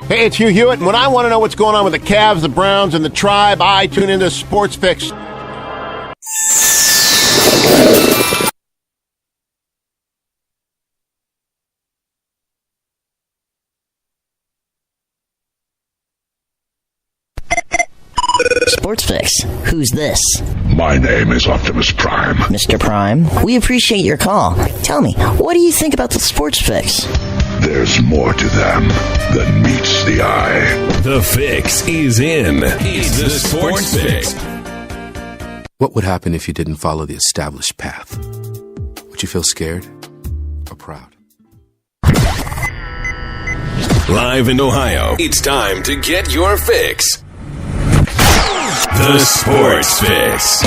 Hey, it's Hugh Hewitt, and when I want to know what's going on with the Cavs, the Browns, and the Tribe, I tune into Sports Fix. Sports Fix. Who's this? My name is Optimus Prime. Mr. Prime, we appreciate your call. Tell me, what do you think about the Sports Fix? There's more to them than meets the eye. The fix is in. It's the Sports Fix. What would happen if you didn't follow the established path? Would you feel scared or proud? Live in Ohio, it's time to get your fix. The Sports Fix.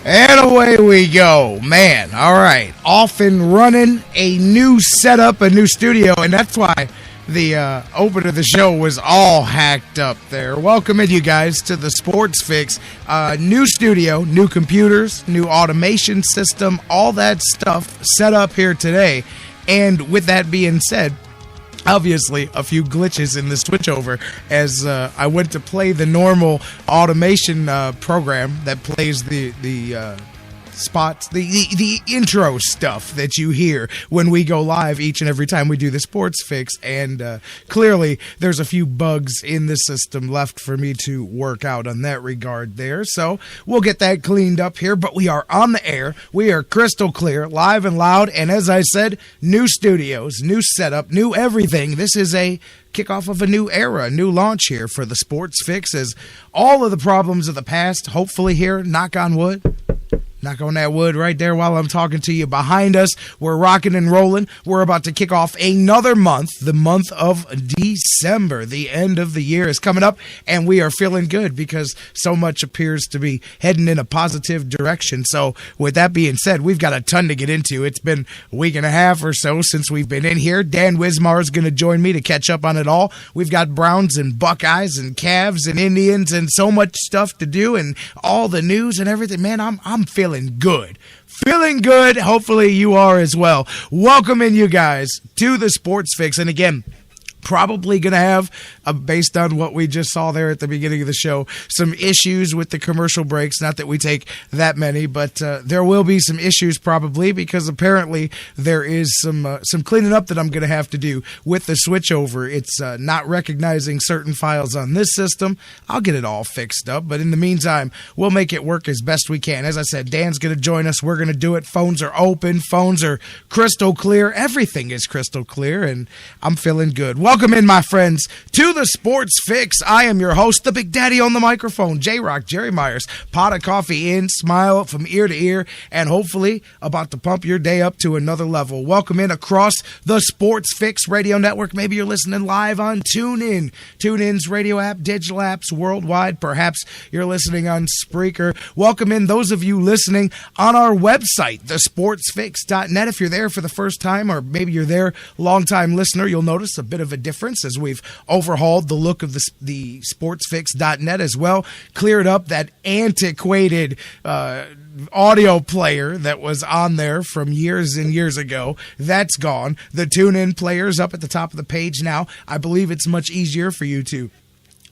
And away we go. Man, all right. Off and running, a new setup, a new studio, and that's why the opener of the show was all hacked up there. Welcoming you guys to the Sports Fix. New studio, new computers, new automation system, all that stuff set up here today. And with that being said, obviously, a few glitches in the switchover as I went to play the normal automation program that plays the spots, the intro stuff that you hear when we go live each and every time we do the Sports Fix. And clearly, there's a few bugs in the system left for me to work out on that regard there. So we'll get that cleaned up here. But we are on the air. We are crystal clear, live and loud. And as I said, new studios, new setup, new everything. This is a kickoff of a new era, a new launch here for the Sports Fix, as all of the problems of the past, hopefully here, knock on wood. Knock on that wood right there while I'm talking to you. Behind us, we're rocking and rolling. We're about to kick off another month, the month of December. The end of the year is coming up, and we are feeling good because so much appears to be heading in a positive direction. So with that being said, we've got a ton to get into. It's been a week and a half or so since we've been in here. Dan Wismar is going to join me to catch up on it all. We've got Browns and Buckeyes and Cavs and Indians and so much stuff to do and all the news and everything. Man, I'm feeling good. Feeling good. Hopefully you are as well. Welcoming you guys to the Sports Fix. And again, probably going to have, based on what we just saw there at the beginning of the show, some issues with the commercial breaks. Not that we take that many, but there will be some issues probably because apparently there is some cleaning up that I'm going to have to do with the switchover. It's not recognizing certain files on this system. I'll get it all fixed up, but in the meantime, we'll make it work as best we can. As I said, Dan's going to join us. We're going to do it. Phones are open. Phones are crystal clear. Everything is crystal clear, and I'm feeling good. Welcome in, my friends, to the Sports Fix. I am your host, the Big Daddy on the microphone, J-Rocc, Jerry Myers. Pot of coffee in, smile from ear to ear, and hopefully about to pump your day up to another level. Welcome in across the Sports Fix radio network. Maybe you're listening live on TuneIn. TuneIn's radio app, digital apps worldwide. Perhaps you're listening on Spreaker. Welcome in those of you listening on our website, thesportsfix.net. If you're there for the first time, or maybe you're there, long-time listener, you'll notice a bit of a difference as we've overhauled the look of the sportsfix.net as well. Cleared up that antiquated audio player that was on there from years and years ago. That's gone. The TuneIn player's up at the top of the page now. I believe it's much easier for you to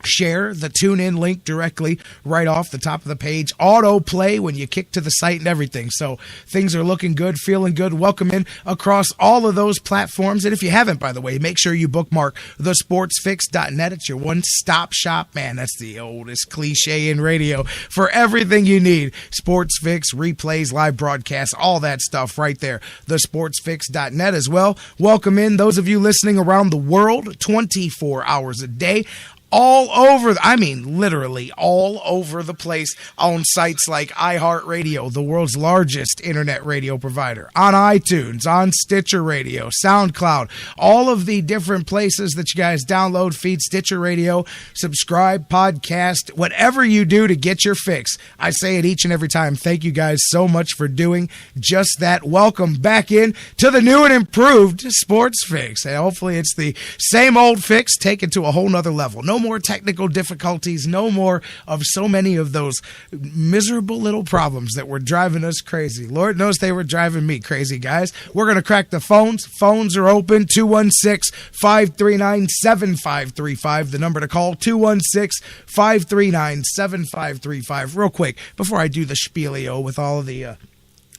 share the TuneIn link directly right off the top of the page. Auto play when you kick to the site and everything. So things are looking good, feeling good. Welcome in across all of those platforms. And if you haven't, by the way, make sure you bookmark thesportsfix.net. It's your one-stop shop. Man, that's the oldest cliche in radio for everything you need. Sports Fix, replays, live broadcasts, all that stuff right there. Thesportsfix.net as well. Welcome in those of you listening around the world 24 hours a day. all over, I mean literally all over the place on sites like iHeartRadio, the world's largest internet radio provider, on iTunes, on Stitcher Radio, SoundCloud, all of the different places that you guys download, feed Stitcher Radio, subscribe, podcast, whatever you do to get your fix. I say it each and every time. Thank you guys so much for doing just that. Welcome back in to the new and improved Sports Fix. And hopefully it's the same old fix taken to a whole nother level. No more technical difficulties, no more of so many of those miserable little problems that were driving us crazy. Lord knows they were driving me crazy, guys. We're going to crack the phones. Phones are open. 216-539-7535. The number to call, 216-539-7535. Real quick, before I do the spielio with all of the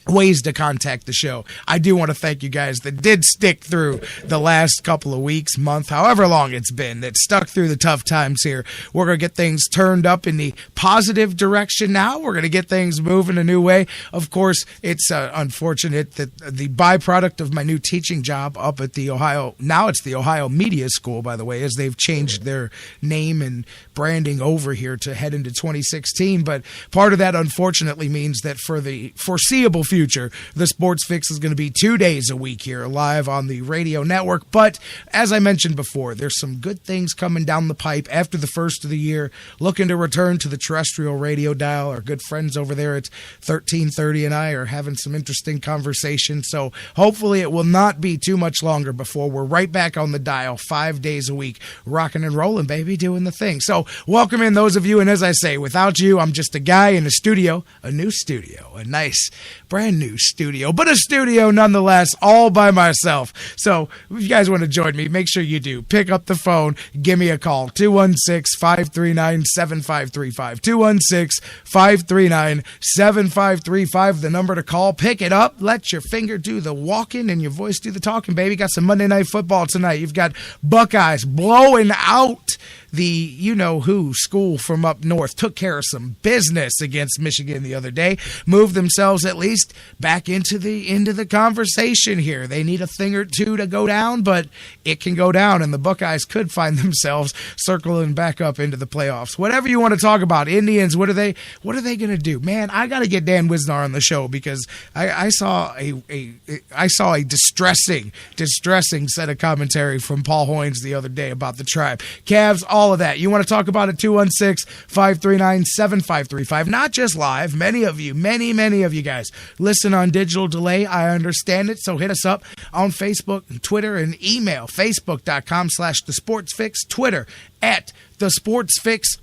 ways to contact the show, I do want to thank you guys that did stick through the last couple of weeks, month, however long it's been, that stuck through the tough times here. We're going to get things turned up in the positive direction now. We're going to get things moving a new way. Of course, it's unfortunate that the byproduct of my new teaching job up at the Ohio, now it's the Ohio Media School, by the way, as they've changed their name and branding over here to head into 2016. But part of that, unfortunately, means that for the foreseeable future, the Sports Fix is going to be 2 days a week here live on the radio network. But as I mentioned before, there's some good things coming down the pipe after the first of the year. Looking to return to the terrestrial radio dial. Our good friends over there at 1330 and I are having some interesting conversations. So hopefully it will not be too much longer before we're right back on the dial 5 days a week, rocking and rolling, baby, doing the thing. So welcome in those of you. And as I say, without you, I'm just a guy in a studio, a new studio, a nice brand new studio, but a studio nonetheless, all by myself. So if you guys want to join me, make sure you do. Pick up the phone, give me a call, 216-539-7535, 216-539-7535, the number to call. Pick it up, let your finger do the walking and your voice do the talking, baby. Got some Monday Night Football tonight. You've got Buckeyes blowing out the you-know-who school from up north. Took care of some business against Michigan the other day. Moved themselves at least back into the conversation here. They need a thing or two to go down, but it can go down, and the Buckeyes could find themselves circling back up into the playoffs. Whatever you want to talk about, Indians, what are they going to do? Man, I got to get Dan Wismar on the show because I saw a distressing set of commentary from Paul Hoynes the other day about the Tribe. Cavs, all of that. You want to talk about it, 216-539-7535. Not just live. Many of you guys listen on digital delay. I understand it. So hit us up on Facebook and Twitter and email. Facebook.com/thesportsfix. Twitter @thesportsfix.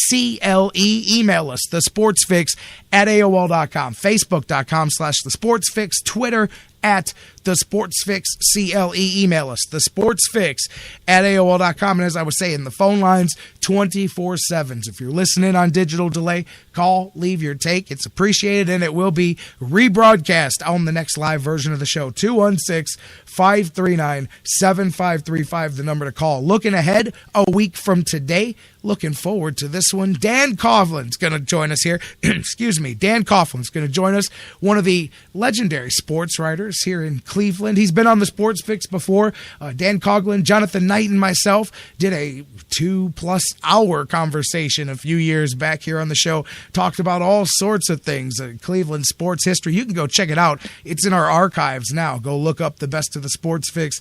CLE. Email us, thesportsfix@AOL.com. Facebook.com/thesportsfix. Twitter @thesportsfix. CLE. Email us, thesportsfix@AOL.com. And as I was saying, the phone lines 24/7. If you're listening on digital delay, call, leave your take. It's appreciated, and it will be rebroadcast on the next live version of the show. 216-539-7535, the number to call. Looking ahead a week from today, looking forward to this one. Dan Coughlin's going to join us here. Excuse me. Dan Coughlin's going to join us, one of the legendary sports writers here in Cleveland. He's been on the Sports Fix before. Dan Coughlin, Jonathan Knight, and myself did a 2+ hour conversation a few years back here on the show. Talked about all sorts of things, Cleveland sports history. You can go check it out. It's in our archives now. Go look up the best of the Sports Fix.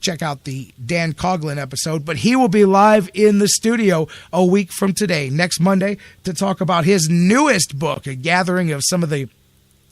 Check out the Dan Coughlin episode, but he will be live in the studio a week from today, next Monday, to talk about his newest book, a gathering of some of the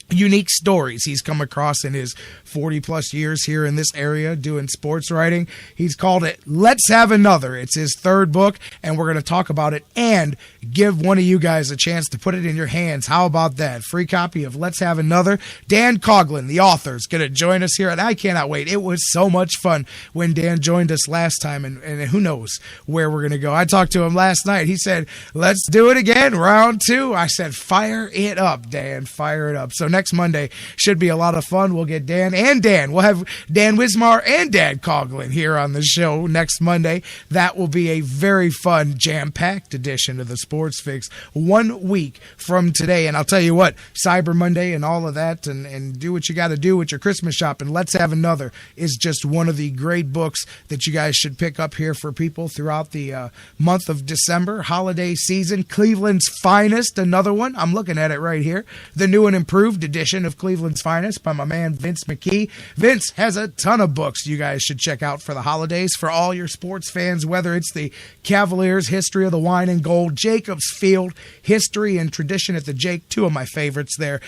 unique stories he's come across in his 40+ years here in this area doing sports writing. He's called it Let's Have Another. It's his third book, and we're going to talk about it and give one of you guys a chance to put it in your hands. How about that? Free copy of Let's Have Another. Dan Coughlin, the author, is going to join us here, and I cannot wait. It was so much fun when Dan joined us last time, and who knows where we're going to go. I talked to him last night. He said, let's do it again, round 2. I said, fire it up, Dan, fire it up. So next Monday should be a lot of fun. We'll get Dan and Dan. We'll have Dan Wismar and Dan Coughlin here on the show next Monday. That will be a very fun, jam-packed edition of the Sports Fix 1 week from today. And I'll tell you what, Cyber Monday and all of that, and do what you got to do with your Christmas shopping. Let's Have Another is just one of the great books that you guys should pick up here for people throughout the month of December, holiday season. Cleveland's Finest, another one. I'm looking at it right here. The new and improved edition of Cleveland's Finest by my man Vince McKee. Vince has a ton of books you guys should check out for the holidays for all your sports fans, whether it's the Cavaliers, History of the Wine and Gold, Jacobs Field, History and Tradition at the Jake, two of my favorites there.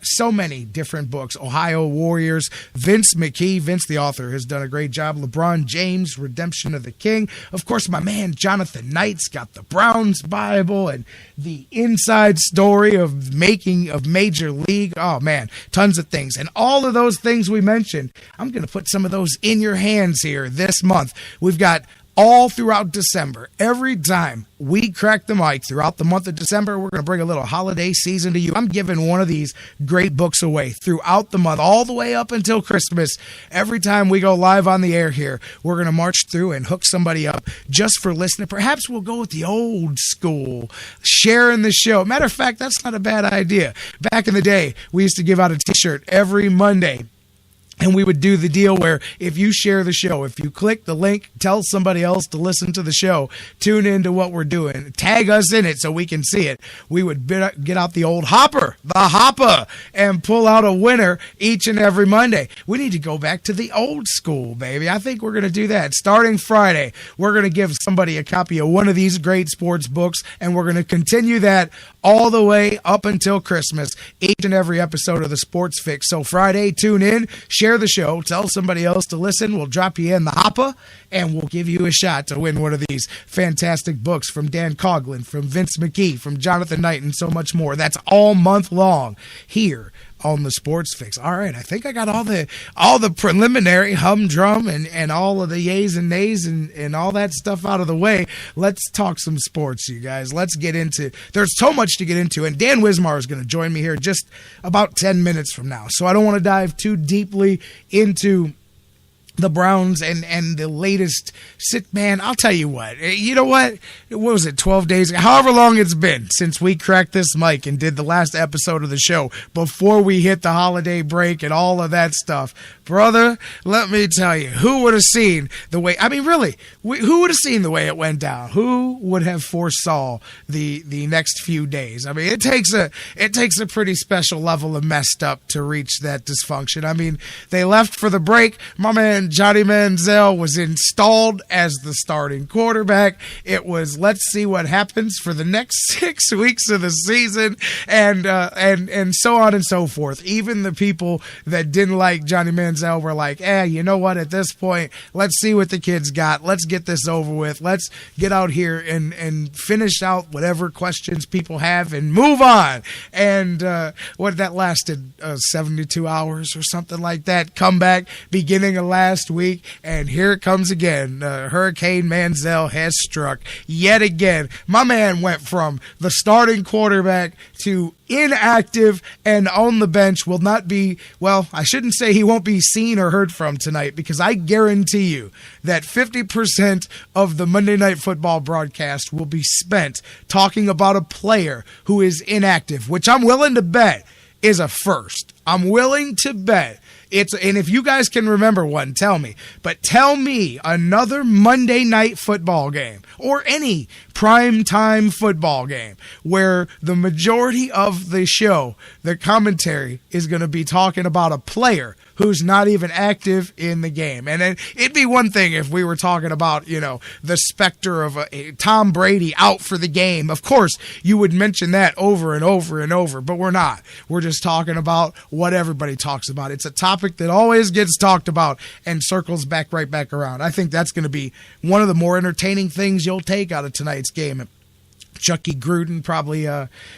So many different books. Ohio Warriors, Vince McKee, Vince the author, has done a great job. LeBron James, Redemption of the King. Of course, my man Jonathan Knight's got the Browns Bible and the inside story of making of Major League. Oh, man, tons of things. And all of those things we mentioned, I'm going to put some of those in your hands here this month. We've got all throughout December. Every time we crack the mic throughout the month of December, we're going to bring a little holiday season to you. I'm giving one of these great books away throughout the month, all the way up until Christmas. Every time we go live on the air here, we're going to march through and hook somebody up just for listening. Perhaps we'll go with the old school, sharing the show. Matter of fact, that's not a bad idea. Back in the day, we used to give out a t-shirt every Monday. And we would do the deal where if you share the show, if you click the link, tell somebody else to listen to the show, tune into what we're doing, tag us in it so we can see it. We would get out the old hopper, and pull out a winner each and every Monday. We need to go back to the old school, baby. I think we're going to do that. Starting Friday, we're going to give somebody a copy of one of these great sports books, and we're going to continue that all the way up until Christmas, each and every episode of the Sports Fix. So Friday, tune in, share the show, tell somebody else to listen. We'll drop you in the hopper, and we'll give you a shot to win one of these fantastic books from Dan Coughlin, from Vince McKee, from Jonathan Knight, and so much more. That's all month long here on the Sports Fix. All right, I think I got all the preliminary humdrum and all of the yays and nays and all that stuff out of the way. Let's talk some sports, you guys. Let's get into, there's so much to get into, and Dan Wismar is going to join me here just about 10 minutes from now. So I don't want to dive too deeply into the Browns and the latest man, I'll tell you what. You know what? What was it, 12 days ago? However long it's been since we cracked this mic and did the last episode of the show before we hit the holiday break and all of that stuff. Brother, let me tell you, who would have seen the way, I mean, really, who would have seen the way it went down? Who would have foresaw the next few days? I mean, it takes a pretty special level of messed up to reach that dysfunction. I mean, they left for the break. My man Johnny Manziel was installed as the starting quarterback. It was, let's see what happens for the next 6 weeks of the season, and so on and so forth. Even the people that didn't like Johnny Manziel were like, you know what, at this point, let's see what the kid's got. Let's get this over with. Let's get out here and finish out whatever questions people have and move on. And what that lasted 72 hours or something like that. Comeback beginning of last week, and here it comes again. Hurricane Manziel has struck yet again. My man went from the starting quarterback to inactive and on the bench. Will not be, well, I shouldn't say he won't be seen or heard from tonight, because I guarantee you that 50% of the Monday Night Football broadcast will be spent talking about a player who is inactive, which I'm willing to bet is a first. I'm willing to bet. And if you guys can remember one, tell me. But tell me another Monday Night Football game or any primetime football game where the majority of the show, the commentary, is going to be talking about a player who's not even active in the game. And it'd be one thing if we were talking about, the specter of a Tom Brady out for the game. Of course, you would mention that over and over and over, but we're not. We're just talking about what everybody talks about. It's a topic that always gets talked about and circles right back around. I think that's going to be one of the more entertaining things you'll take out of tonight's game. Chucky Gruden probably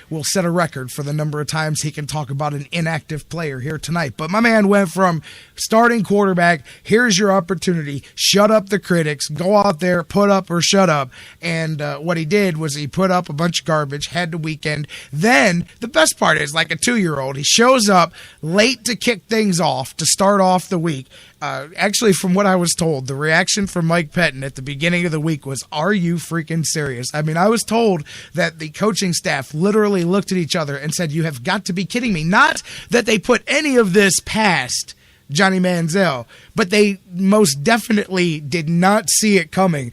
will set a record for the number of times he can talk about an inactive player here tonight. But my man went from starting quarterback, here's your opportunity, shut up the critics, go out there, put up or shut up. And what he did was he put up a bunch of garbage, had the weekend. Then the best part is, like a 2-year-old, he shows up late to kick things off, to start off the week. Actually, from what I was told, the reaction from Mike Pettin at the beginning of the week was, "Are you freaking serious?" I mean, I was told that the coaching staff literally looked at each other and said, "You have got to be kidding me." Not that they put any of this past Johnny Manziel, but they most definitely did not see it coming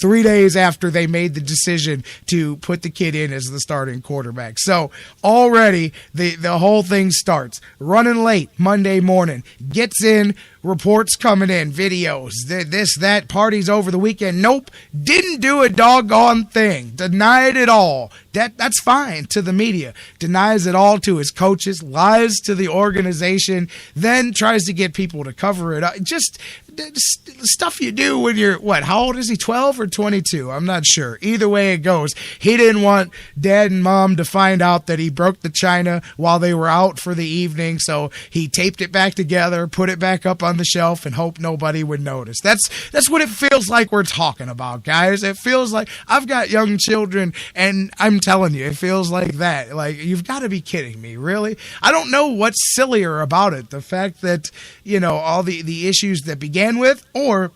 3 days after they made the decision to put the kid in as the starting quarterback. So already the whole thing starts. Running late Monday morning, gets in, reports coming in, videos, this, that, parties over the weekend. Nope, didn't do a doggone thing. Denied it all. That's fine to the media. Denies it all to his coaches, lies to the organization, then tries to get people to cover it up. Just stuff you do when you're, how old is he, 12 or 22? I'm not sure. Either way it goes, he didn't want dad and mom to find out that he broke the china while they were out for the evening, so he taped it back together, put it back up on the shelf, and hoped nobody would notice. That's what it feels like we're talking about, guys. It feels like, I've got young children, and I'm telling you, it feels like that. Like, you've got to be kidding me, really? I don't know what's sillier about it. The fact that, all the issues that began with, or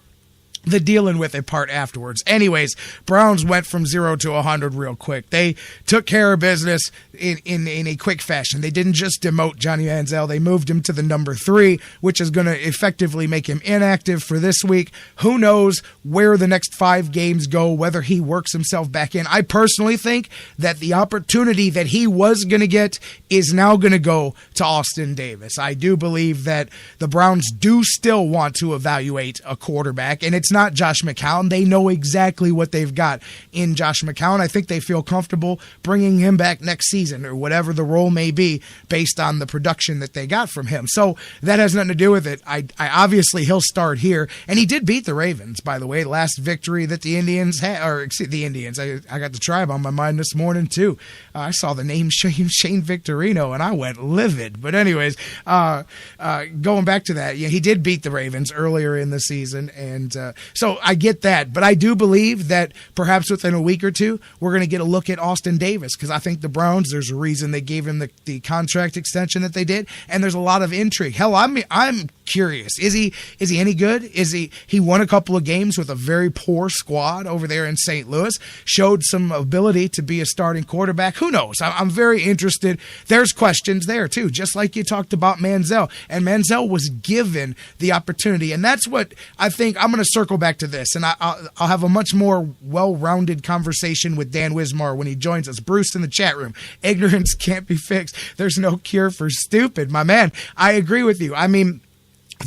the dealing with it part afterwards. Anyways, Browns went from 0 to 100 real quick. They took care of business in a quick fashion. They didn't just demote Johnny Manziel. They moved him to the number 3, which is going to effectively make him inactive for this week. Who knows where the next 5 games go, whether he works himself back in. I personally think that the opportunity that he was going to get is now going to go to Austin Davis. I do believe that the Browns do still want to evaluate a quarterback, and it's not Josh McCown. They know exactly what they've got in Josh McCown. I think they feel comfortable bringing him back next season, or whatever the role may be, based on the production that they got from him. So that has nothing to do with it. I obviously he'll start here, and he did beat the Ravens, by the way. Last victory that the Indians had, or the Indians, I got the Tribe on my mind this morning too. I saw the name Shane Victorino and I went livid. But anyways, going back to that, he did beat the Ravens earlier in the season, and so I get that, but I do believe that perhaps within a week or two, we're going to get a look at Austin Davis, because I think the Browns, there's a reason they gave him the contract extension that they did, and there's a lot of intrigue. Hell, I'm curious. Is he any good? He won a couple of games with a very poor squad over there in St. Louis, showed some ability to be a starting quarterback. Who knows? I'm very interested. There's questions there too, just like you talked about Manziel, and Manziel was given the opportunity, and that's what I think. I'm going to circle back to this, and I'll have a much more well-rounded conversation with Dan Wismar when he joins us. Bruce in the chat room. Ignorance can't be fixed. There's no cure for stupid. My man, I agree with you. I mean,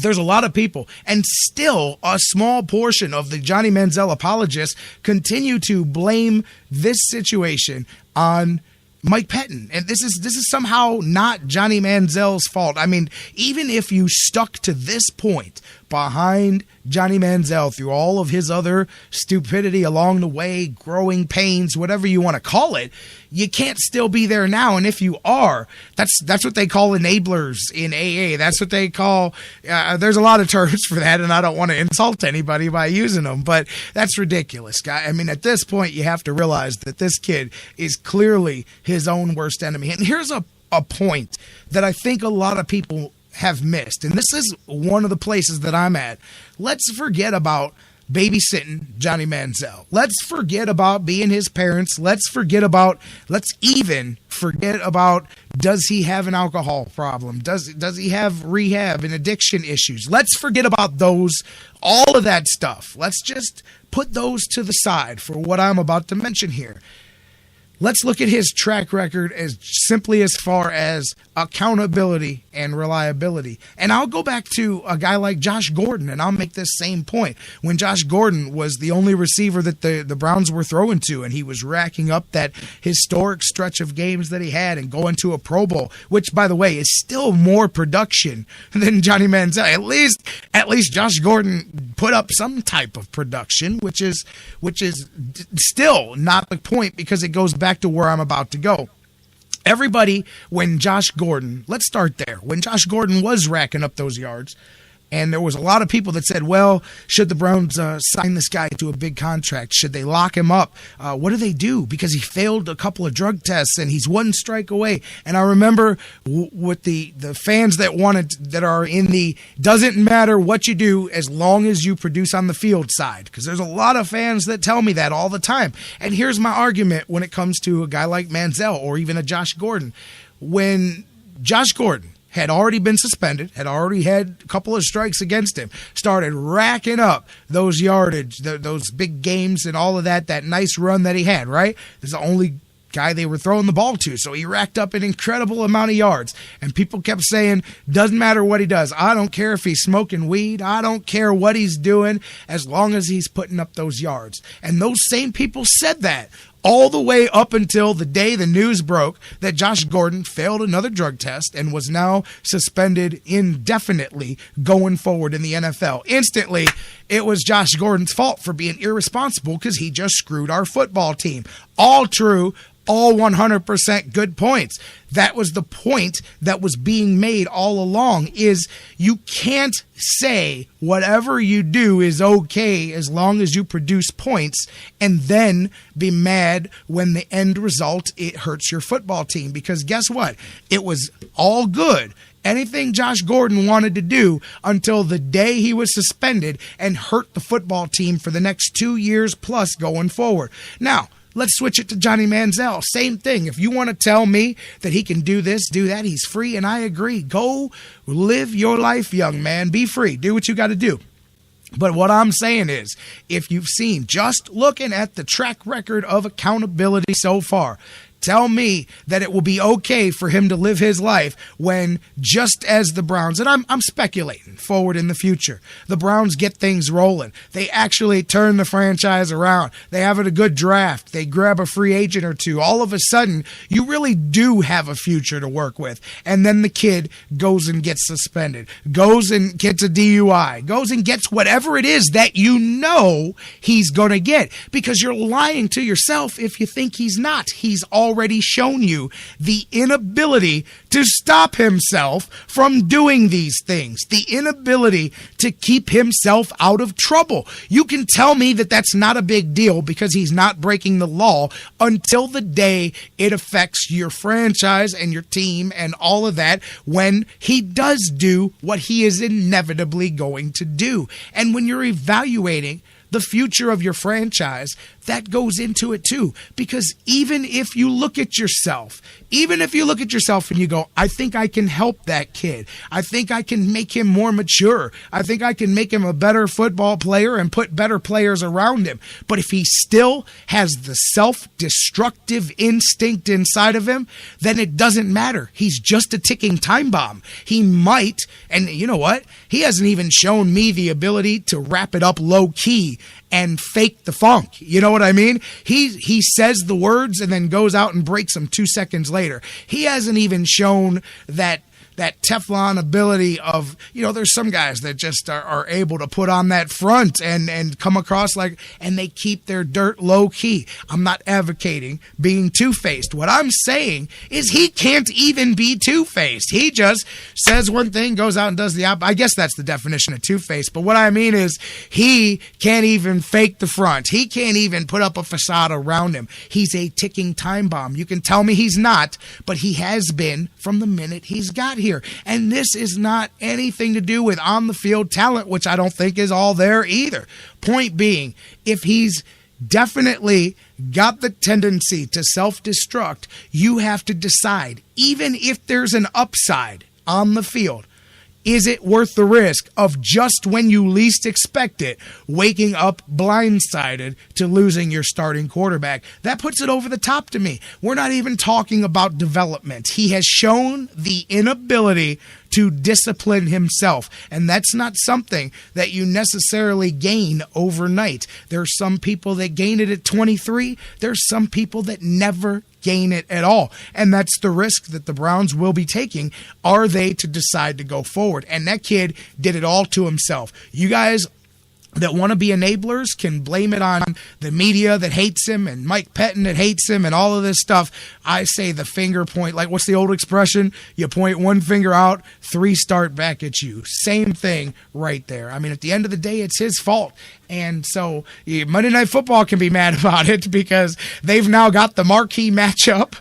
there's a lot of people, and still a small portion of the Johnny Manziel apologists continue to blame this situation on Mike Pettin. And this is somehow not Johnny Manziel's fault. I mean, even if you stuck to this point behind Johnny Manziel through all of his other stupidity along the way, growing pains, whatever you want to call it, you can't still be there now. And if you are, that's what they call enablers in AA. That's what they call, there's a lot of terms for that, and I don't want to insult anybody by using them, but that's ridiculous, guy. I mean, at this point, you have to realize that this kid is clearly his own worst enemy. And here's a point that I think a lot of people have missed, and this is one of the places that I'm at. Let's forget about babysitting Johnny Manziel. Let's forget about being his parents. Let's even forget about, does he have an alcohol problem? Does he have rehab and addiction issues? Let's forget about those, all of that stuff. Let's just put those to the side for what I'm about to mention here. let's look at his track record as simply as far as accountability and reliability. And I'll go back to a guy like Josh Gordon, and I'll make this same point. When Josh Gordon was the only receiver that the Browns were throwing to, and he was racking up that historic stretch of games that he had and going to a Pro Bowl, which, by the way, is still more production than Johnny Manziel. At least Josh Gordon put up some type of production, which is still not the point, because it goes back to where I'm about to go. Everybody, when Josh Gordon, let's start there. When Josh Gordon was racking up those yards, and there was a lot of people that said, well, should the Browns sign this guy to a big contract? Should they lock him up? What do they do? Because he failed a couple of drug tests and he's one strike away. And I remember with the fans that are in the doesn't matter what you do as long as you produce on the field side. Because there's a lot of fans that tell me that all the time. And here's my argument when it comes to a guy like Manziel or even a Josh Gordon. When Josh Gordon had already been suspended, had already had a couple of strikes against him, started racking up those yardage, those big games and all of that nice run that he had, right? This is the only guy they were throwing the ball to, so he racked up an incredible amount of yards. And people kept saying, doesn't matter what he does. I don't care if he's smoking weed. I don't care what he's doing as long as he's putting up those yards. And those same people said that all the way up until the day the news broke that Josh Gordon failed another drug test and was now suspended indefinitely going forward in the NFL. Instantly, it was Josh Gordon's fault for being irresponsible because he just screwed our football team. All true, all 100% good points. That was the point that was being made all along, is you can't say whatever you do is okay as long as you produce points and then be mad when the end result, it hurts your football team. Because guess what? It was all good. Anything Josh Gordon wanted to do until the day he was suspended and hurt the football team for the next 2 years plus going forward. Now, let's switch it to Johnny Manziel. Same thing. If you want to tell me that he can do this, do that, he's free, and I agree. Go live your life, young man. Be free. Do what you got to do. But what I'm saying is, if you've seen, just looking at the track record of accountability so far, tell me that it will be okay for him to live his life when, just as the Browns, and I'm speculating forward in the future, the Browns get things rolling. They actually turn the franchise around. They have a good draft. They grab a free agent or two. All of a sudden, you really do have a future to work with. And then the kid goes and gets suspended, goes and gets a DUI, goes and gets whatever it is that you know he's going to get, because you're lying to yourself if you think he's not. He's already shown you the inability to stop himself from doing these things, the inability to keep himself out of trouble. You can tell me that that's not a big deal because he's not breaking the law until the day it affects your franchise and your team and all of that, when he does do what he is inevitably going to do. And when you're evaluating the future of your franchise, that goes into it too. Because even if you look at yourself and you go, I think I can help that kid. I think I can make him more mature. I think I can make him a better football player and put better players around him. But if he still has the self-destructive instinct inside of him, then it doesn't matter. He's just a ticking time bomb. He might, and you know what? He hasn't even shown me the ability to wrap it up low key and fake the funk. You know what I mean? He says the words and then goes out and breaks them 2 seconds later. He hasn't even shown that Teflon ability of, there's some guys that just are able to put on that front and come across and they keep their dirt low key. I'm not advocating being two-faced. What I'm saying is he can't even be two-faced. He just says one thing, goes out and does the opposite. I guess that's the definition of two-faced. But what I mean is he can't even fake the front. He can't even put up a facade around him. He's a ticking time bomb. You can tell me he's not, but he has been from the minute he's got here. And this is not anything to do with on the field talent, which I don't think is all there either. Point being, if he's definitely got the tendency to self-destruct, you have to decide, even if there's an upside on the field, Is it worth the risk of just when you least expect it, waking up blindsided to losing your starting quarterback? That puts it over the top to me. We're not even talking about development. He has shown the inability to discipline himself, and that's not something that you necessarily gain overnight. There's some people that gain it at 23. There's some people that never gain it at all, and that's the risk that the Browns will be taking. Are they to decide to go forward? And that kid did it all to himself. You guys that want to be enablers can blame it on the media that hates him and Mike Pettin that hates him and all of this stuff. I say the finger point, like what's the old expression? You point one finger out, three start back at you. Same thing right there. I mean, at the end of the day, it's his fault. And so Monday Night Football can be mad about it because they've now got the marquee matchup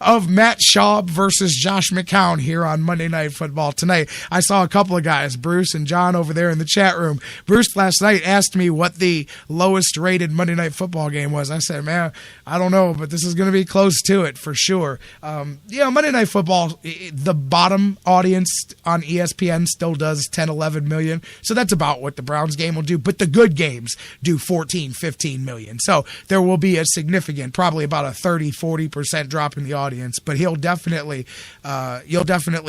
of Matt Schaub versus Josh McCown here on Monday Night Football tonight. I saw a couple of guys, Bruce and John over there in the chat room. Bruce last night asked me what the lowest rated Monday Night Football game was. I said, man, I don't know, but this is going to be close to it for sure. Monday Night Football, the bottom audience on ESPN still does 10, 11 million. So that's about what the Browns game will do. But the good games do 14, 15 million. So there will be a significant, probably about a 30, 40% drop in the audience, but you'll definitely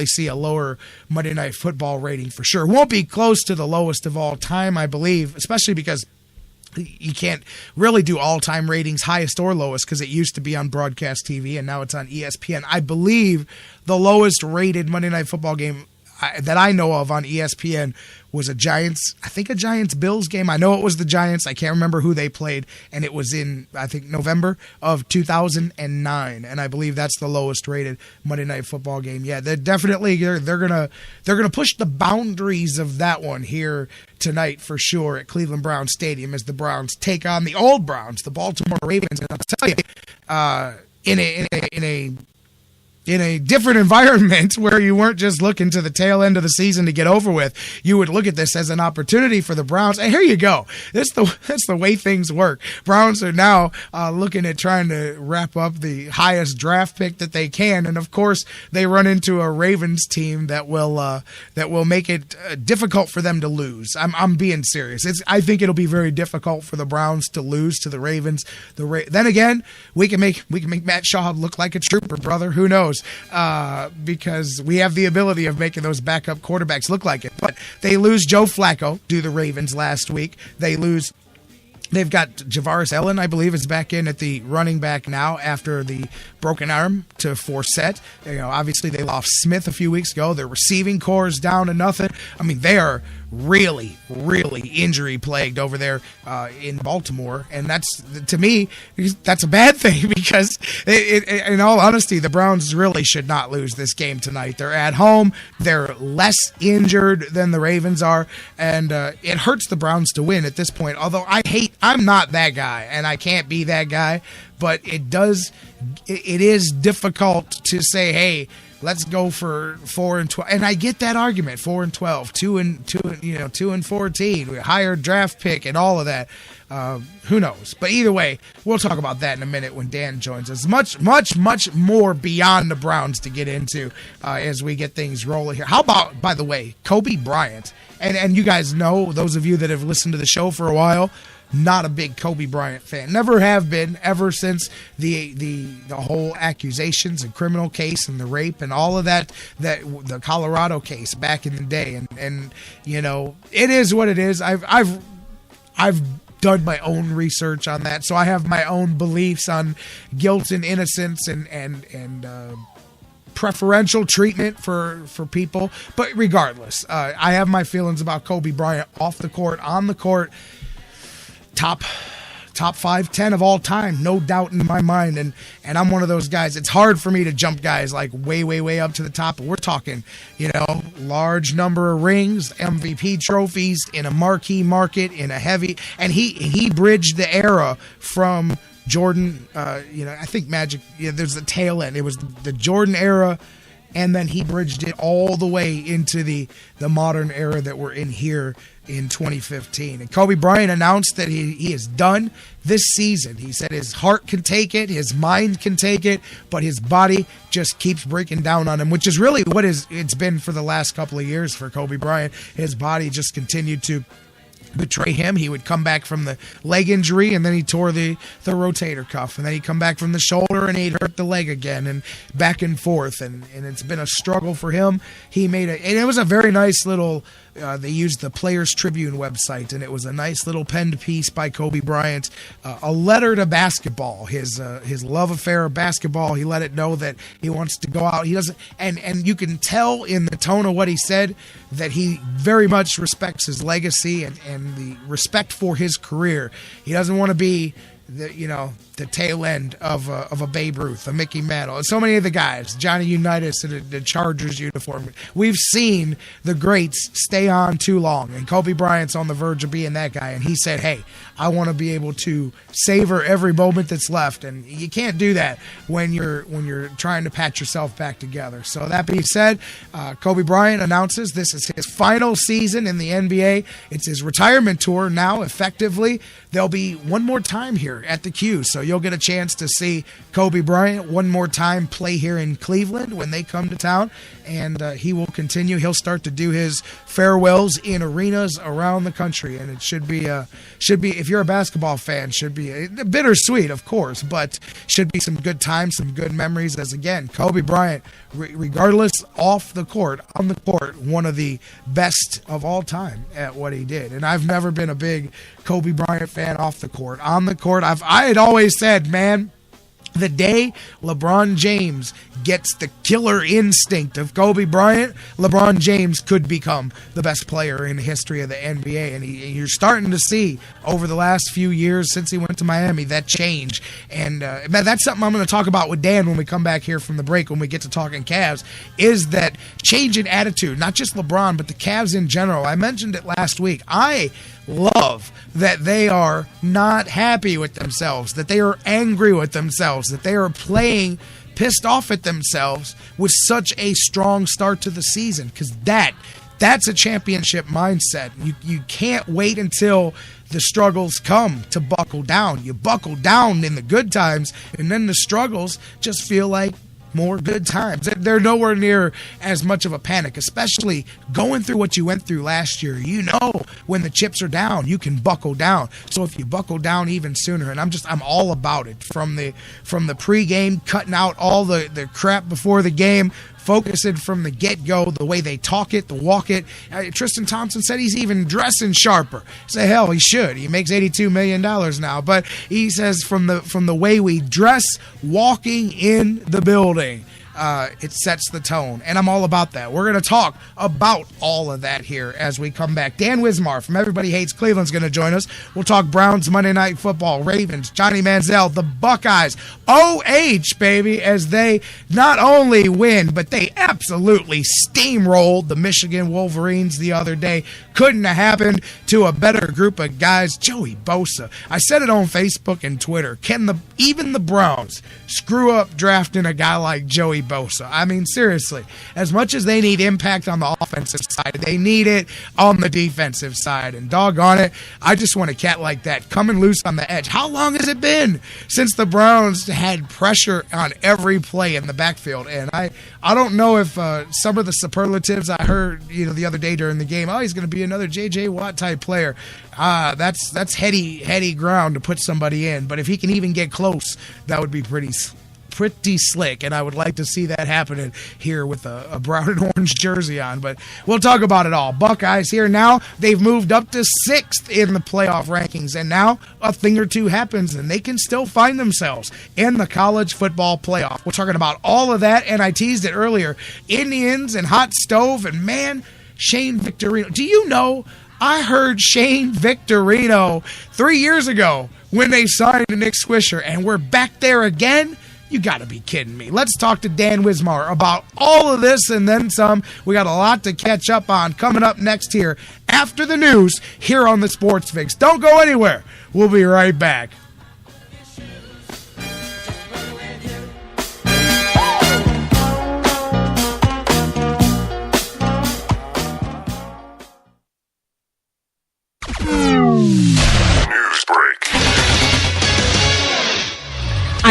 see a lower Monday Night Football rating for sure. Won't be close to the lowest of all time, I believe, especially because you can't really do all-time ratings, highest or lowest, because it used to be on broadcast TV and now it's on ESPN. I believe the lowest rated Monday Night Football game that I know of on ESPN was a Giants-Bills game. I know it was the Giants. I can't remember who they played, and it was in, I think, November of 2009, and I believe that's the lowest rated Monday Night Football game. Yeah, they're gonna push the boundaries of that one here tonight for sure at Cleveland Browns Stadium as the Browns take on the old Browns, the Baltimore Ravens. And I'll tell you, in a different environment where you weren't just looking to the tail end of the season to get over with, you would look at this as an opportunity for the Browns. And here you go. That's the way things work. Browns are now looking at trying to wrap up the highest draft pick that they can. And of course, they run into a Ravens team that will make it difficult for them to lose. I'm being serious. I think it'll be very difficult for the Browns to lose to the Ravens. Then again, we can make Matt Schaub look like a trooper, brother. Who knows? Because we have the ability of making those backup quarterbacks look like it. But they lose Joe Flacco to the Ravens last week. They've got Javaris Ellen, I believe, is back in at the running back now after the broken arm to Forsett. Obviously they lost Smith a few weeks ago. Their receiving core is down to nothing. I mean, they are really, really injury plagued over there in Baltimore, and to me that's a bad thing because in all honesty, the Browns really should not lose this game tonight. They're at home. They're less injured than the Ravens are, and it hurts the Browns to win at this point. Although I'm not that guy, and I can't be that guy, but it is difficult to say, hey, let's go for 4-12, and I get that argument. 4-12, 2-14, higher draft pick, and all of that. Who knows? But either way, we'll talk about that in a minute when Dan joins us. Much, much, much more beyond the Browns to get into as we get things rolling here. How about, by the way, Kobe Bryant? And you guys know, those of you that have listened to the show for a while, not a big Kobe Bryant fan. Never have been, ever since the whole accusations and criminal case and the rape and all of that the Colorado case back in the day. And it is what it is. I've done my own research on that, so I have my own beliefs on guilt and innocence and preferential treatment for people. But regardless, I have my feelings about Kobe Bryant off the court, on the court. Top 5, 10 of all time, no doubt in my mind, and I'm one of those guys. It's hard for me to jump guys like way, way, way up to the top, but we're talking, large number of rings, MVP trophies in a marquee market, in a heavy, and he bridged the era from Jordan. I think Magic. There's the tail end. It was the Jordan era. and then he bridged it all the way into the modern era that we're in here in 2015. And Kobe Bryant announced that he is done this season. He said his heart can take it, his mind can take it, but his body just keeps breaking down on him, which is really what it's been for the last couple of years for Kobe Bryant. His body just continued to betray him. He would come back from the leg injury, and then he tore the rotator cuff, and then he'd come back from the shoulder and he'd hurt the leg again, and back and forth, and it's been a struggle for him. And it was a very nice little they used the Players Tribune website, and it was a nice little penned piece by Kobe Bryant, a letter to basketball, his love affair of basketball. He let it know that he wants to go out. He doesn't, and you can tell in the tone of what he said that he very much respects his legacy and the respect for his career. He doesn't want to be the tail end of a Babe Ruth, a Mickey Mantle, and so many of the guys, Johnny Unitas in the Chargers uniform. We've seen the greats stay on too long, and Kobe Bryant's on the verge of being that guy. And he said, "Hey, I want to be able to savor every moment that's left," and you can't do that when you're trying to patch yourself back together. So that being said, Kobe Bryant announces this is his final season in the NBA. It's his retirement tour now. Effectively, there'll be one more time here at the Q, so you'll get a chance to see Kobe Bryant one more time play here in Cleveland when they come to town, and he will continue. He'll start to do his farewells in arenas around the country, and it should be if you're a basketball fan, should be bittersweet, of course, but should be some good times, some good memories, as again, Kobe Bryant, regardless off the court, on the court, one of the best of all time at what he did. And I've never been a big Kobe Bryant fan off the court. On the court, I had always said, man, the day LeBron James gets the killer instinct of Kobe Bryant, LeBron James could become the best player in the history of the NBA. And you're starting to see over the last few years since he went to Miami that change. And that's something I'm going to talk about with Dan when we come back here from the break, when we get to talking Cavs, is that change in attitude, not just LeBron, but the Cavs in general. I mentioned it last week. I love that they are not happy with themselves, that they are angry with themselves, that they are playing pissed off at themselves with such a strong start to the season, because that's a championship mindset. You can't wait until the struggles come to buckle down. You buckle down in the good times, and then the struggles just feel like more good times. They're nowhere near as much of a panic, especially going through what you went through last year. You know, when the chips are down, you can buckle down. So if you buckle down even sooner, and I'm all about it, from the pregame, cutting out all the crap before the game, focusing from the get-go, the way they talk it, the walk it. Tristan Thompson said he's even dressing sharper. Say, hell, he should. He makes $82 million now. But he says from the way we dress, walking in the building, it sets the tone. And I'm all about that. We're going to talk about all of that here as we come back. Dan Wismar from Everybody Hates Cleveland is going to join us. We'll talk Browns, Monday Night Football, Ravens, Johnny Manziel, the Buckeyes, OH, baby, as they not only win, but they absolutely steamrolled the Michigan Wolverines the other day. Couldn't have happened to a better group of guys. Joey Bosa. I said it on Facebook and Twitter. Can even the Browns screw up drafting a guy like Joey Bosa? I mean, seriously, as much as they need impact on the offensive side, they need it on the defensive side. And doggone it, I just want a cat like that coming loose on the edge. How long has it been since the Browns had pressure on every play in the backfield? And I don't know if some of the superlatives I heard the other day during the game, he's going to be another J.J. Watt type player. That's heady ground to put somebody in. But if he can even get close, that would be pretty slick, and I would like to see that happening here with a brown and orange jersey on. But we'll talk about it all. Buckeyes here now. They've moved up to 6th in the playoff rankings, and now a thing or two happens, and they can still find themselves in the college football playoff. We're talking about all of that, and I teased it earlier. Indians and Hot Stove, and man, Shane Victorino. Do you know, I heard Shane Victorino 3 years ago when they signed Nick Swisher, and we're back there again? You got to be kidding me. Let's talk to Dan Wismar about all of this and then some. We got a lot to catch up on coming up next here after the news here on the Sports Fix. Don't go anywhere. We'll be right back.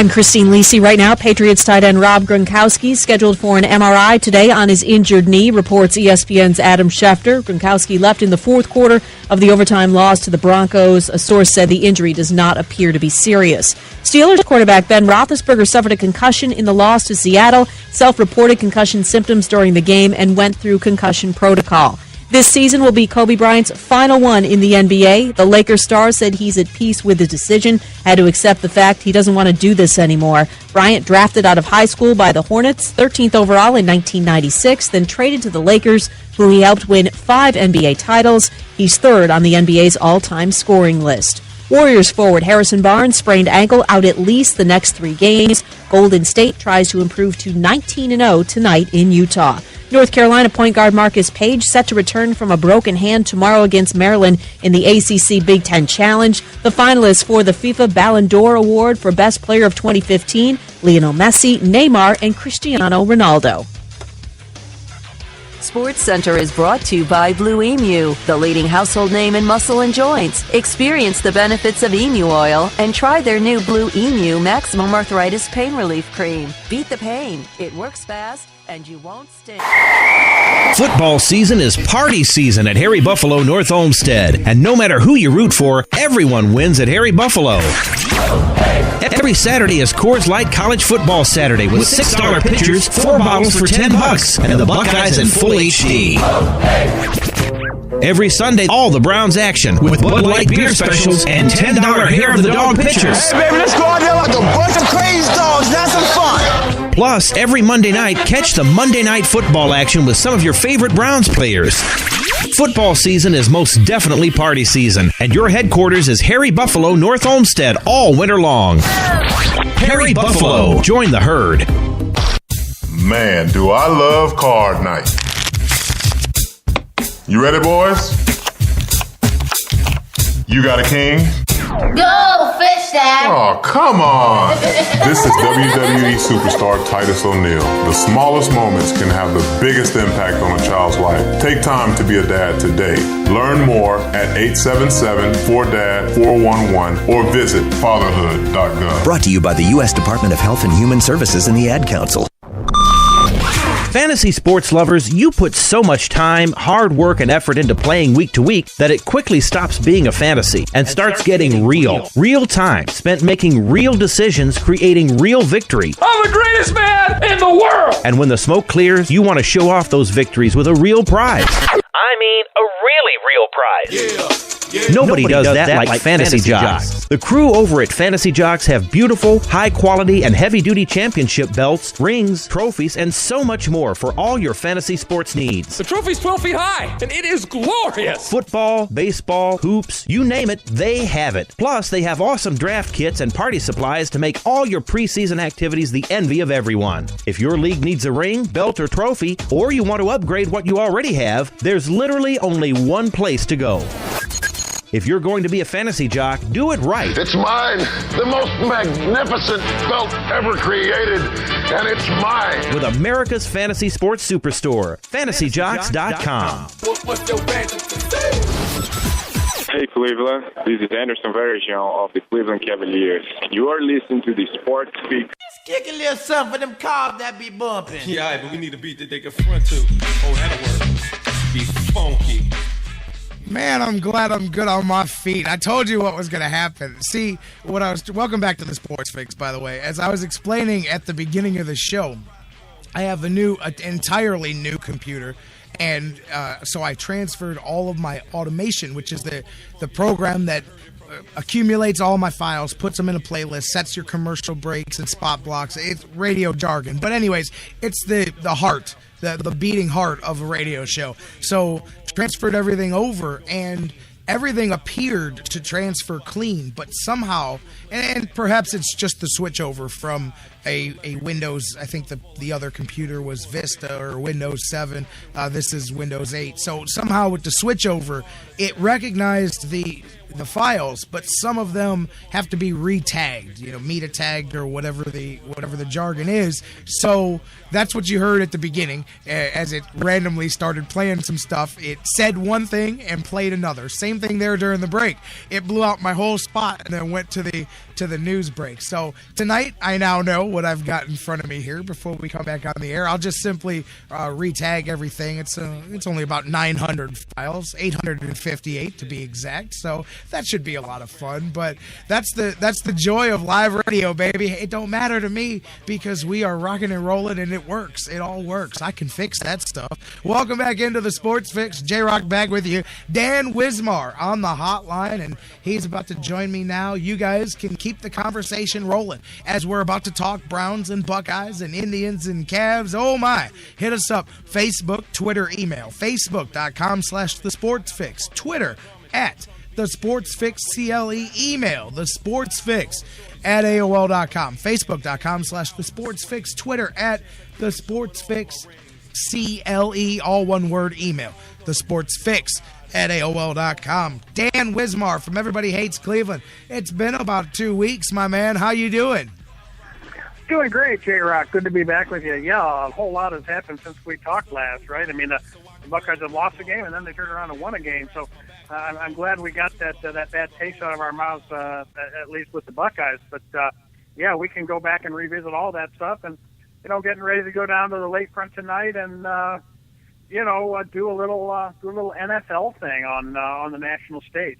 I'm Christine Lisi. Right now, Patriots tight end Rob Gronkowski scheduled for an MRI today on his injured knee, reports ESPN's Adam Schefter. Gronkowski left in the fourth quarter of the overtime loss to the Broncos. A source said the injury does not appear to be serious. Steelers quarterback Ben Roethlisberger suffered a concussion in the loss to Seattle, self-reported concussion symptoms during the game, and went through concussion protocol. This season will be Kobe Bryant's final one in the NBA. The Lakers star said he's at peace with his decision, had to accept the fact he doesn't want to do this anymore. Bryant drafted out of high school by the Hornets, 13th overall in 1996, then traded to the Lakers, who he helped win 5 NBA titles. He's third on the NBA's all-time scoring list. Warriors forward Harrison Barnes sprained ankle, out at least the next 3 games. Golden State tries to improve to 19-0 tonight in Utah. North Carolina point guard Marcus Page set to return from a broken hand tomorrow against Maryland in the ACC Big Ten Challenge. The finalists for the FIFA Ballon d'Or Award for Best Player of 2015, Lionel Messi, Neymar, and Cristiano Ronaldo. Sports Center is brought to you by Blue Emu, the leading household name in muscle and joints. Experience the benefits of emu oil and try their new Blue Emu Maximum Arthritis Pain Relief Cream. Beat the pain. It works fast and you won't sting. Football season is party season at Harry Buffalo North Olmsted. And no matter who you root for, everyone wins at Harry Buffalo. Every Saturday is Coors Light College Football Saturday with $6 pitchers, 4 bottles for $10, and the Buckeyes in full HD. Every Sunday, all the Browns action with Bud Light beer specials and $10 hair of the dog pitchers. Hey, baby, let's go out there like a bunch of crazy dogs. That's some fun. Plus, every Monday night, catch the Monday Night Football action with some of your favorite Browns players. Football season is most definitely party season, and your headquarters is Harry Buffalo North Olmsted all winter long. Harry Buffalo. Join the herd. Man, do I love card night. You ready, boys? You got a king? Go, fish dad! Oh, come on! This is WWE superstar Titus O'Neil. The smallest moments can have the biggest impact on a child's life. Take time to be a dad today. Learn more at 877-4DAD-411 or visit fatherhood.gov. Brought to you by the U.S. Department of Health and Human Services and the Ad Council. Fantasy sports lovers, you put so much time, hard work, and effort into playing week to week that it quickly stops being a fantasy and starts getting real. Real time spent making real decisions, creating real victory. I'm the greatest man in the world! And when the smoke clears, you want to show off those victories with a real prize. I mean, a really real prize. Yeah. Nobody does that like Fantasy Jocks. The crew over at Fantasy Jocks have beautiful, high-quality, and heavy-duty championship belts, rings, trophies, and so much more for all your fantasy sports needs. The trophy's 12 feet high, and it is glorious. Football, baseball, hoops, you name it, they have it. Plus, they have awesome draft kits and party supplies to make all your preseason activities the envy of everyone. If your league needs a ring, belt, or trophy, or you want to upgrade what you already have, there's literally only one place to go. If you're going to be a fantasy jock, do it right. It's mine, the most magnificent belt ever created, and it's mine. With America's fantasy sports superstore, fantasyjocks.com. Hey Cleveland, this is Anderson Varejão of the Cleveland Cavaliers. You are listening to the Sports Speak. Just kick a little something for them cars that be bumping. Yeah, all right, but we need a beat that they can front to. Oh, that'll work. Be funky. Man, I'm glad I'm good on my feet. I told you what was going to happen. See, welcome back to the Sports Fix, by the way. As I was explaining at the beginning of the show, I have an entirely new computer, and so I transferred all of my automation, which is the program that accumulates all my files, puts them in a playlist, sets your commercial breaks and spot blocks. It's radio jargon. But anyways, it's the heart, the beating heart of a radio show. So transferred everything over, and everything appeared to transfer clean, but somehow, and perhaps it's just the switch over from a Windows, I think the other computer was Vista or Windows 7, this is Windows 8. So somehow with the switch over, it recognized the files, but some of them have to be re-tagged, meta tagged or whatever the jargon is. So that's what you heard at the beginning as it randomly started playing some stuff. It said one thing and played another. Same thing there during the break. It blew out my whole spot and then went to the to the news break. So tonight, I now know what I've got in front of me here before we come back on the air. I'll just simply re-tag everything. It's only about 900 files, 858 to be exact. So that should be a lot of fun. But that's the joy of live radio, baby. It don't matter to me because we are rocking and rolling, and it works. It all works. I can fix that stuff. Welcome back into the Sports Fix. J-Rocc back with you. Dan Wismar on the hotline, and he's about to join me now. You guys can keep the conversation rolling as we're about to talk Browns and Buckeyes and Indians and Cavs. Oh my. Hit us up. Facebook, Twitter, email. Facebook.com/thesportsfix. Twitter @The Sports Fix CLE. Email The Sports Fix @AOL.com. Facebook.com/The Sports Fix. Twitter @The Sports Fix CLE. All one word. Email The Sports Fix @AOL.com. Dan Wismar from Everybody Hates Cleveland. It's been about 2 weeks, my man. How you doing? Doing great, J-Rocc. Good to be back with you. Yeah, a whole lot has happened since we talked last, right? I mean, the Buckeyes have lost a game, and then they turned around and won a game. So I'm glad we got that bad taste out of our mouths, at least with the Buckeyes. But, yeah, we can go back and revisit all that stuff. And, getting ready to go down to the lakefront tonight and, do a little NFL thing on the national stage.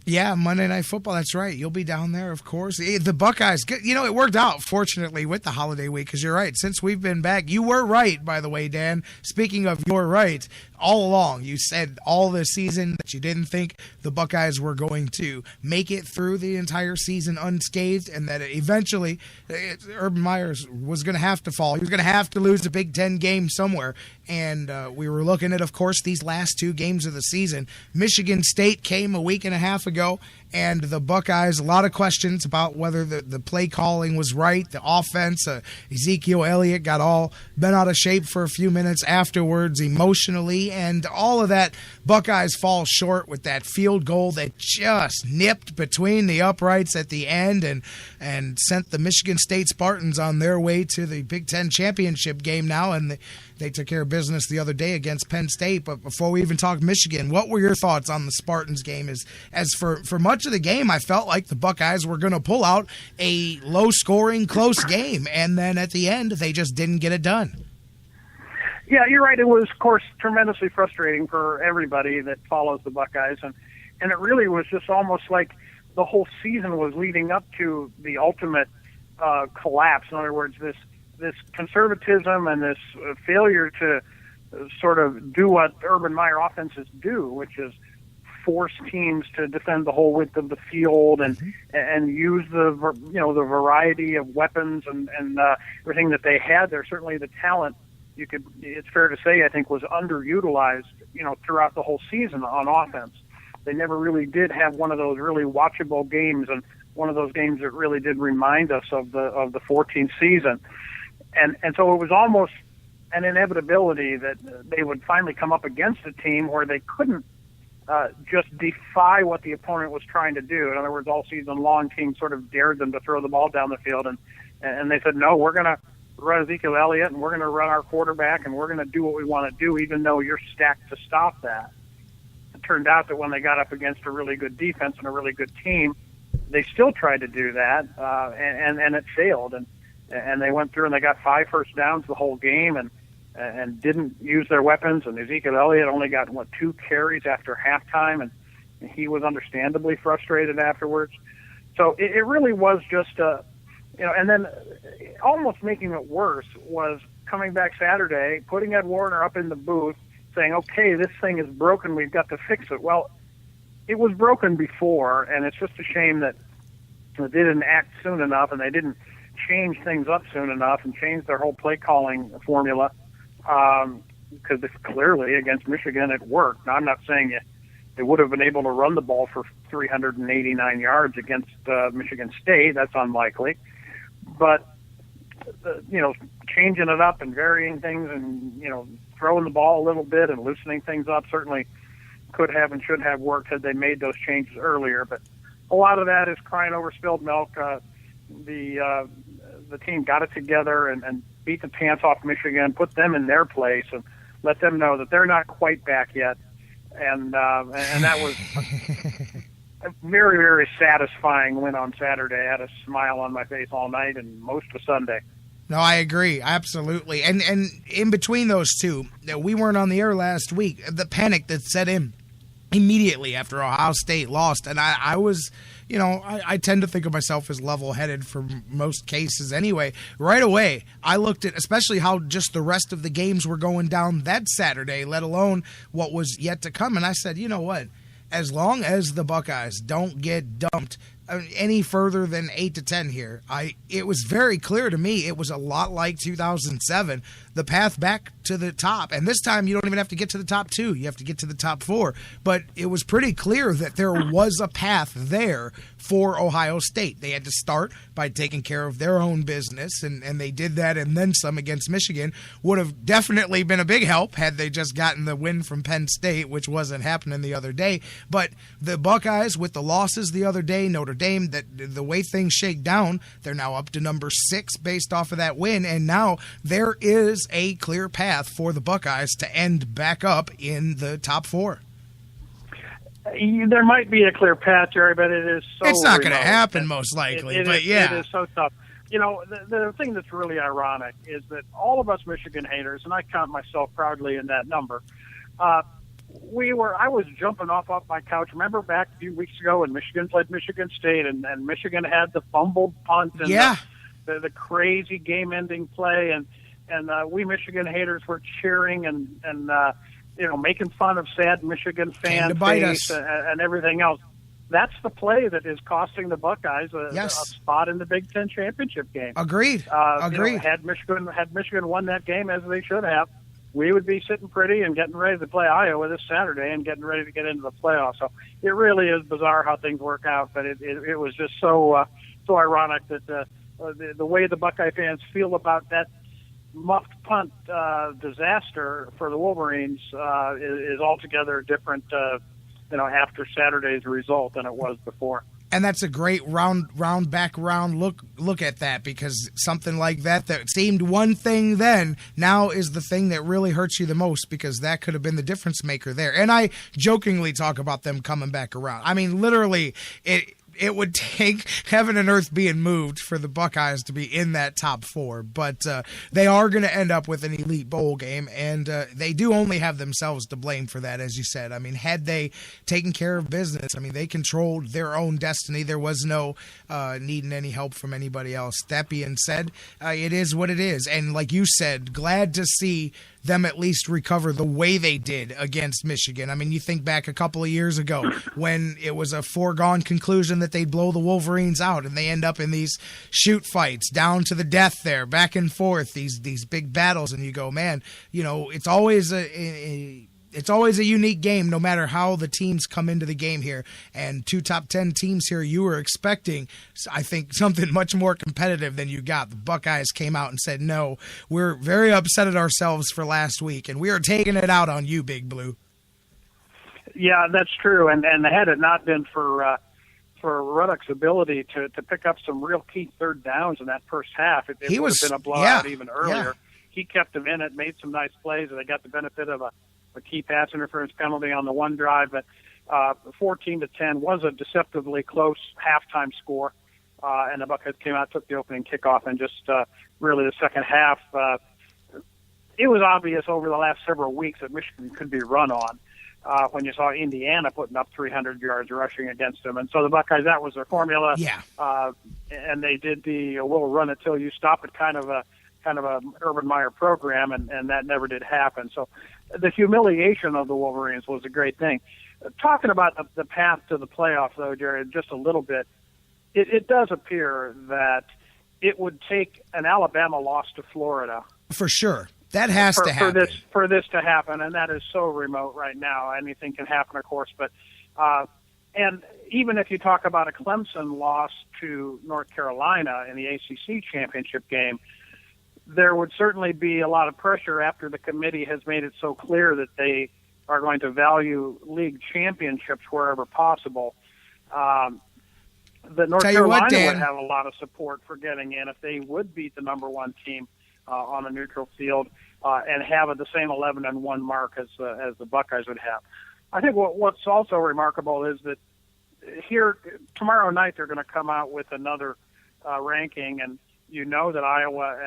Yeah, Monday Night Football, that's right. You'll be down there, of course. The Buckeyes, it worked out, fortunately, with the holiday week, because you're right. Since we've been back, you were right, by the way, Dan. Speaking of you're right, all along, you said all this season that you didn't think the Buckeyes were going to make it through the entire season unscathed, and that eventually Urban Meyer was going to have to fall. He was going to have to lose a Big Ten game somewhere, and we were looking at, of course, these last two games of the season. Michigan State came a week and a half ago, and the Buckeyes, a lot of questions about whether the play calling was right, the offense. Ezekiel Elliott got all bent out of shape for a few minutes afterwards emotionally, and all of that. Buckeyes fall short with that field goal that just nipped between the uprights at the end and sent the Michigan State Spartans on their way to the Big Ten championship game now, and they took care of business the other day against Penn State. But before we even talk Michigan, what were your thoughts on the Spartans game? As for much of the game, I felt like the Buckeyes were going to pull out a low-scoring, close game, and then at the end, they just didn't get it done. Yeah, you're right. It was, of course, tremendously frustrating for everybody that follows the Buckeyes, and it really was just almost like the whole season was leading up to the ultimate collapse. In other words, this conservatism and this failure to sort of do what Urban Meyer offenses do, which is force teams to defend the whole width of the field and use the variety of weapons and everything that they had there. Certainly the talent, it's fair to say, I think, was underutilized, throughout the whole season on offense. They never really did have one of those really watchable games, and one of those games that really did remind us of the 14th season. And so it was almost an inevitability that they would finally come up against a team where they couldn't just defy what the opponent was trying to do. In other words, all season long, teams sort of dared them to throw the ball down the field, and they said, no, we're going to run Ezekiel Elliott, and we're going to run our quarterback, and we're going to do what we want to do, even though you're stacked to stop that. It turned out that when they got up against a really good defense and a really good team, they still tried to do that, and it failed. And they went through and they got 5 first downs the whole game, and didn't use their weapons. And Ezekiel Elliott only got 2 carries after halftime, and he was understandably frustrated afterwards. So it really was just and then almost making it worse was coming back Saturday, putting Ed Warner up in the booth, saying, okay, this thing is broken, we've got to fix it. Well, it was broken before, and it's just a shame that they didn't act soon enough, and they didn't change things up soon enough and change their whole play calling formula, because clearly against Michigan it worked. Now, I'm not saying they would have been able to run the ball for 389 yards against Michigan State. That's unlikely. But, changing it up and varying things and, throwing the ball a little bit and loosening things up certainly could have and should have worked had they made those changes earlier. But a lot of that is crying over spilled milk. The team got it together and beat the pants off Michigan, put them in their place, and let them know that they're not quite back yet. And that was a very, very satisfying win on Saturday. I had a smile on my face all night and most of Sunday. No, I agree. Absolutely. And in between those two, we weren't on the air last week. The panic that set in immediately after Ohio State lost. And I was, I tend to think of myself as level-headed for most cases anyway. Right away, I looked at especially how just the rest of the games were going down that Saturday, let alone what was yet to come. And I said, you know what? As long as the Buckeyes don't get dumped any further than 8-10 here, it was very clear to me it was a lot like 2007, the path back to the top. And this time you don't even have to get to the top 2. You have to get to the top 4. But it was pretty clear that there was a path there for Ohio State. They had to start by taking care of their own business, and they did that and then some against Michigan. Would have definitely been a big help had they just gotten the win from Penn State, which wasn't happening the other day. But the Buckeyes, with the losses the other day, Notre Dame, that the way things shake down, they're now up to number 6 based off of that win, and now there is a clear path for the Buckeyes to end back up in the top 4. There might be a clear path, Jerry, but it is so it's not going to remote. happen, most likely. It is so tough. The thing that's really ironic is that all of us Michigan haters, and I count myself proudly in that number, I was jumping off my couch. Remember back a few weeks ago when Michigan played Michigan State and Michigan had the fumbled punt and the crazy game-ending play, and we Michigan haters were cheering and making fun of sad Michigan fan face and everything else. That's the play that is costing the Buckeyes a spot in the Big Ten championship game. Agreed. Had Michigan won that game as they should have, we would be sitting pretty and getting ready to play Iowa this Saturday and getting ready to get into the playoffs. So it really is bizarre how things work out, but it was just so ironic that the way the Buckeye fans feel about that muffed punt disaster for the Wolverines is altogether different, after Saturday's result than it was before. And that's a great round look at that, because something like that seemed one thing then now is the thing that really hurts you the most, because that could have been the difference maker there. And I jokingly talk about them coming back around. I mean, literally, it would take heaven and earth being moved for the Buckeyes to be in that top 4. But they are going to end up with an elite bowl game, and they do only have themselves to blame for that, as you said. I mean, had they taken care of business, I mean, they controlled their own destiny. There was no needing any help from anybody else. That being said, it is what it is. And like you said, glad to see them at least recover the way they did against Michigan. I mean, you think back a couple of years ago when it was a foregone conclusion that they'd blow the Wolverines out, and they end up in these shoot fights down to the death there, back and forth, these big battles, and you go, man, it's always a unique game no matter how the teams come into the game here. And 2 top 10 teams here, you were expecting, I think, something much more competitive than you got. The Buckeyes came out and said, no, we're very upset at ourselves for last week, and we are taking it out on you, Big Blue. Yeah, that's true. And had it not been for Ruddock's ability to pick up some real key third downs in that first half, it would have been a blowout even earlier. Yeah. He kept them in it, made some nice plays, and they got the benefit of a key pass interference penalty on the one drive. But 14-10 was a deceptively close halftime score, and the Buckeyes came out, took the opening kickoff, and just really the second half, it was obvious over the last several weeks that Michigan could be run on. When you saw Indiana putting up 300 yards rushing against them. And so the Buckeyes, that was their formula. Yeah. And they did the we'll run it till you stop it kind of a Urban Meyer program, and that never did happen. So the humiliation of the Wolverines was a great thing. Talking about the path to the playoff, though, Jared, just a little bit, it does appear that it would take an Alabama loss to Florida. For sure. That has to happen. For this to happen, and that is so remote right now. Anything can happen, of course. But and even if you talk about a Clemson loss to North Carolina in the ACC championship game, there would certainly be a lot of pressure after the committee has made it so clear that they are going to value league championships wherever possible. That North Carolina would have a lot of support for getting in if they would beat the number 1 team on a neutral field and have the same 11-1 mark as the Buckeyes would have. I think what's also remarkable is that here tomorrow night they're going to come out with another ranking, and you know that Iowa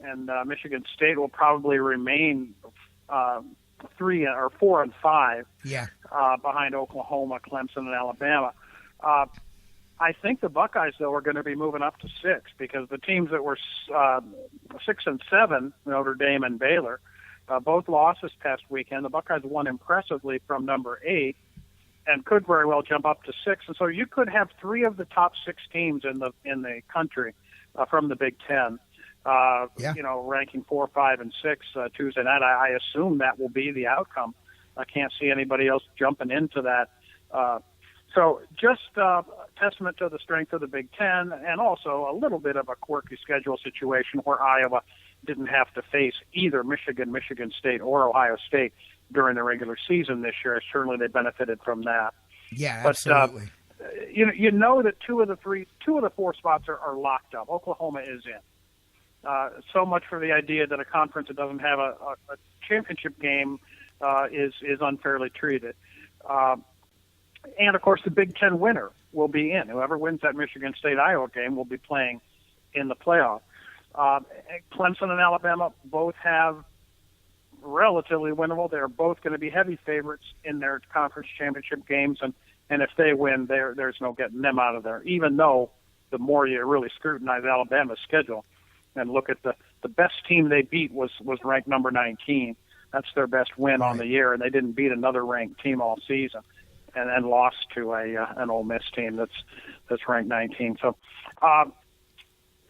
and Michigan State will probably remain 3 or 4 and 5 behind Oklahoma, Clemson, and Alabama. I think the Buckeyes, though, are going to be moving up to 6 because the teams that were 6 and 7, Notre Dame and Baylor, both lost this past weekend. The Buckeyes won impressively from number 8 and could very well jump up to 6. And so you could have 3 of the top 6 teams in the country from the Big Ten, ranking 4, 5, and 6 Tuesday night. I assume that will be the outcome. I can't see anybody else jumping into that. So just testament to the strength of the Big Ten, and also a little bit of a quirky schedule situation where Iowa didn't have to face either Michigan, Michigan State, or Ohio State during the regular season this year. Certainly they benefited from that. Yeah, absolutely. But, you know that 2 of the 4 spots are locked up. Oklahoma is in. So much for the idea that a conference that doesn't have a championship game is unfairly treated. And, of course, the Big Ten winner will be in. Whoever wins that Michigan State-Iowa game will be playing in the playoff. Clemson and Alabama both have relatively winnable. They're both going to be heavy favorites in their conference championship games, and if they win, there's no getting them out of there, even though the more you really scrutinize Alabama's schedule and look at the best team they beat was ranked number 19. That's their best win on the year, and they didn't beat another ranked team all season. And then lost to an Ole Miss team that's ranked 19. So,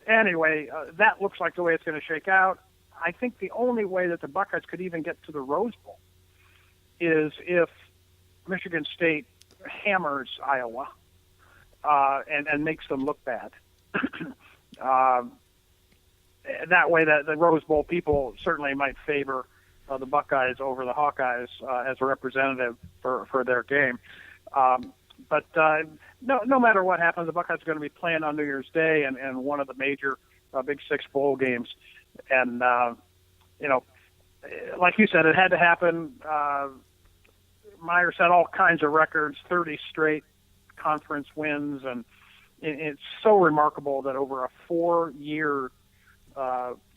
anyway, that looks like the way it's going to shake out. I think the only way that the Buckeyes could even get to the Rose Bowl is if Michigan State hammers Iowa and makes them look bad. That way, the Rose Bowl people certainly might favor the Buckeyes over the Hawkeyes as a representative for their game. But no matter what happens, the Buckeyes are going to be playing on New Year's Day and one of the major Big Six bowl games. And, like you said, it had to happen. Meyer set all kinds of records, 30 straight conference wins. And it's so remarkable that over a 4-year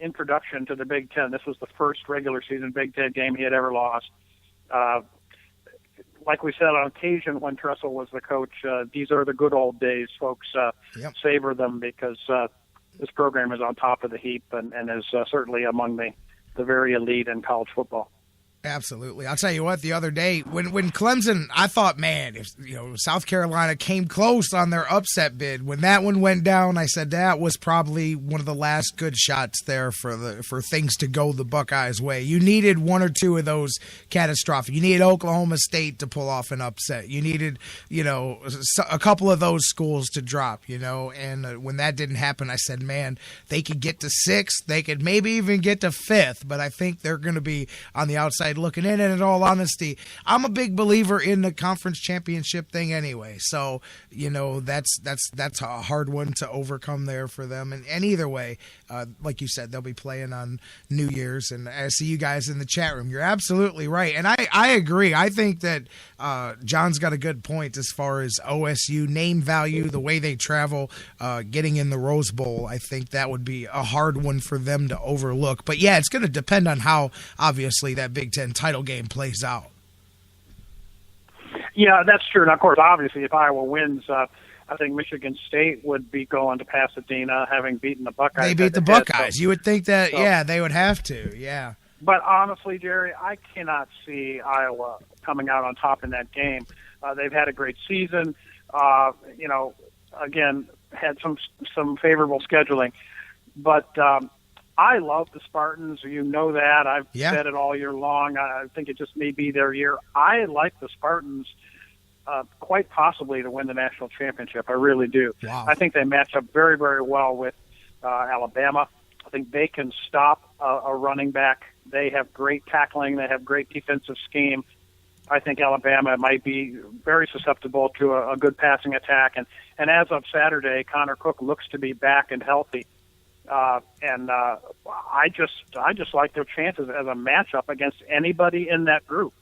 introduction to the Big Ten. This was the first regular season Big Ten game he had ever lost. Like we said on occasion when Tressel was the coach, these are the good old days, folks. Savor them because this program is on top of the heap and is certainly among the very elite in college football. Absolutely. I'll tell you what, the other day when Clemson, I thought, man, if South Carolina came close on their upset bid, when that one went down, I said that was probably one of the last good shots there for things to go the Buckeyes' way. You needed 1 or 2 of those catastrophic. You needed Oklahoma State to pull off an upset. You needed, a couple of those schools to drop, and when that didn't happen, I said, man, they could get to 6th. They could maybe even get to 5th, but I think they're going to be on the outside looking in. And in all honesty, I'm a big believer in the conference championship thing anyway. So, that's a hard one to overcome there for them. And either way, like you said, they'll be playing on New Year's. And I see you guys in the chat room. You're absolutely right. And I agree. I think that John's got a good point as far as OSU name value, the way they travel, getting in the Rose Bowl. I think that would be a hard one for them to overlook. But yeah, it's going to depend on how obviously that Big Ten title game plays out. Yeah, that's true. And of course, obviously, if Iowa wins, I think Michigan State would be going to Pasadena, having beaten the Buckeyes. They beat the Buckeyes. So, you would think that, they would have to, yeah. But honestly, Jerry, I cannot see Iowa coming out on top in that game. They've had a great season. Again, had some favorable scheduling. But I love the Spartans. You know that. I've said it all year long. I think it just may be their year. I like the Spartans quite possibly to win the national championship. I really do. Wow. I think they match up very, very well with Alabama. I think they can stop a running back. They have great tackling. They have great defensive scheme. I think Alabama might be very susceptible to a good passing attack. And as of Saturday, Connor Cook looks to be back and healthy. I just like their chances as a matchup against anybody in that group.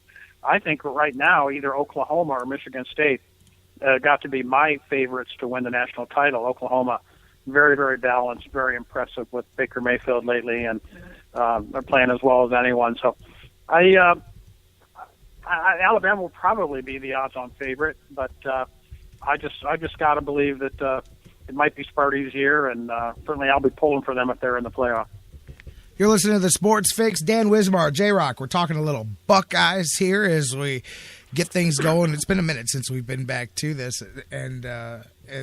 I think right now either Oklahoma or Michigan State got to be my favorites to win the national title. Oklahoma, very, very balanced, very impressive with Baker Mayfield lately, and they're playing as well as anyone. So Alabama will probably be the odds-on favorite, but I just got to believe that it might be Sparty's year, and certainly I'll be pulling for them if they're in the playoff. You're listening to the Sports Fix. Dan Wismar, J-Rocc. We're talking a little Buckeyes here as we get things going. It's been a minute since we've been back to this, and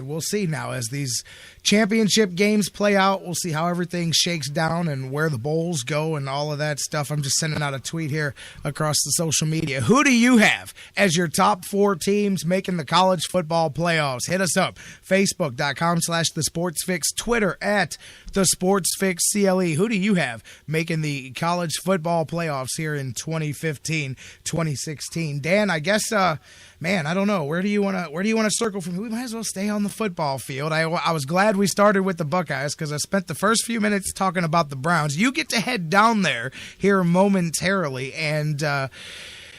we'll see now as these championship games play out. We'll see how everything shakes down and where the bowls go and all of that stuff. I'm just sending out a tweet here across the social media. Who do you have as your top 4 teams making the college football playoffs? Hit us up. Facebook.com/TheSportsFix. Twitter @TheSportsFixCLE. Who do you have making the college football playoffs here in 2015, 2016? Dan, I guess, man, I don't know. Where do you want to circle from? We might as well stay on the football field. I was glad we started with the Buckeyes because I spent the first few minutes talking about the Browns. You get to head down there here momentarily, and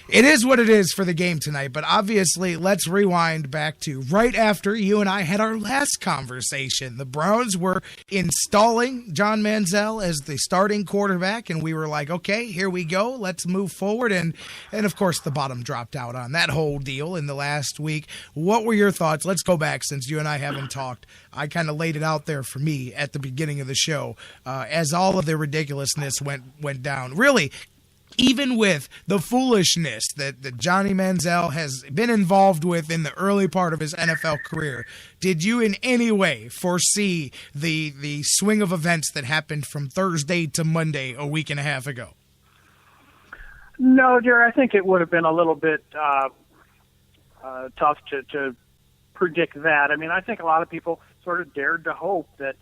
it is what it is for the game tonight, but obviously let's rewind back to right after you and I had our last conversation. The Browns were installing John Manziel as the starting quarterback, and we were like, okay, here we go, let's move forward, and of course the bottom dropped out on that whole deal in the last week. What were your thoughts? Let's go back since you and I haven't talked. I kind of laid it out there for me at the beginning of the show as all of the ridiculousness went down. Really, even with the foolishness that Johnny Manziel has been involved with in the early part of his NFL career, did you in any way foresee the swing of events that happened from Thursday to Monday a week and a half ago? No, Jerry, I think it would have been a little bit tough to predict that. I mean, I think a lot of people sort of dared to hope that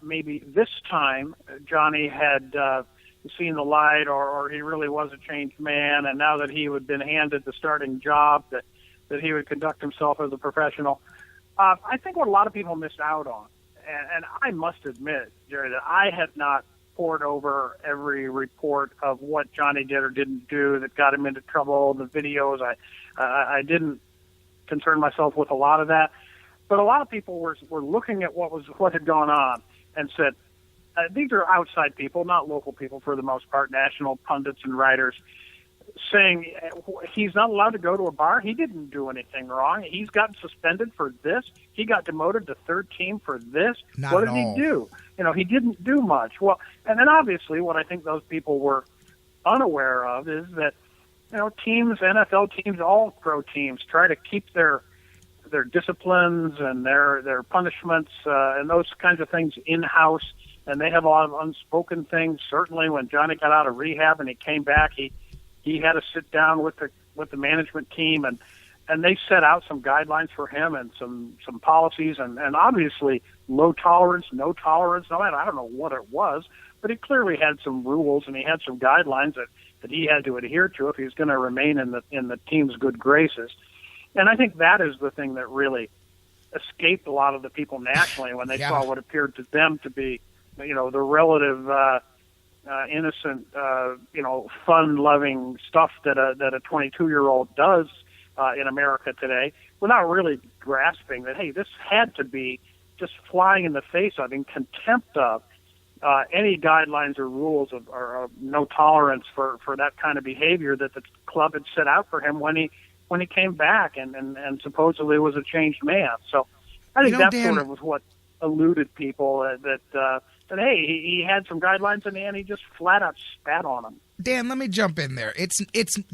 maybe this time Johnny had seen the light, or he really was a changed man, and now that he had been handed the starting job, that he would conduct himself as a professional. I think what a lot of people missed out on, and I must admit, Jerry, that I had not pored over every report of what Johnny did or didn't do that got him into trouble, the videos. I didn't concern myself with a lot of that, but a lot of people were looking at what had gone on and said, these are outside people, not local people for the most part, national pundits and writers, saying he's not allowed to go to a bar. He didn't do anything wrong. He's gotten suspended for this. He got demoted to third team for this. What did he do? He didn't do much. Well, and then obviously what I think those people were unaware of is that, teams, NFL teams, all pro teams try to keep their disciplines and their punishments and those kinds of things in-house. And they have a lot of unspoken things. Certainly, when Johnny got out of rehab and he came back, he had to sit down with the management team, and they set out some guidelines for him and some policies, and obviously low tolerance, no tolerance. No matter, I don't know what it was, but he clearly had some rules and he had some guidelines that he had to adhere to if he was going to remain in the team's good graces. And I think that is the thing that really escaped a lot of the people nationally when they saw what appeared to them to be, the relative innocent, fun-loving stuff that a 22-year-old does in America today, without really grasping that, hey, this had to be just flying in the face of, in contempt of, any guidelines or rules or no tolerance for that kind of behavior that the club had set out for him when he came back and supposedly was a changed man. So I think that sort of was what eluded people that hey, he had some guidelines in the end, he just flat out spat on them. Dan, let me jump in there. It's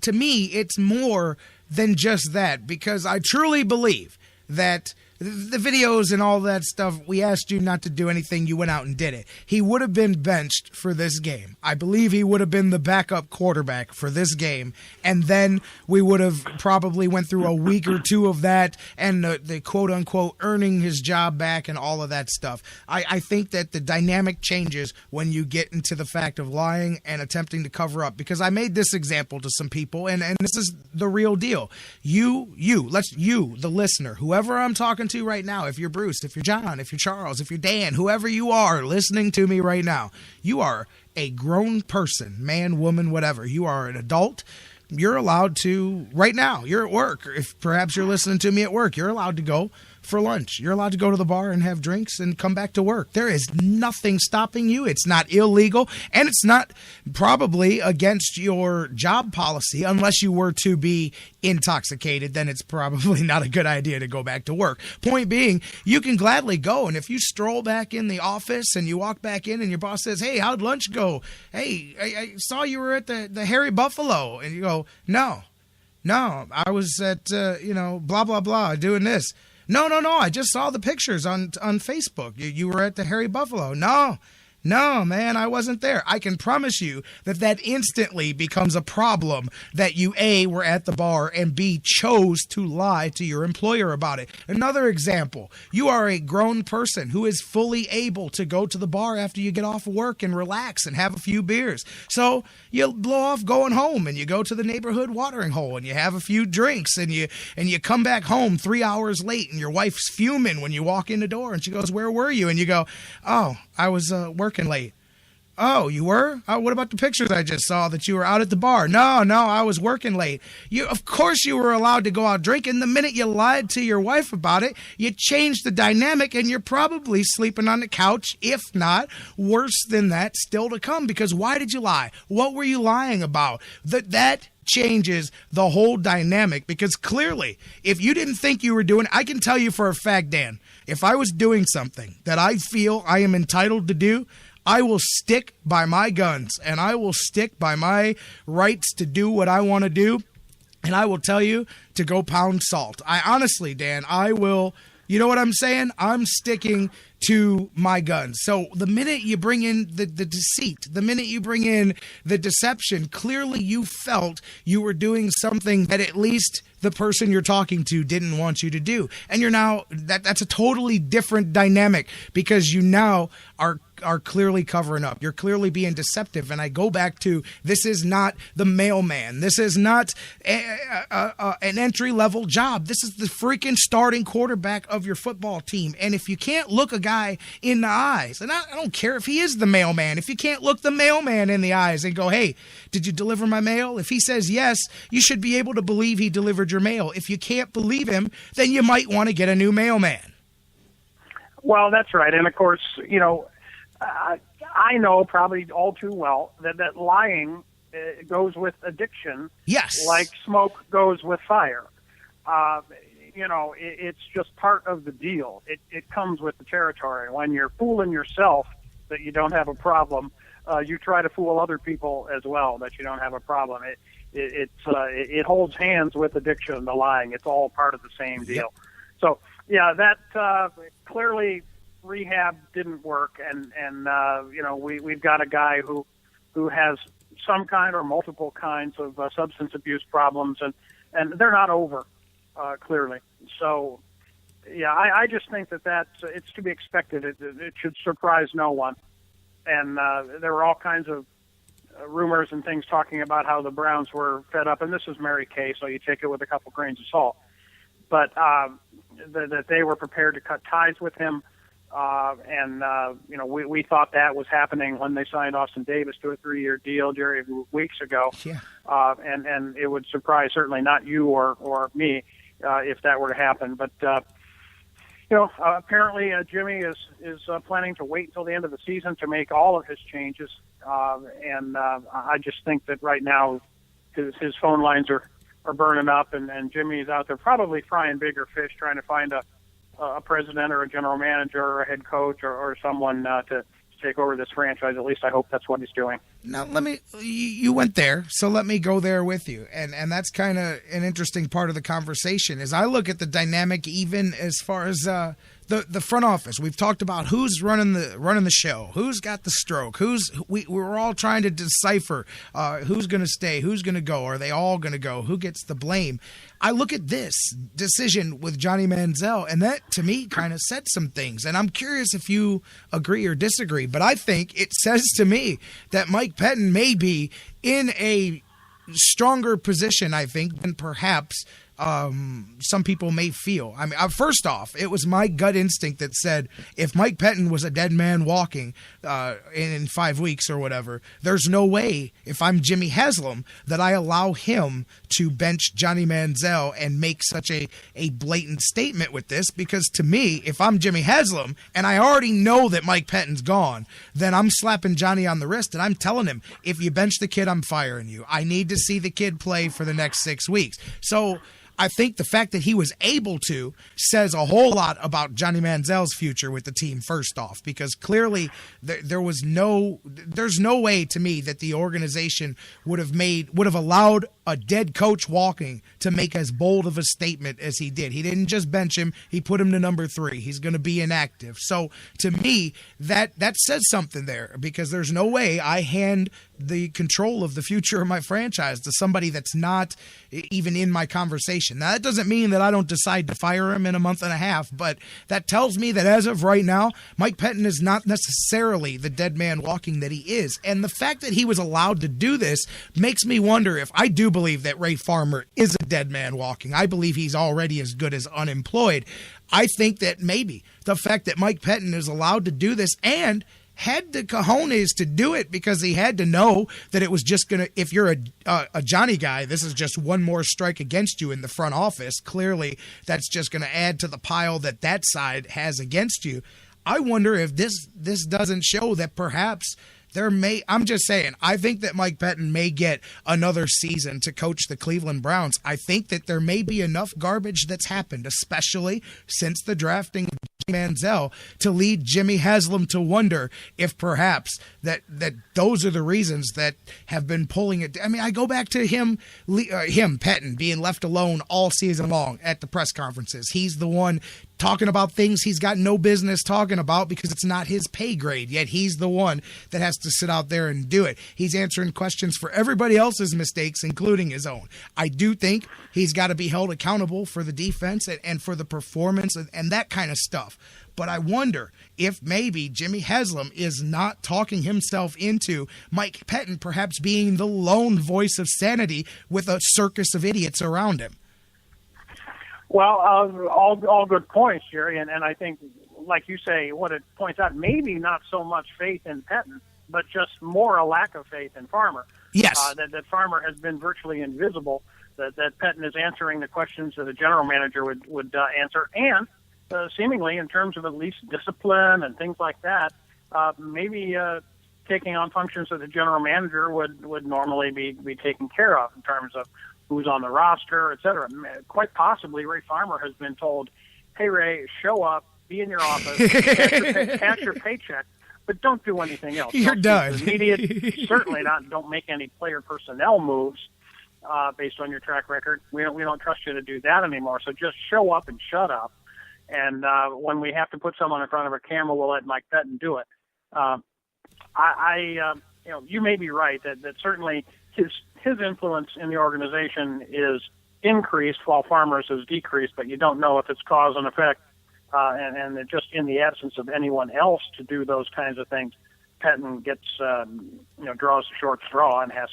to me, it's more than just that, because I truly believe that the videos and all that stuff, we asked you not to do anything, you went out and did it. He would have been benched for this game. I believe he would have been the backup quarterback for this game, and then we would have probably went through a week or two of that and the quote-unquote earning his job back and all of that stuff. I think that the dynamic changes when you get into the fact of lying and attempting to cover up, because I made this example to some people, and this is the real deal. You, the listener, whoever I'm talking to right now, if you're Bruce, if you're John, if you're Charles, if you're Dan, whoever you are listening to me right now, you are a grown person, man, woman, whatever. You are an adult you're allowed to, right now, you're at work. If perhaps you're listening to me at work, you're allowed to go for lunch. You're allowed to go to the bar and have drinks and come back to work. There is nothing stopping you. It's not illegal, and it's not probably against your job policy unless you were to be intoxicated. Then it's probably not a good idea to go back to work. Point being, you can gladly go, and if you stroll back in the office and you walk back in and your boss says, hey, how'd lunch go? Hey, I saw you were at the Hairy Buffalo. And you go, no, I was at, blah, blah, blah, doing this. No, I just saw the pictures on Facebook. You were at the Hairy Buffalo. No, man, I wasn't there. I can promise you that instantly becomes a problem that you, A, were at the bar, and B, chose to lie to your employer about it. Another example, you are a grown person who is fully able to go to the bar after you get off of work and relax and have a few beers. So you blow off going home and you go to the neighborhood watering hole and you have a few drinks and you come back home 3 hours late and your wife's fuming when you walk in the door and she goes, where were you? And you go, oh, I was working late. Oh, you were? What about the pictures I just saw that you were out at the bar? No, I was working late. Of course you were allowed to go out drinking. The minute you lied to your wife about it, you changed the dynamic and you're probably sleeping on the couch, if not worse than that still to come. Because why did you lie? What were you lying about? That changes the whole dynamic, because clearly, if you didn't think you were doing, I can tell you for a fact, Dan, if I was doing something that I feel I am entitled to do, I will stick by my guns and I will stick by my rights to do what I want to do. And I will tell you to go pound salt. I honestly, Dan, I will, you know what I'm saying? I'm sticking to my guns. So the minute you bring in the deceit, the minute you bring in the deception, clearly you felt you were doing something that at least the person you're talking to didn't want you to do. And you're now, that's a totally different dynamic, because you now are clearly covering up. You're clearly being deceptive. And I go back to, this is not the mailman. This is not an entry-level job. This is the freaking starting quarterback of your football team. And if you can't look a guy in the eyes, and I don't care if he is the mailman, if you can't look the mailman in the eyes and go, hey, did you deliver my mail? If he says yes, you should be able to believe he delivered your mail. If you can't believe him, then you might want to get a new mailman. Well, that's right. And of course, I know probably all too well that lying goes with addiction. Yes. Like smoke goes with fire. It's just part of the deal. It comes with the territory. When you're fooling yourself that you don't have a problem, you try to fool other people as well that you don't have a problem. It holds hands with addiction, the lying. It's all part of the same deal. Yep. So, yeah, that clearly rehab didn't work, and we've got a guy who has some kind or multiple kinds of substance abuse problems, and they're not over, clearly. So, yeah, I just think that it's to be expected. It should surprise no one. And there were all kinds of rumors and things talking about how the Browns were fed up, and this is Mary Kay, so you take it with a couple grains of salt. But that they were prepared to cut ties with him. We thought that was happening when they signed Austin Davis to a 3-year deal, Jerry, weeks ago. Yeah. And it would surprise certainly not you or me if that were to happen. But apparently Jimmy is planning to wait until the end of the season to make all of his changes. I just think that right now his phone lines are burning up, and Jimmy's out there probably frying bigger fish, trying to find a president or a general manager or a head coach or someone to take over this franchise. At least I hope that's what he's doing. Now, you went there, so let me go there with you. And that's kind of an interesting part of the conversation. As I look at the dynamic, even as far as the front office, we've talked about who's running the show, who's got the stroke, we're all trying to decipher who's going to stay, who's going to go, are they all going to go, who gets the blame. I look at this decision with Johnny Manziel, and that to me kind of said some things. And I'm curious if you agree or disagree, but I think it says to me that Mike Pettin may be in a stronger position, I think, than perhaps some people may feel. I mean, first off, it was my gut instinct that said if Mike Pettin was a dead man walking in 5 weeks or whatever, there's no way, if I'm Jimmy Haslam, that I allow him to bench Johnny Manziel and make such a blatant statement with this, because to me, if I'm Jimmy Haslam and I already know that Mike Pettin's gone, then I'm slapping Johnny on the wrist and I'm telling him, if you bench the kid, I'm firing you. I need to see the kid play for the next 6 weeks. So I think the fact that he was able to says a whole lot about Johnny Manziel's future with the team, first off, because clearly there's no way to me that the organization would have allowed a dead coach walking to make as bold of a statement as he did. He didn't just bench him, he put him to number 3. He's going to be inactive. So to me, that says something there, because there's no way I hand the control of the future of my franchise to somebody that's not even in my conversation. Now, that doesn't mean that I don't decide to fire him in a month and a half, but that tells me that as of right now, Mike Pettin is not necessarily the dead man walking that he is. And the fact that he was allowed to do this makes me wonder if I do believe that Ray Farmer is a dead man walking. I believe he's already as good as unemployed. I think that maybe the fact that Mike Pettin is allowed to do this and had the cojones to do it, because he had to know that it was just going to, if you're a Johnny guy, this is just one more strike against you in the front office. Clearly, that's just going to add to the pile that side has against you. I wonder if this doesn't show that perhaps I'm just saying, I think that Mike Pettin may get another season to coach the Cleveland Browns. I think that there may be enough garbage that's happened, especially since the drafting of Manziel, to lead Jimmy Haslam to wonder if perhaps that those are the reasons that have been pulling it. I mean, I go back to him, Pettin, being left alone all season long at the press conferences. He's the one talking about things he's got no business talking about because it's not his pay grade, yet he's the one that has to sit out there and do it. He's answering questions for everybody else's mistakes, including his own. I do think he's got to be held accountable for the defense and for the performance and that kind of stuff. But I wonder if maybe Jimmy Haslam is not talking himself into Mike Pettin perhaps being the lone voice of sanity with a circus of idiots around him. Well, all good points, Jerry, and I think, like you say, what it points out, maybe not so much faith in Pettin, but just more a lack of faith in Farmer. Yes. That Farmer has been virtually invisible, that Pettin is answering the questions that a general manager would answer, and seemingly in terms of at least discipline and things like that, maybe taking on functions that the general manager would normally be taken care of in terms of who's on the roster, et cetera. Quite possibly, Ray Farmer has been told, hey, Ray, show up, be in your office, cash your paycheck, but don't do anything else. You're done. Immediate, certainly not. Don't make any player personnel moves based on your track record. We don't trust you to do that anymore, so just show up and shut up. And when we have to put someone in front of a camera, we'll let Mike Pettin do it. You may be right that certainly his influence in the organization is increased while Farmer's has decreased, but you don't know if it's cause and effect, and just in the absence of anyone else to do those kinds of things, Pettin gets draws a short straw and has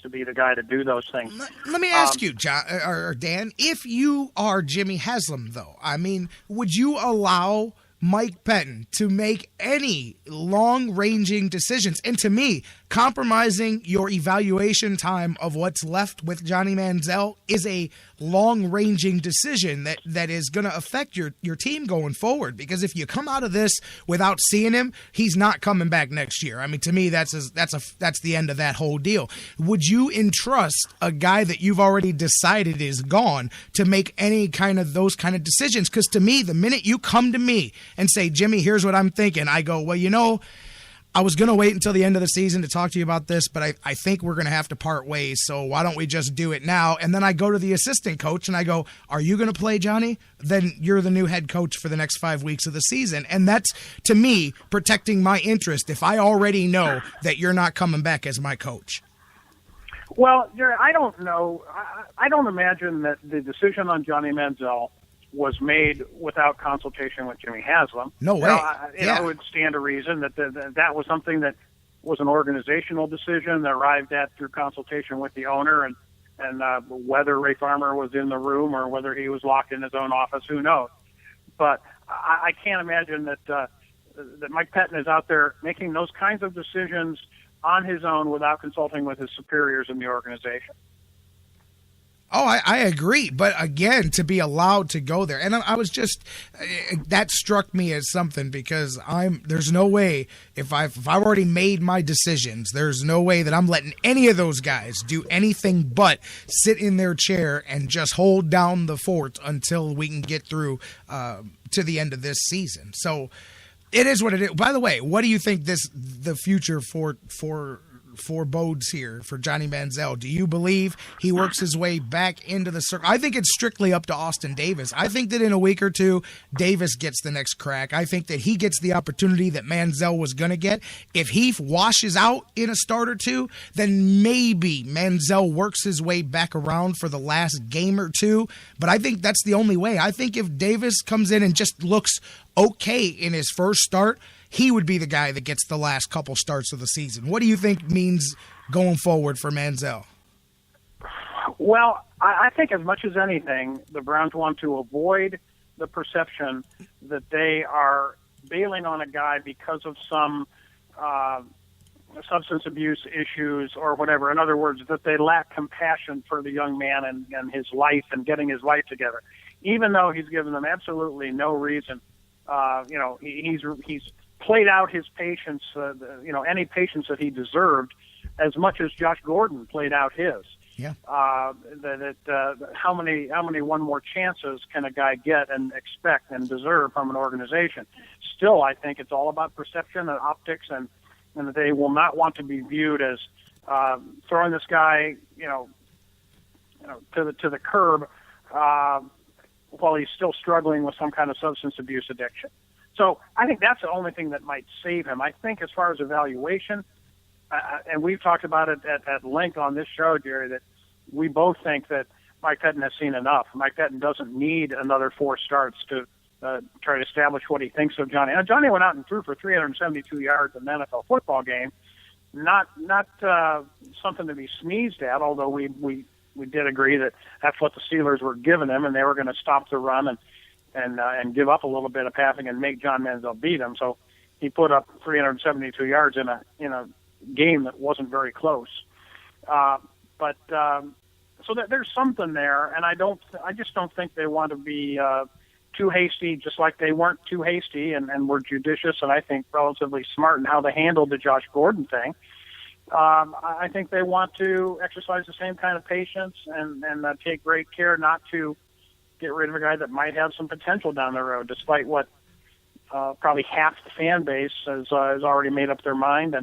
to be the guy to do those things. Let me ask you, John or Dan, if you are Jimmy Haslam, though, I mean, would you allow Mike Pettin to make any long-ranging decisions? And to me, compromising your evaluation time of what's left with Johnny Manziel is a long-ranging decision that is going to affect your team going forward. Because if you come out of this without seeing him, he's not coming back next year. I mean, to me, that's the end of that whole deal. Would you entrust a guy that you've already decided is gone to make any kind of those kind of decisions? Because to me, the minute you come to me and say, Jimmy, here's what I'm thinking, I go, well, I was going to wait until the end of the season to talk to you about this, but I think we're going to have to part ways, so why don't we just do it now? And then I go to the assistant coach and I go, are you going to play Johnny? Then you're the new head coach for the next 5 weeks of the season. And that's, to me, protecting my interest if I already know that you're not coming back as my coach. Well, Jerry, I don't know. I don't imagine that the decision on Johnny Manziel was made without consultation with Jimmy Haslam. No way. It would stand to reason that that was something that was an organizational decision that arrived at through consultation with the owner, and And whether Ray Farmer was in the room or whether he was locked in his own office, who knows? But I can't imagine that that Mike Pettine is out there making those kinds of decisions on his own without consulting with his superiors in the organization. Oh, I agree. But again, to be allowed to go there. And I was just, that struck me as something because there's no way, if I've already made my decisions, there's no way that I'm letting any of those guys do anything but sit in their chair and just hold down the fort until we can get through to the end of this season. So it is what it is. By the way, what do you think the future forebodes here for Johnny Manziel? Do you believe he works his way back into the circle? I think it's strictly up to Austin Davis. I think that in a week or two, Davis gets the next crack. I think that he gets the opportunity that Manziel was going to get. If he washes out in a start or two, then maybe Manziel works his way back around for the last game or two. But I think that's the only way. I think if Davis comes in and just looks okay in his first start, he would be the guy that gets the last couple starts of the season. What do you think means going forward for Manziel? Well, I think as much as anything, the Browns want to avoid the perception that they are bailing on a guy because of some substance abuse issues or whatever. In other words, that they lack compassion for the young man and his life and getting his life together, even though he's given them absolutely no reason. He's played out his patience, any patience that he deserved, as much as Josh Gordon played out his. Yeah. How many one more chances can a guy get and expect and deserve from an organization? Still, I think it's all about perception and optics, and that they will not want to be viewed as throwing this guy, to the curb while he's still struggling with some kind of substance abuse addiction. So I think that's the only thing that might save him. I think as far as evaluation, and we've talked about it at length on this show, Jerry, that we both think that Mike Pettine has seen enough. Mike Pettine doesn't need another 4 starts to try to establish what he thinks of Johnny. Now, Johnny went out and threw for 372 yards in an NFL football game. Not something to be sneezed at, although we did agree that that's what the Steelers were giving him, and they were going to stop the run and give up a little bit of passing and make John Manziel beat him. So he put up 372 yards in a game that wasn't very close. So that there's something there, and I just don't think they want to be too hasty, just like they weren't too hasty and were judicious and I think relatively smart in how they handled the Josh Gordon thing. I think they want to exercise the same kind of patience and take great care not to get rid of a guy that might have some potential down the road, despite what probably half the fan base has already made up their mind.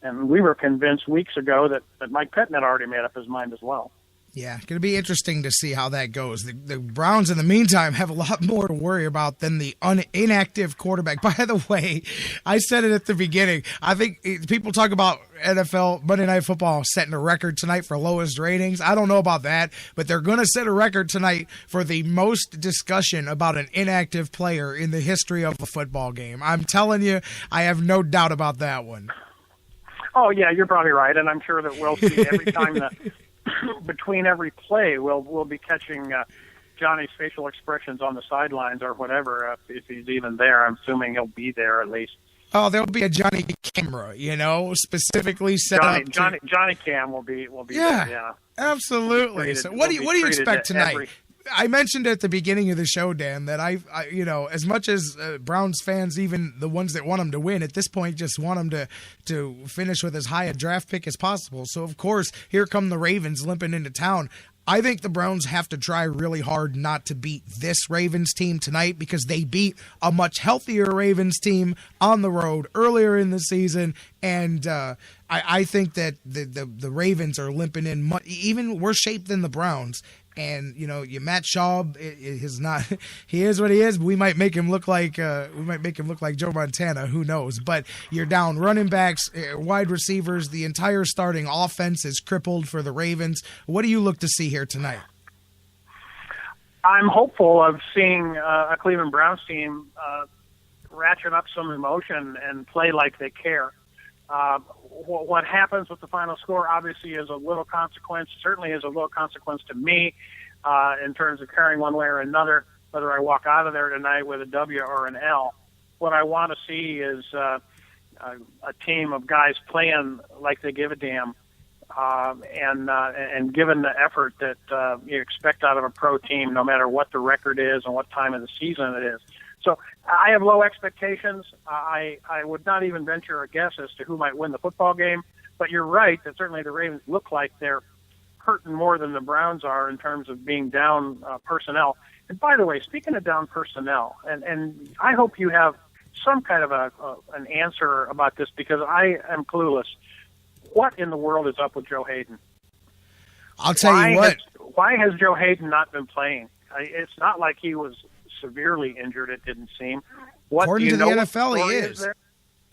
And we were convinced weeks ago that Mike Pettine had already made up his mind as well. Yeah, going to be interesting to see how that goes. The Browns, in the meantime, have a lot more to worry about than the inactive quarterback. By the way, I said it at the beginning. I think people talk about NFL Monday Night Football setting a record tonight for lowest ratings. I don't know about that, but they're going to set a record tonight for the most discussion about an inactive player in the history of a football game. I'm telling you, I have no doubt about that one. Oh, yeah, you're probably right, and I'm sure that we'll see every time that between every play, we'll be catching Johnny's facial expressions on the sidelines or whatever, if he's even there. I'm assuming he'll be there at least. Oh, there'll be a Johnny camera, specifically set up. Johnny Cam will be yeah, there. Yeah, absolutely. So what do you expect tonight? I mentioned at the beginning of the show, Dan, that I as much as Browns fans, even the ones that want them to win, at this point just want them to finish with as high a draft pick as possible. So, of course, here come the Ravens limping into town. I think the Browns have to try really hard not to beat this Ravens team tonight because they beat a much healthier Ravens team on the road earlier in the season. And I think that the Ravens are limping in even worse shape than the Browns. And Matt Schaub is not. He is what he is. But we might make him look like Joe Montana. Who knows? But you're down running backs, wide receivers. The entire starting offense is crippled for the Ravens. What do you look to see here tonight? I'm hopeful of seeing a Cleveland Browns team ratchet up some emotion and play like they care. What happens with the final score obviously is a little consequence, certainly is a little consequence to me in terms of carrying one way or another, whether I walk out of there tonight with a W or an L. What I want to see is a team of guys playing like they give a damn, and given the effort that you expect out of a pro team, no matter what the record is and what time of the season it is. So I have low expectations. I would not even venture a guess as to who might win the football game. But you're right that certainly the Ravens look like they're hurting more than the Browns are in terms of being down personnel. And by the way, speaking of down personnel, and I hope you have some kind of an answer about this because I am clueless. What in the world is up with Joe Hayden? I'll tell you what. Why has Joe Hayden not been playing? It's not like he was severely injured, it didn't seem. According to the NFL, he is.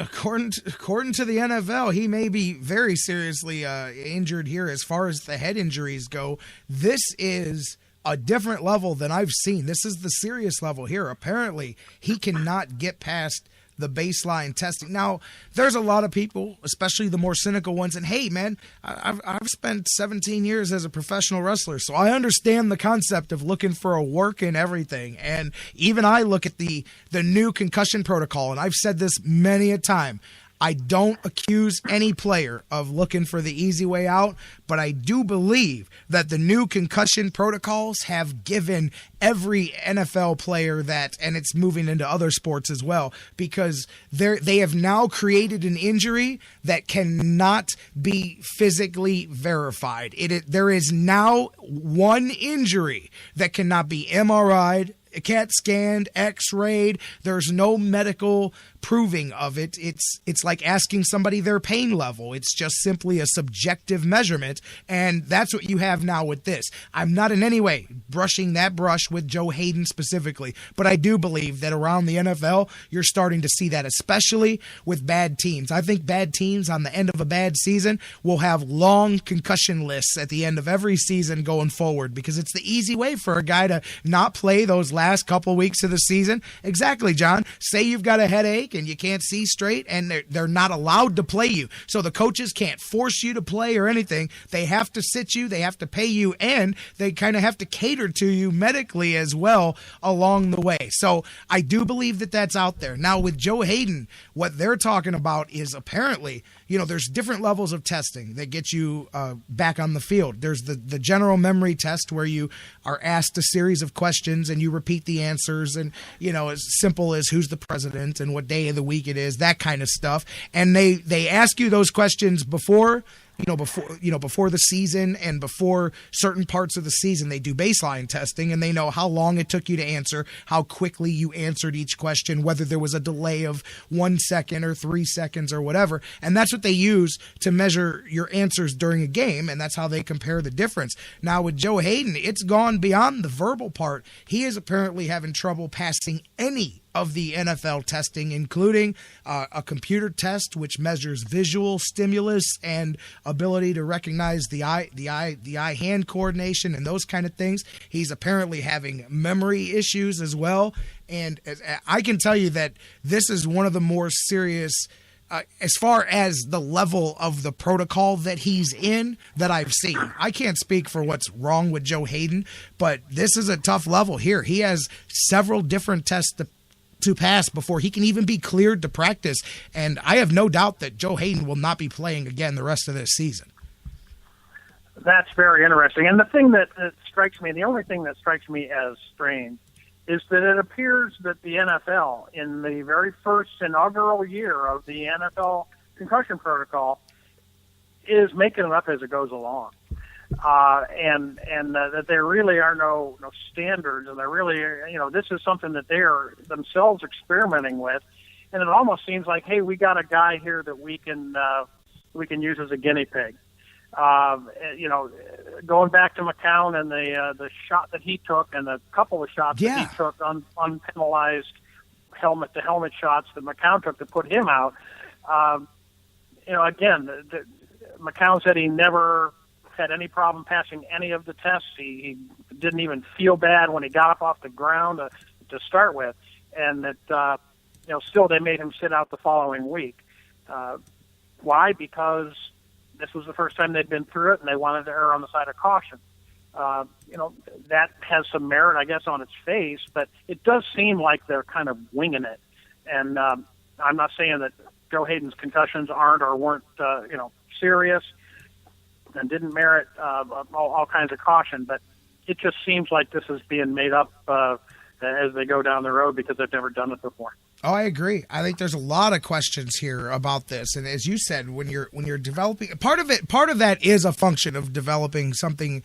According to the NFL, he may be very seriously injured here as far as the head injuries go. This is a different level than I've seen. This is the serious level here. Apparently, he cannot get past the baseline testing. Now, there's a lot of people, especially the more cynical ones, and hey, man, I've spent 17 years as a professional wrestler, so I understand the concept of looking for a work in everything. And even I look at the new concussion protocol, and I've said this many a time. I don't accuse any player of looking for the easy way out, but I do believe that the new concussion protocols have given every NFL player that, and it's moving into other sports as well, because they have now created an injury that cannot be physically verified. There is now one injury that cannot be MRI'd, CAT scanned, X-rayed. There's no medical proving of it. It's like asking somebody their pain level. It's just simply a subjective measurement, and that's what you have now with this. I'm not in any way brushing that brush with Joe Hayden specifically, but I do believe that around the NFL, you're starting to see that, especially with bad teams. I think bad teams on the end of a bad season will have long concussion lists at the end of every season going forward, because it's the easy way for a guy to not play those last couple weeks of the season. Exactly, John. Say you've got a headache and you can't see straight, and they're not allowed to play you. So the coaches can't force you to play or anything. They have to sit you, they have to pay you, and they kind of have to cater to you medically as well along the way. So I do believe that that's out there. Now with Joe Hayden, what they're talking about is apparently, there's different levels of testing that get you back on the field. There's the general memory test where you are asked a series of questions and you repeat the answers, and as simple as who's the president and what day of the week it is, that kind of stuff. And they ask you those questions before the season and before certain parts of the season. They do baseline testing, and they know how long it took you to answer, how quickly you answered each question, whether there was a delay of 1 second or 3 seconds or whatever. And that's what they use to measure your answers during a game, and that's how they compare the difference. Now with Joe Hayden, it's gone beyond the verbal part. He is apparently having trouble passing any of the NFL testing, including a computer test which measures visual stimulus and ability to recognize the eye-hand coordination and those kind of things. He's apparently having memory issues as well. And I can tell you that this is one of the more serious, as far as the level of the protocol that he's in, that I've seen. I can't speak for what's wrong with Joe Hayden, but this is a tough level here. He has several different tests to pass before he can even be cleared to practice. And I have no doubt that Joe Hayden will not be playing again the rest of this season. That's very interesting. And the thing that strikes me, the only thing that strikes me as strange, is that it appears that the NFL, in the very first inaugural year of the NFL concussion protocol, is making it up as it goes along. And that there really are no standards, and there really, this is something that they are themselves experimenting with, and it almost seems like, hey, we got a guy here that we can use as a guinea pig. Going back to McCown and the shot that he took, and a couple of shots that he took unpenalized helmet-to-helmet shots that McCown took to put him out. Again, McCown said he never had any problem passing any of the tests. He didn't even feel bad when he got up off the ground to start with, and that still they made him sit out the following week. Why? Because this was the first time they'd been through it, and they wanted to err on the side of caution. That has some merit, I guess, on its face, but it does seem like they're kind of winging it. And I'm not saying that Joe Hayden's concussions aren't or weren't, serious and didn't merit all kinds of caution, but it just seems like this is being made up as they go down the road because they've never done it before. Oh, I agree. I think there's a lot of questions here about this, and as you said, when you're developing, part of that is a function of developing something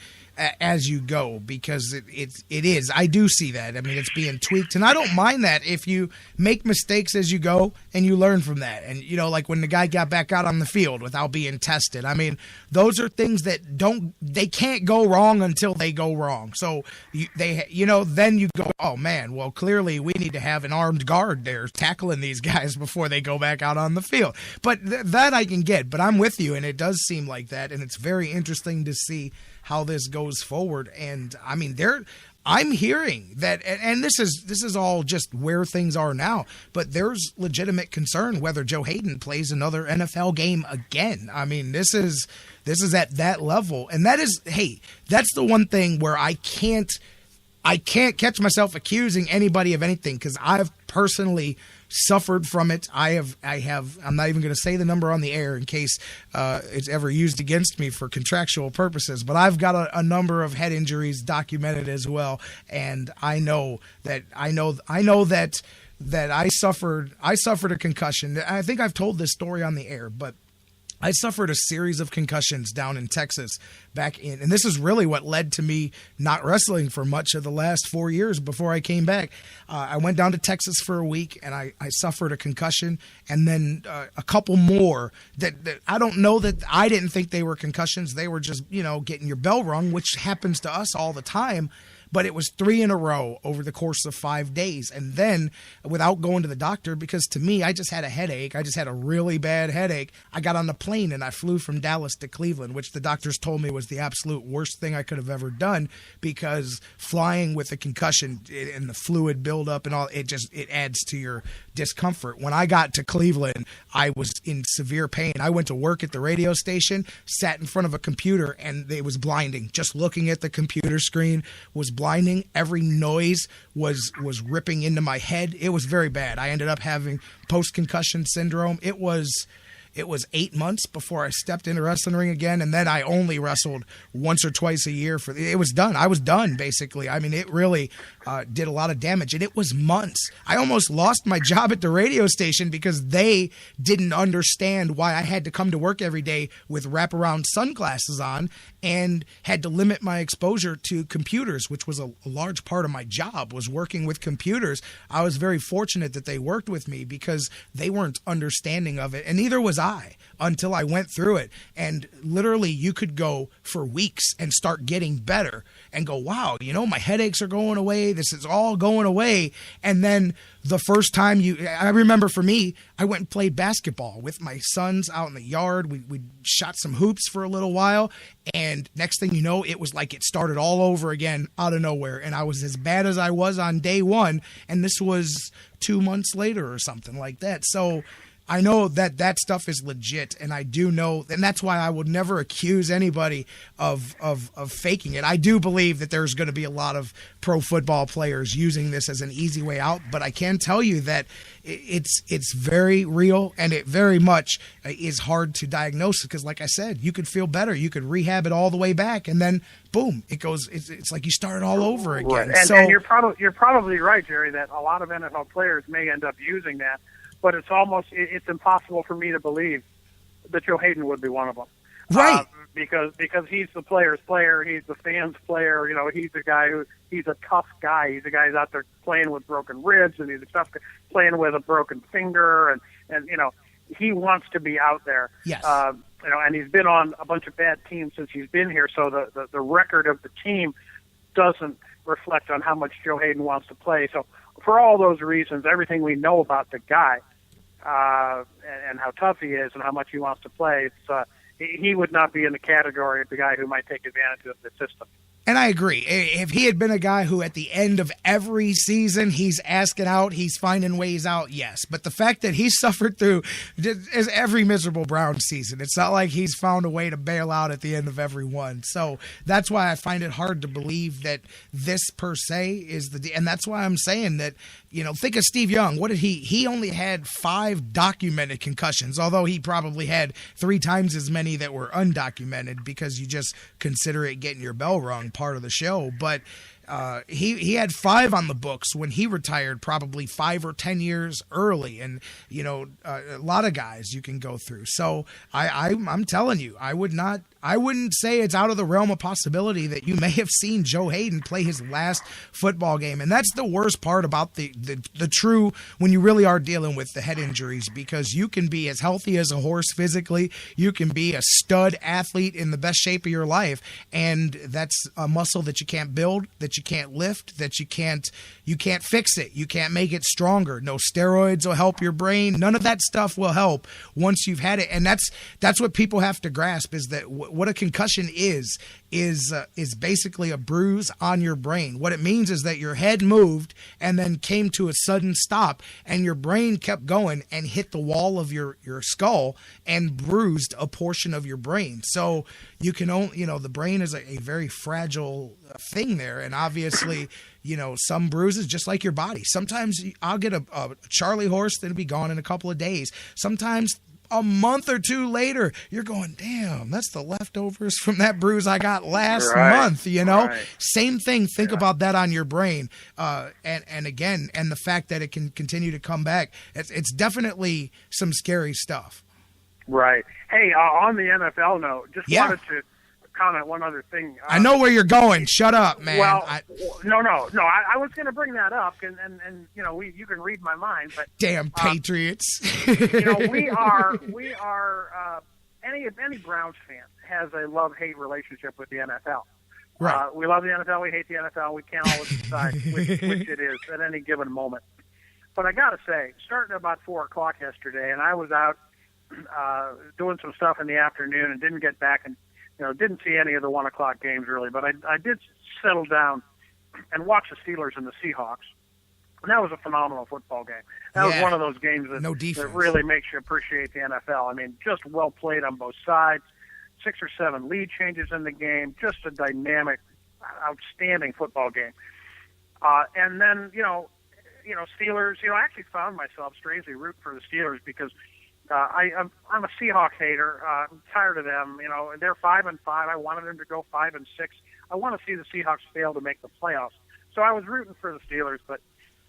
as you go, because it is. I do see that. I mean, it's being tweaked, and I don't mind that if you make mistakes as you go and you learn from that. And like when the guy got back out on the field without being tested. I mean, those are things that they can't go wrong until they go wrong. So then you go, oh man, well clearly we need to have an armed guard there tackling these guys before they go back out on the field. But that I can get. But I'm with you, and it does seem like that, and it's very interesting to see how this goes forward. And I mean, I'm hearing that, and this is all just where things are now, but there's legitimate concern whether Joe Hayden plays another NFL game again. I mean, this is at that level, and that's the one thing where I can't catch myself accusing anybody of anything, because I've personally suffered from it. I'm not even going to say the number on the air in case it's ever used against me for contractual purposes, but I've got a number of head injuries documented as well, and I know that I suffered a concussion. I think I've told this story on the air, but I suffered a series of concussions down in Texas and this is really what led to me not wrestling for much of the last 4 years before I came back. I went down to Texas for a week, and I suffered a concussion, and then a couple more that I don't know, that I didn't think they were concussions. They were just, getting your bell rung, which happens to us all the time. But it was 3 in a row over the course of 5 days. And then, without going to the doctor, because to me, I just had a headache. I just had a really bad headache. I got on the plane and I flew from Dallas to Cleveland, which the doctors told me was the absolute worst thing I could have ever done, because flying with a concussion and the fluid buildup and all, it adds to your discomfort. When I got to Cleveland, I was in severe pain. I went to work at the radio station, sat in front of a computer, and it was blinding. Just looking at the computer screen was blinding. Every noise was ripping into my head. It was very bad. I ended up having post-concussion syndrome. It was 8 months before I stepped into wrestling ring again, and then I only wrestled once or twice a year. It was done. I was done, basically. I mean, it really did a lot of damage, and it was months. I almost lost my job at the radio station because they didn't understand why I had to come to work every day with wraparound sunglasses on and had to limit my exposure to computers, which was a large part of my job, was working with computers. I was very fortunate that they worked with me because they weren't understanding of it, and neither was I until I went through it. And literally, you could go for weeks and start getting better and go, wow, my headaches are going away. This is all going away. And then the first time I remember for me, I went and played basketball with my sons out in the yard. We shot some hoops for a little while. And next thing you know, it was like it started all over again out of nowhere. And I was as bad as I was on day one. And this was 2 months later or something like that. So I know that stuff is legit, and I do know, and that's why I would never accuse anybody of faking it. I do believe that there's going to be a lot of pro football players using this as an easy way out, but I can tell you that it's very real, and it very much is hard to diagnose, because like I said, you could feel better, you could rehab it all the way back, and then boom, it goes. It's like you start all over again. Right. And you're probably right, Jerry, that a lot of NFL players may end up using that. But it's impossible for me to believe that Joe Hayden would be one of them. Right. Because he's the player's player, he's the fan's player, he's the guy he's a tough guy. He's a guy who's out there playing with broken ribs, and he's a tough guy playing with a broken finger, and he wants to be out there. Yes. And he's been on a bunch of bad teams since he's been here, so the record of the team doesn't reflect on how much Joe Hayden wants to play. So for all those reasons, everything we know about the guy and how tough he is and how much he wants to play, he would not be in the category of the guy who might take advantage of the system. And I agree. If he had been a guy who at the end of every season, he's asking out, he's finding ways out, yes. But the fact that he suffered through every miserable Browns season, it's not like he's found a way to bail out at the end of every one. So that's why I find it hard to believe that this per se is and that's why I'm saying that, think of Steve Young. What did he only had 5 documented concussions, although he probably had 3 times as many that were undocumented because you just consider it getting your bell rung part of the show. But he had 5 on the books when he retired, probably 5 or 10 years early, and a lot of guys you can go through. So I'm telling you, I wouldn't say it's out of the realm of possibility that you may have seen Joe Hayden play his last football game, and that's the worst part about the true when you really are dealing with the head injuries, because you can be as healthy as a horse physically, you can be a stud athlete in the best shape of your life, and that's a muscle that you can't build, that you can't lift, that you can't fix it, you can't make it stronger. No steroids will help your brain, none of that stuff will help once you've had it. And that's what people have to grasp, is that what a concussion is basically a bruise on your brain. What it means is that your head moved and then came to a sudden stop, and your brain kept going and hit the wall of your skull and bruised a portion of your brain. So you can only, the brain is a very fragile thing there. And obviously, some bruises, just like your body. Sometimes I'll get a Charlie horse that'll be gone in a couple of days. Sometimes a month or 2 later, you're going, damn, that's the leftovers from that bruise I got last month, Right. Same thing. Think about that on your brain. And again, and the fact that it can continue to come back, it's definitely some scary stuff. Right. Hey, on the NFL note, just wanted to comment one other thing. I know where you're going. Shut up, man. Well, no. I was going to bring that up, and you can read my mind, but damn Patriots. We are any Browns fan has a love-hate relationship with the NFL. Right. We love the NFL. We hate the NFL. We can't always decide which it is at any given moment. But I got to say, starting about 4:00 yesterday, and I was out doing some stuff in the afternoon and didn't get back and didn't see any of the 1:00 games really, but I did settle down and watch the Steelers and the Seahawks. And that was a phenomenal football game. That was one of those games that really makes you appreciate the NFL. I mean, just well played on both sides. 6 or 7 lead changes in the game. Just a dynamic, outstanding football game. And then, Steelers, I actually found myself strangely rooting for the Steelers because I'm a Seahawks hater. I'm tired of them. They're 5-5. I wanted them to go 5-6. I want to see the Seahawks fail to make the playoffs. So I was rooting for the Steelers, but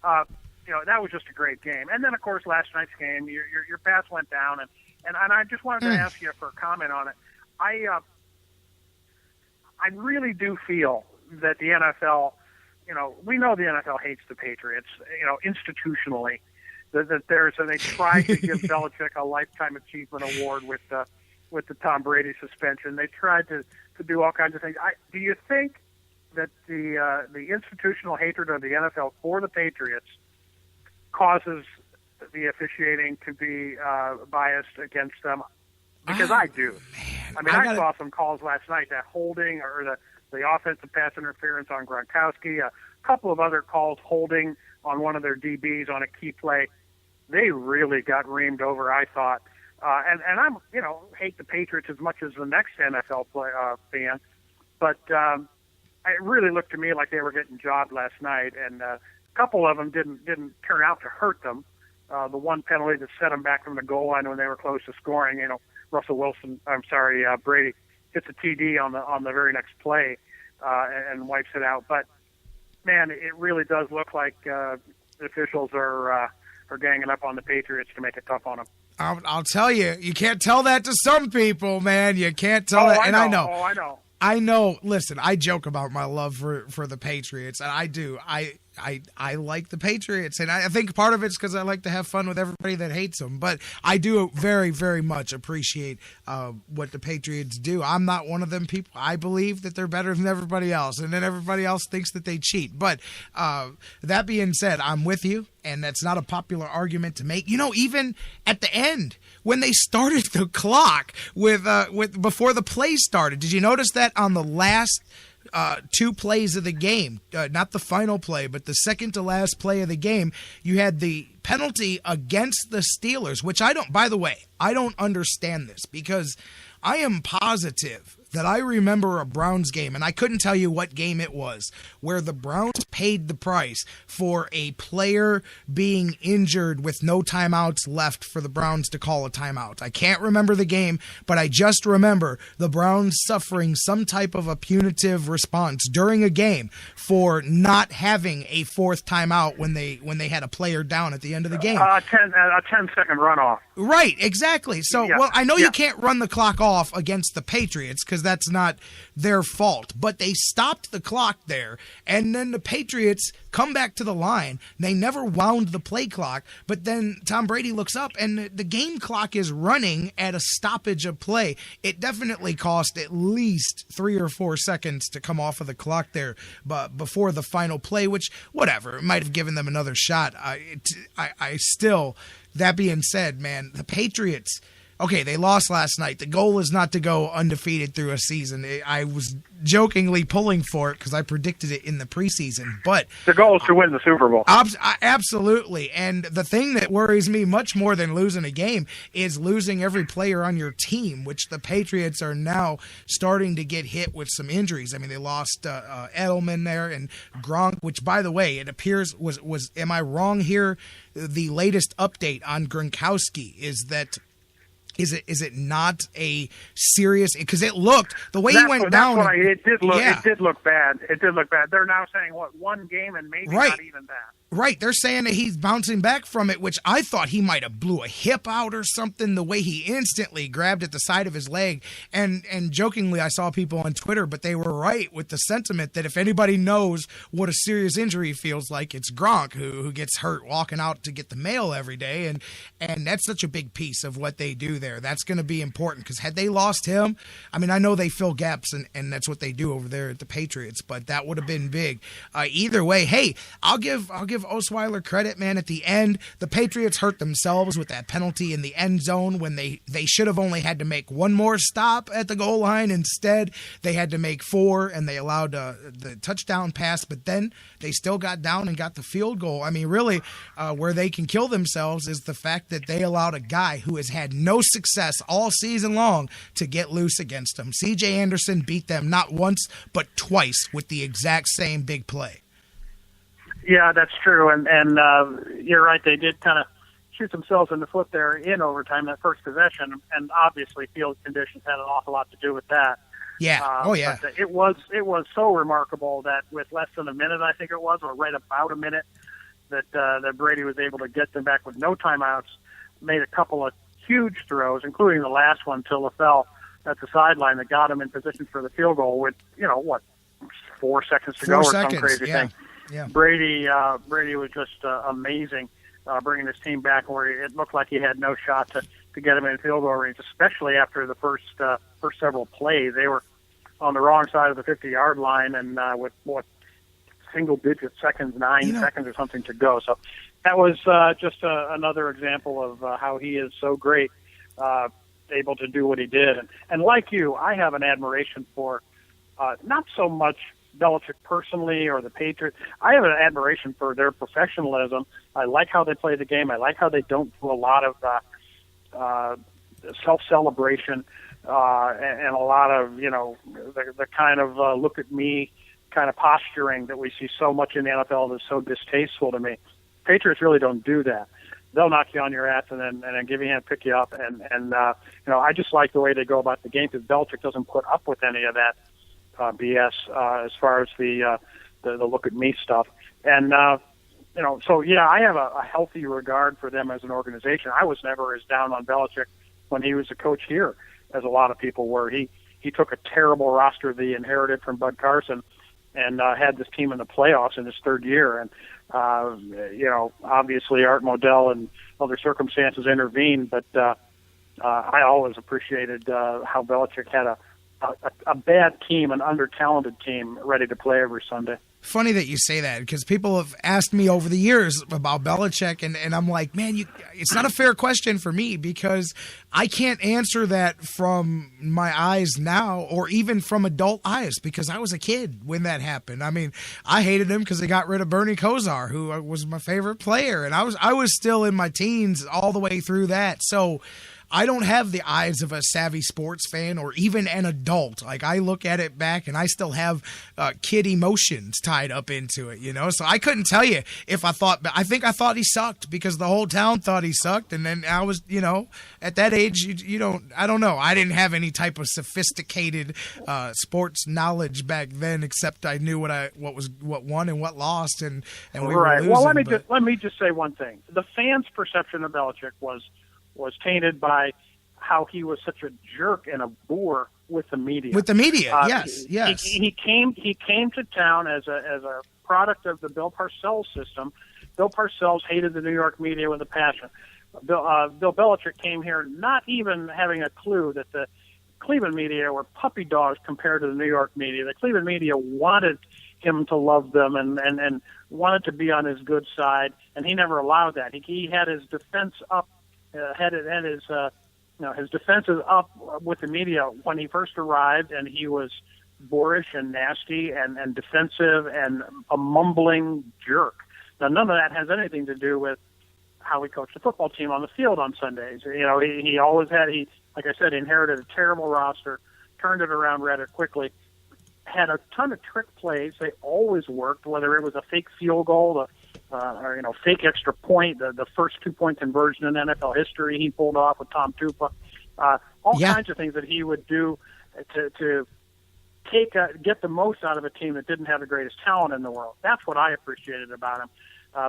that was just a great game. And then, of course, last night's game, your pass went down, and I just wanted to ask you for a comment on it. I really do feel that the NFL, we know the NFL hates the Patriots, institutionally. That they tried to give Belichick a lifetime achievement award with the Tom Brady suspension. They tried to do all kinds of things. Do you think that the institutional hatred of the NFL for the Patriots causes the officiating to be biased against them? Because I do. Man, I mean, I saw some calls last night, that holding or the offensive pass interference on Gronkowski, a couple of other calls holding on one of their DBs on a key play. They really got reamed over, I thought. And I'm, hate the Patriots as much as the next NFL fan. But it really looked to me like they were getting jobbed last night. And a couple of them didn't turn out to hurt them. The one penalty that set them back from the goal line when they were close to scoring, Brady hits a TD on the very next play and wipes it out. But, man, it really does look like the officials are ganging up on the Patriots to make it tough on them. I'll tell you, you can't tell that to some people, man. You can't tell that. And I know. Listen, I joke about my love for the Patriots, and I do. I like the Patriots, and I think part of it's because I like to have fun with everybody that hates them. But I do very, very much appreciate what the Patriots do. I'm not one of them people. I believe that they're better than everybody else, and then everybody else thinks that they cheat. But that being said, I'm with you, and that's not a popular argument to make. Even at the end, when they started the clock with before the play started, did you notice that on the last two plays of the game, not the final play, but the second to last play of the game, you had the penalty against the Steelers, which by the way, I don't understand this because I am positive that I remember a Browns game, and I couldn't tell you what game it was, where the Browns paid the price for a player being injured with no timeouts left for the Browns to call a timeout. I can't remember the game, but I just remember the Browns suffering some type of a punitive response during a game for not having a fourth timeout when they had a player down at the end of the game. A 10-second runoff. Right, exactly. So, Yeah. well, I know you can't run the clock off against the Patriots because that's not their fault, but they stopped the clock there, and then the Patriots come back to the line. They never wound the play clock, but then Tom Brady looks up, and the game clock is running at a stoppage of play. It definitely cost at least 3 or 4 seconds to come off of the clock there, but before the final play, which, whatever, it might have given them another shot. I still... That being said, man, the Patriots, okay, they lost last night. The goal is not to go undefeated through a season. I was jokingly pulling for it because I predicted it in the preseason. But the goal is to win the Super Bowl. Absolutely. And the thing that worries me much more than losing a game is losing every player on your team, which the Patriots are now starting to get hit with some injuries. I mean, they lost Edelman there and Gronk, which, by the way, it appears was am I wrong here? The latest update on Gronkowski is that is it not a serious? Because it looked the way he went down. It did look bad. It did look bad. They're now saying one game and maybe not even that. Right, they're saying that he's bouncing back from it, which I thought he might have blew a hip out or something, the way he instantly grabbed at the side of his leg. And jokingly, I saw people on Twitter, but they were right with the sentiment that if anybody knows what a serious injury feels like, it's Gronk, who gets hurt walking out to get the mail every day. And that's such a big piece of what they do there. That's going to be important, because had they lost him, I mean, I know they fill gaps, and that's what they do over there at the Patriots, but that would have been big. Either way, hey, I'll give Osweiler credit, man. At the end, the Patriots hurt themselves with that penalty in the end zone when they should have only had to make one more stop at the goal line. Instead, they had to make 4, and they allowed the touchdown pass, but then they still got down and got the field goal. I mean, really, where they can kill themselves is the fact that they allowed a guy who has had no success all season long to get loose against them. C.J. Anderson beat them not once, but twice with the exact same big play. Yeah, that's true, and you're right. They did kind of shoot themselves in the foot there in overtime, that first possession, and obviously field conditions had an awful lot to do with that. Yeah. But it was so remarkable that with less than a minute, I think it was, or right about a minute, that Brady was able to get them back with no timeouts, made a couple of huge throws, including the last one to LaFell at the sideline that got him in position for the field goal with 4 seconds to go or some crazy thing. Yeah. Brady was just amazing, bringing his team back where it looked like he had no shot to get him in field goal range, especially after the first several plays. They were on the wrong side of the 50-yard line, and with single-digit seconds, 9 seconds or something to go. So that was just another example of how he is so great, able to do what he did. And like you, I have an admiration for not so much Belichick personally or the Patriots. I have an admiration for their professionalism. I like how they play the game. I like how they don't do a lot of self-celebration and a lot of, the kind of look at me kind of posturing that we see so much in the NFL that's so distasteful to me. Patriots really don't do that. They'll knock you on your ass and then give you a hand, pick you up. And I just like the way they go about the game, because Belichick doesn't put up with any of that BS as far as the look at me stuff. And, so yeah, I have a healthy regard for them as an organization. I was never as down on Belichick when he was a coach here as a lot of people were. He took a terrible roster that he inherited from Bud Carson and had this team in the playoffs in his third year. And, obviously Art Modell and other circumstances intervened, but I always appreciated how Belichick had a bad team, an under-talented team, ready to play every Sunday. Funny that you say that, because people have asked me over the years about Belichick, and I'm like, man, it's not a fair question for me, because I can't answer that from my eyes now, or even from adult eyes, because I was a kid when that happened. I mean, I hated him because they got rid of Bernie Kosar, who was my favorite player, and I was still in my teens all the way through that. So I don't have the eyes of a savvy sports fan or even an adult. Like, I look at it back and I still have kid emotions tied up into it, So I couldn't tell you if I think I thought he sucked, because the whole town thought he sucked. And then I was, at that age, I don't know. I didn't have any type of sophisticated sports knowledge back then, except I knew what won and what lost, and we were losing. Well, let me just say one thing. The fans' perception of Belichick was tainted by how he was such a jerk and a boor with the media. Yes. He came to town as a product of the Bill Parcells system. Bill Parcells hated the New York media with a passion. Bill Belichick came here not even having a clue that the Cleveland media were puppy dogs compared to the New York media. The Cleveland media wanted him to love them and wanted to be on his good side, and he never allowed that. He had his defense up. His defenses up with the media when he first arrived, and he was boorish and nasty and defensive and a mumbling jerk. Now, none of that has anything to do with how he coached the football team on the field on Sundays. He always had, like I said, inherited a terrible roster, turned it around rather quickly, had a ton of trick plays. They always worked, whether it was a fake field goal, or fake extra point, the first 2-point conversion in NFL history he pulled off with Tom Tupa, all kinds of things that he would do to get the most out of a team that didn't have the greatest talent in the world. That's what I appreciated about him.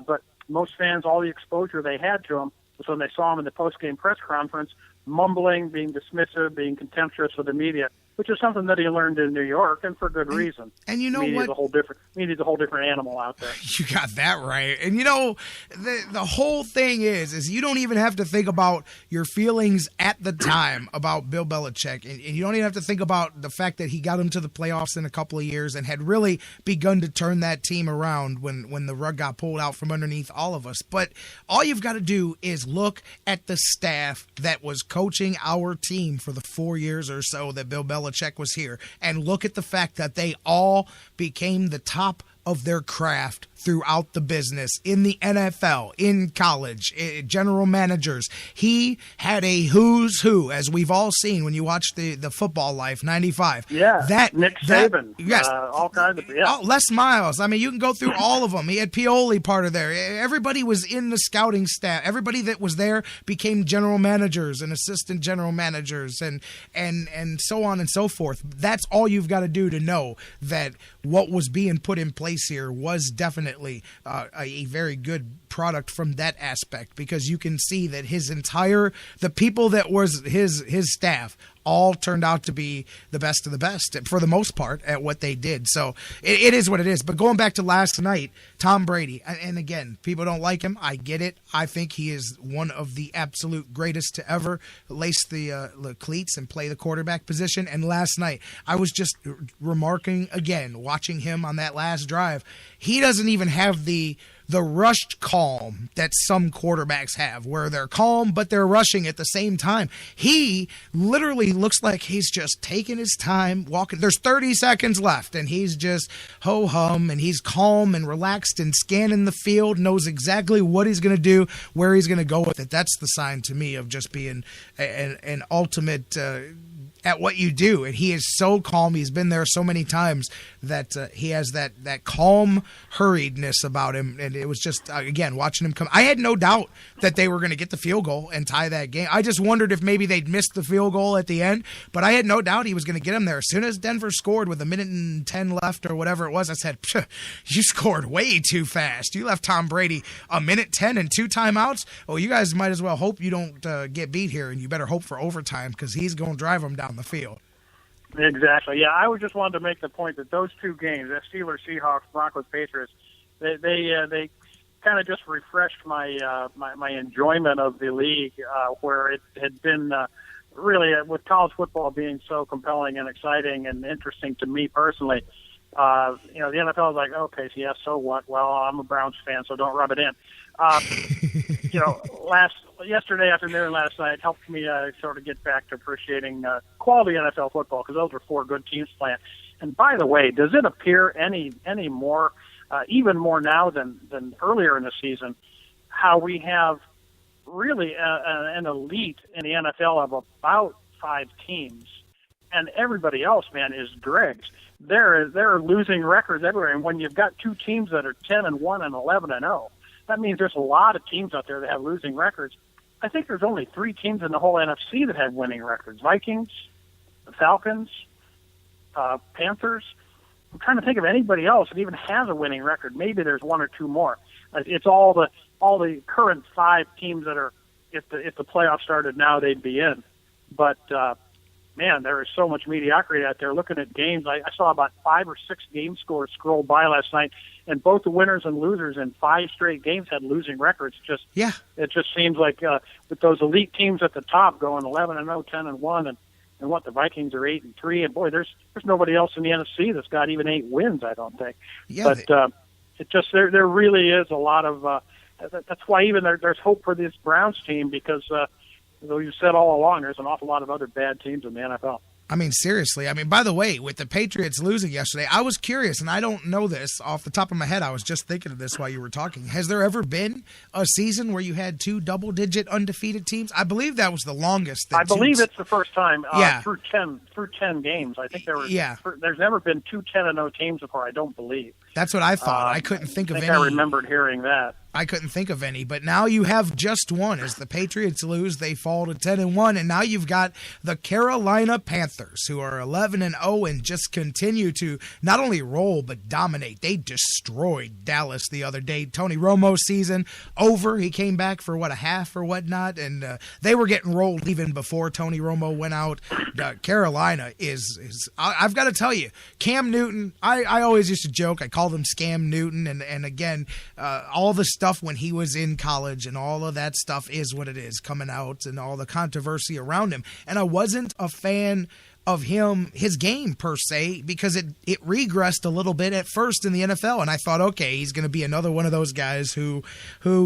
But most fans, all the exposure they had to him was when they saw him in the post-game press conference, mumbling, being dismissive, being contemptuous of the media, which is something that he learned in New York, and for good reason. And you know media's what? Media's a whole different animal out there. You got that right. And the whole thing is you don't even have to think about your feelings at the time about Bill Belichick, and you don't even have to think about the fact that he got him to the playoffs in a couple of years and had really begun to turn that team around when the rug got pulled out from underneath all of us. But all you've got to do is look at the staff that was coaching our team for the 4 years or so that Bill Belichick was here, and look at the fact that they all became the top of their craft throughout the business, in the NFL, in college, general managers. He had a who's who, as we've all seen when you watch the Football Life 95. Yeah, Nick Saban. Yes. All kinds of, Les Miles. I mean, you can go through all of them. He had Pioli part of there. Everybody was in the scouting staff. Everybody that was there became general managers and assistant general managers and so on and so forth. That's all you've got to do to know that what was being put in place here was definitely a very good product from that aspect, because you can see that the people that was his staff all turned out to be the best of the best for the most part at what they did. So it is what it is. But going back to last night, Tom Brady, and again, people don't like him. I get it. I think he is one of the absolute greatest to ever lace the cleats and play the quarterback position. And last night, I was just remarking again, watching him on that last drive, he doesn't even have the rushed calm that some quarterbacks have, where they're calm but they're rushing at the same time. He literally looks like he's just taking his time walking. There's 30 seconds left and he's just ho-hum, and he's calm and relaxed and scanning the field, knows exactly what he's going to do, where he's going to go with it. That's the sign to me of just being an ultimate at what you do. And he is so calm. He's been there so many times that he has that calm hurriedness about him. And it was just, again, watching him come. I had no doubt that they were going to get the field goal and tie that game. I just wondered if maybe they'd missed the field goal at the end, but I had no doubt he was going to get him there. As soon as Denver scored with 1:10 left or whatever it was, I said, you scored way too fast. You left Tom Brady 1:10 and 2 timeouts. Well, you guys might as well hope you don't get beat here, and you better hope for overtime, because he's going to drive them down the field. Exactly. Yeah, I was just wanted to make the point that those two games, that Steelers, Seahawks, Broncos, Patriots, they kind of just refreshed my my enjoyment of the league, where it had been really, with college football being so compelling and exciting and interesting to me personally, The NFL is like, okay, so yeah, so what? Well, I'm a Browns fan, so don't rub it in. Yesterday afternoon, last night helped me sort of get back to appreciating quality NFL football, because those were 4 good teams playing. And by the way, does it appear any more, even more now than earlier in the season, how we have really an elite in the NFL of about 5 teams, and everybody else, man, is dregs. There are losing records everywhere, and when you've got 2 teams that are 10-1 and 11-0, that means there's a lot of teams out there that have losing records. I think there's only 3 teams in the whole NFC that have winning records: Vikings, the Falcons, Panthers. I'm trying to think of anybody else that even has a winning record. Maybe there's 1 or 2 more. It's all the current 5 teams that are, if the playoffs started now, they'd be in. But man, there is so much mediocrity out there. Looking at games, I saw about 5 or 6 game scores scroll by last night, and both the winners and losers in 5 straight games had losing records. It just seems like with those elite teams at the top going 11-0, 10-1, and what, the Vikings are 8-3, and boy, there's nobody else in the NFC that's got even 8 wins, I don't think. Yeah, but it just there really is a lot of. That's why even there's hope for this Browns team, because though you said all along, there's an awful lot of other bad teams in the NFL. I mean, seriously. I mean, by the way, with the Patriots losing yesterday, I was curious, and I don't know this off the top of my head. I was just thinking of this while you were talking. Has there ever been a season where you had 2 double-digit undefeated teams? I believe that was the longest. I believe it's the first time through 10 games. I think there's never been 2 10-0 teams before, I don't believe. That's what I thought. I couldn't think of any. I remembered hearing that. I couldn't think of any, but now you have just one. As the Patriots lose, they fall to 10-1, and now you've got the Carolina Panthers, who are 11-0 and just continue to not only roll but dominate. They destroyed Dallas the other day. Tony Romo's season over. He came back for a half or whatnot, and they were getting rolled even before Tony Romo went out. Carolina is I've got to tell you, Cam Newton. I always used to joke. I called him Scam Newton, and again, all the stuff when he was in college and all of that stuff is what it is coming out, and all the controversy around him. And I wasn't a fan of his game per se, because it regressed a little bit at first in the NFL, and I thought, okay, he's going to be another one of those guys who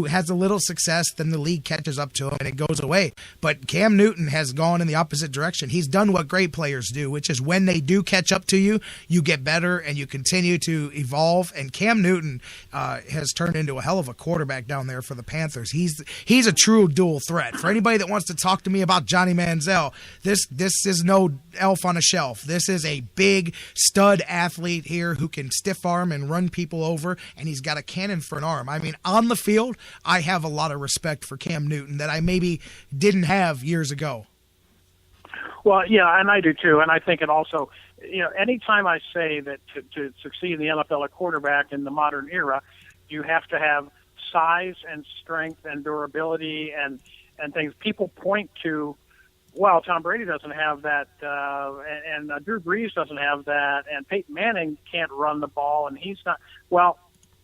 has a little success, then the league catches up to him and it goes away. But Cam Newton has gone in the opposite direction. He's done what great players do, which is when they do catch up to you, you get better and you continue to evolve. And Cam Newton has turned into a hell of a quarterback down there for the Panthers. He's a true dual threat. For anybody that wants to talk to me about Johnny Manziel, this is no elf on a shelf. This is a big stud athlete here who can stiff arm and run people over, and he's got a cannon for an arm. I mean, on the field, I have a lot of respect for Cam Newton that I maybe didn't have years ago. Well, yeah, and I do too. And I think it also, anytime I say that to succeed in the NFL at quarterback in the modern era, you have to have size and strength and durability and things. People point to, well, Tom Brady doesn't have that, and Drew Brees doesn't have that, and Peyton Manning can't run the ball, and he's not. Well,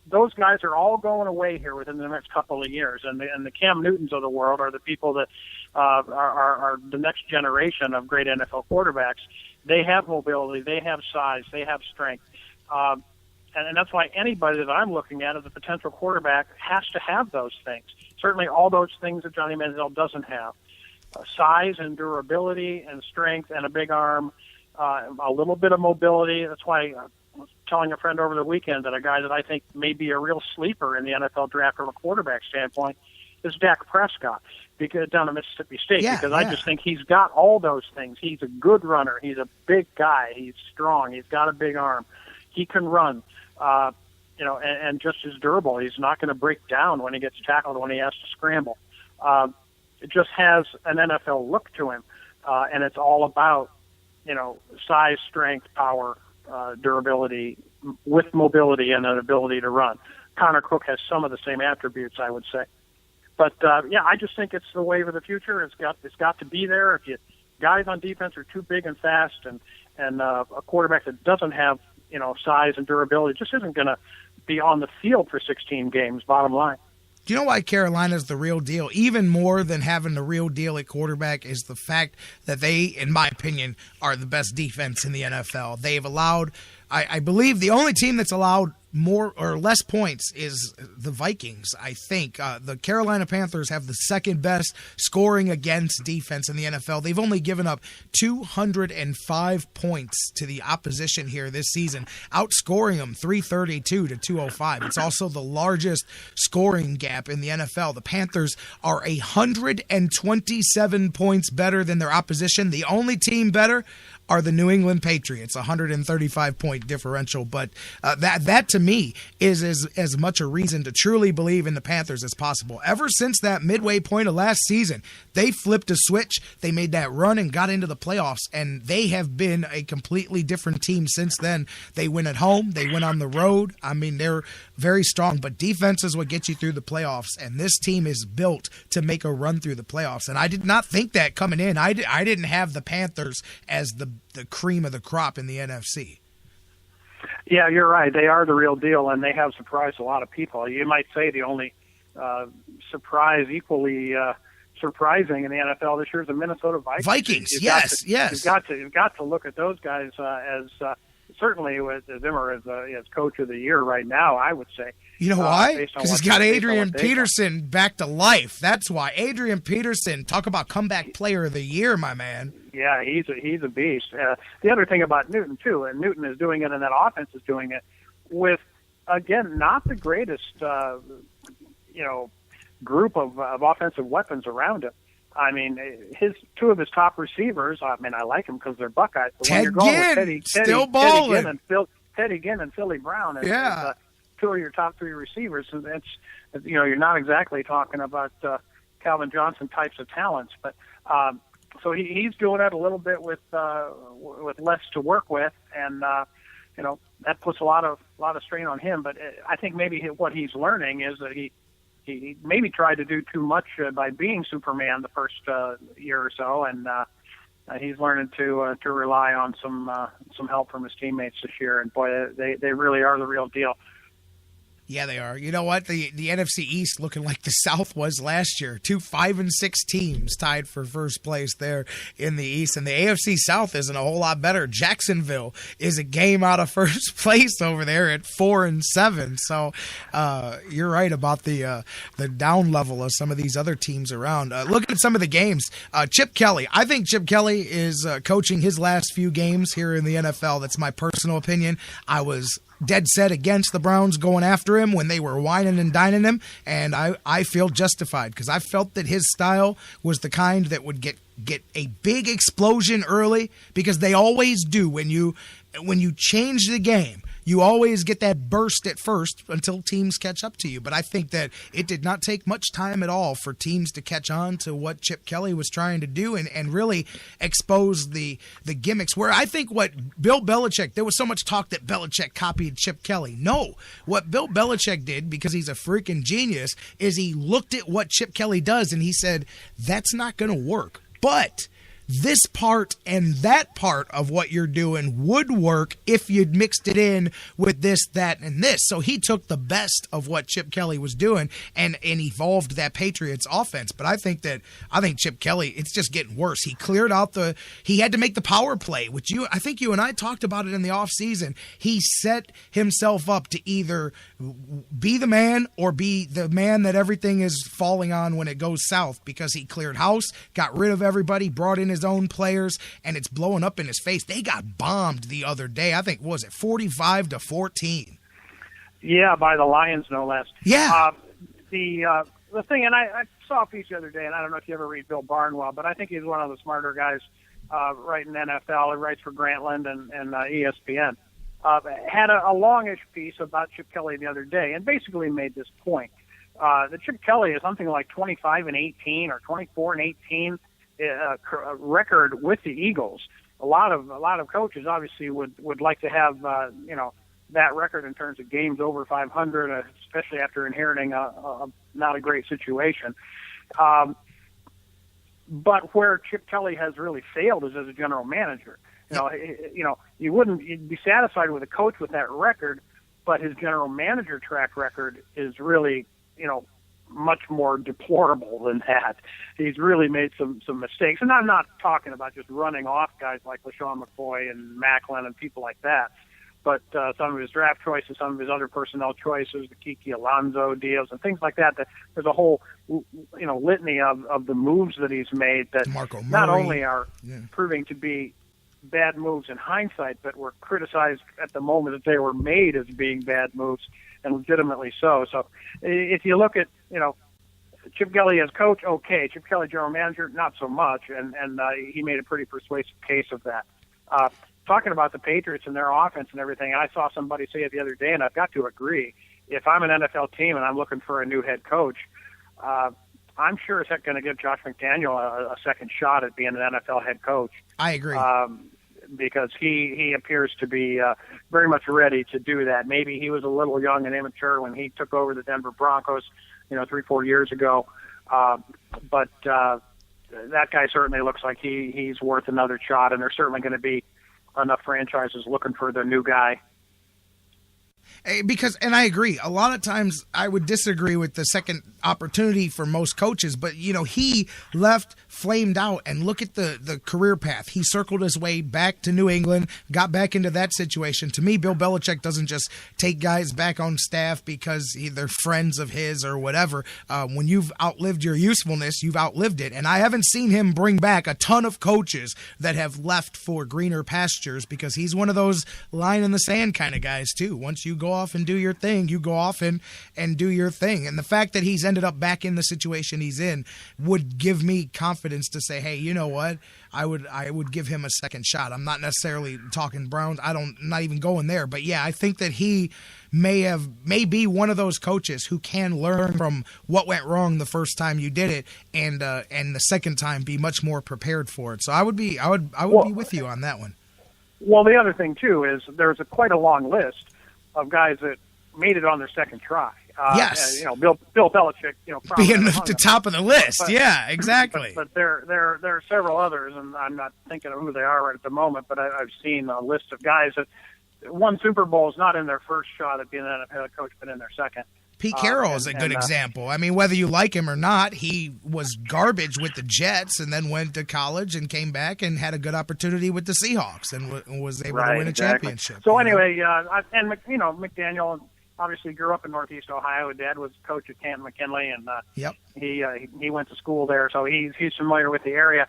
those guys are all going away here within the next couple of years, and the Cam Newtons of the world are the people that are the next generation of great NFL quarterbacks. They have mobility, they have size, they have strength, and that's why anybody that I'm looking at as a potential quarterback has to have those things. Certainly all those things that Johnny Manziel doesn't have. Size and durability and strength and a big arm, a little bit of mobility. That's why I was telling a friend over the weekend that a guy that I think may be a real sleeper in the NFL draft from a quarterback standpoint is Dak Prescott, because down at Mississippi State, because I just think he's got all those things. He's a good runner. He's a big guy. He's strong. He's got a big arm. He can run, and just as durable. He's not going to break down when he gets tackled, when he has to scramble. It just has an NFL look to him, and it's all about, size, strength, power, durability, with mobility and an ability to run. Connor Cook has some of the same attributes, I would say. But I just think it's the wave of the future. It's got to be there. If guys on defense are too big and fast, and a quarterback that doesn't have size and durability just isn't going to be on the field for 16 games. Bottom line. Do you know why Carolina's the real deal? Even more than having the real deal at quarterback is the fact that they, in my opinion, are the best defense in the NFL. They've allowed I believe the only team that's allowed more or less points is the Vikings, I think. The Carolina Panthers have the second best scoring against defense in the NFL. They've only given up 205 points to the opposition here this season, outscoring them 332 to 205. It's also the largest scoring gap in the NFL. The Panthers are 127 points better than their opposition. The only team better are the New England Patriots, 135-point differential. But that to me is as much a reason to truly believe in the Panthers as possible. Ever since that midway point of last season, they flipped a switch. They made that run and got into the playoffs, and they have been a completely different team since then. They win at home. They win on the road. I mean, they're very strong, but defense is what gets you through the playoffs, and this team is built to make a run through the playoffs. And I did not think that coming in. I didn't have the Panthers as the cream of the crop in the NFC. Yeah, you're right. They are the real deal, and they have surprised a lot of people. You might say the only surprise equally surprising in the NFL this year is the Minnesota Vikings. Yes. You've got to look at those guys as certainly with Zimmer as coach of the year right now, I would say. You know why? Because he's got Adrian Peterson back to life. That's why. Adrian Peterson, talk about comeback player of the year, my man. Yeah, he's a beast. The other thing about Newton, too, and Newton is doing it and that offense is doing it with, again, not the greatest, group of offensive weapons around him. I mean, two of his top receivers, I mean, I like them because they're Buckeyes. But when you're going with Teddy Ginn and Philly Brown as two of your top three receivers, and you're not exactly talking about Calvin Johnson types of talents. But so he's doing it a little bit with less to work with, and that puts a lot of strain on him. But I think maybe what he's learning is that he maybe tried to do too much by being Superman the first year or so, and he's learning to rely on some help from his teammates this year. And boy, they really are the real deal. Yeah, they are. You know what? The NFC East looking like the South was last year. 2 5-6 teams tied for first place there in the East. And the AFC South isn't a whole lot better. Jacksonville is a game out of first place over there at 4-7. So you're right about the down level of some of these other teams around. Look at some of the games. Chip Kelly. I think Chip Kelly is coaching his last few games here in the NFL. That's my personal opinion. I was dead set against the Browns going after him when they were whining and dining him, and I feel justified because I felt that his style was the kind that would get a big explosion early, because they always do when you change the game. You always get that burst at first until teams catch up to you. But I think that it did not take much time at all for teams to catch on to what Chip Kelly was trying to do and really expose the gimmicks. Where I think what Bill Belichick, there was so much talk that Belichick copied Chip Kelly. No, what Bill Belichick did, because he's a freaking genius, is he looked at what Chip Kelly does and he said, that's not going to work. But this part and that part of what you're doing would work if you'd mixed it in with this, that, and this. So he took the best of what Chip Kelly was doing and evolved that Patriots offense. But I think Chip Kelly, it's just getting worse. He cleared out he had to make the power play, which I think you and I talked about it in the offseason. He set himself up to either be the man or be the man that everything is falling on when it goes south, because he cleared house, got rid of everybody, brought in his own players, and it's blowing up in his face. They got bombed the other day. I think, what was it, 45-14? Yeah, by the Lions, no less. Yeah. The thing, and I saw a piece the other day, and I don't know if you ever read Bill Barnwell, but I think he's one of the smarter guys writing NFL. He writes for Grantland and ESPN. Had a longish piece about Chip Kelly the other day, and basically made this point. That Chip Kelly is something like 25-18 or 24-18 record with the Eagles. A lot of coaches obviously would like to have that record in terms of games over 500, especially after inheriting a not a great situation. But where Chip Kelly has really failed is as a general manager. You'd be satisfied with a coach with that record, but his general manager track record is really, much more deplorable than that. He's really made some mistakes. And I'm not talking about just running off guys like LaShawn McCoy and Macklin and people like that, but some of his draft choices, some of his other personnel choices, the Kiki Alonso deals and things like that, there's a whole, litany of the moves that he's made that not only are proving to be bad moves in hindsight, but were criticized at the moment that they were made as being bad moves, and legitimately so. So if you look at, Chip Kelly as coach, okay. Chip Kelly general manager, not so much, and he made a pretty persuasive case of that. Talking about the Patriots and their offense and everything, I saw somebody say it the other day, and I've got to agree. If I'm an NFL team and I'm looking for a new head coach, I'm sure as heck going to give Josh McDaniel a second shot at being an NFL head coach. I agree. Because he appears to be very much ready to do that. Maybe he was a little young and immature when he took over the Denver Broncos, 3-4 years ago. But that guy certainly looks like he's worth another shot, and there's certainly going to be enough franchises looking for the new guy. Because, and I agree, a lot of times I would disagree with the second opportunity for most coaches, but, he left, flamed out, and look at the career path. He circled his way back to New England, got back into that situation. To me, Bill Belichick doesn't just take guys back on staff because they're friends of his or whatever. When you've outlived your usefulness, you've outlived it. And I haven't seen him bring back a ton of coaches that have left for greener pastures, because he's one of those line in the sand kind of guys, too. Once you go off and do your thing, you go off and do your thing. And the fact that he's ended up back in the situation he's in would give me confidence to say, hey, you know what? I would give him a second shot. I'm not necessarily talking Browns. Not even going there. But yeah, I think that he may be one of those coaches who can learn from what went wrong the first time you did it, and the second time be much more prepared for it. So I would be with you on that one. Well, the other thing too is there's quite a long list of guys that made it on their second try. Yes. Bill Belichick, being at the top of the list. But, yeah, exactly. But there are several others, and I'm not thinking of who they are right at the moment, but I've seen a list of guys that won Super Bowls not in their first shot at being an NFL coach, but in their second. Pete Carroll is a good example. I mean, whether you like him or not, he was garbage with the Jets and then went to college and came back and had a good opportunity with the Seahawks and was able to win a championship. So anyway, McDaniel obviously grew up in Northeast Ohio. His dad was coach at Canton McKinley, and he went to school there, so he's familiar with the area.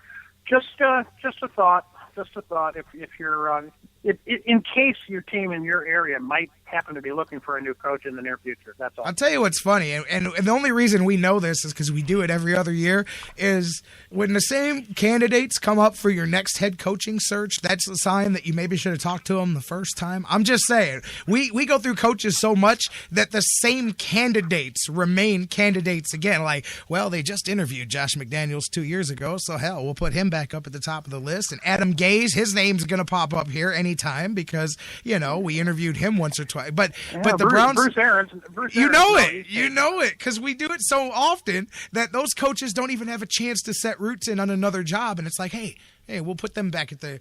Just a thought. If you're in case your team in your area might happen to be looking for a new coach in the near future. That's all. I'll tell you what's funny, and the only reason we know this is because we do it every other year, is when the same candidates come up for your next head coaching search, that's a sign that you maybe should have talked to them the first time. I'm just saying, we go through coaches so much that the same candidates remain candidates again. Like, well, they just interviewed Josh McDaniels 2 years ago, so hell, we'll put him back up at the top of the list. And Adam Gase, his name's going to pop up here anytime because, we interviewed him once or twice. But the Browns, Bruce Arians, you know it, because we do it so often that those coaches don't even have a chance to set roots in on another job, and it's like, hey, we'll put them back at the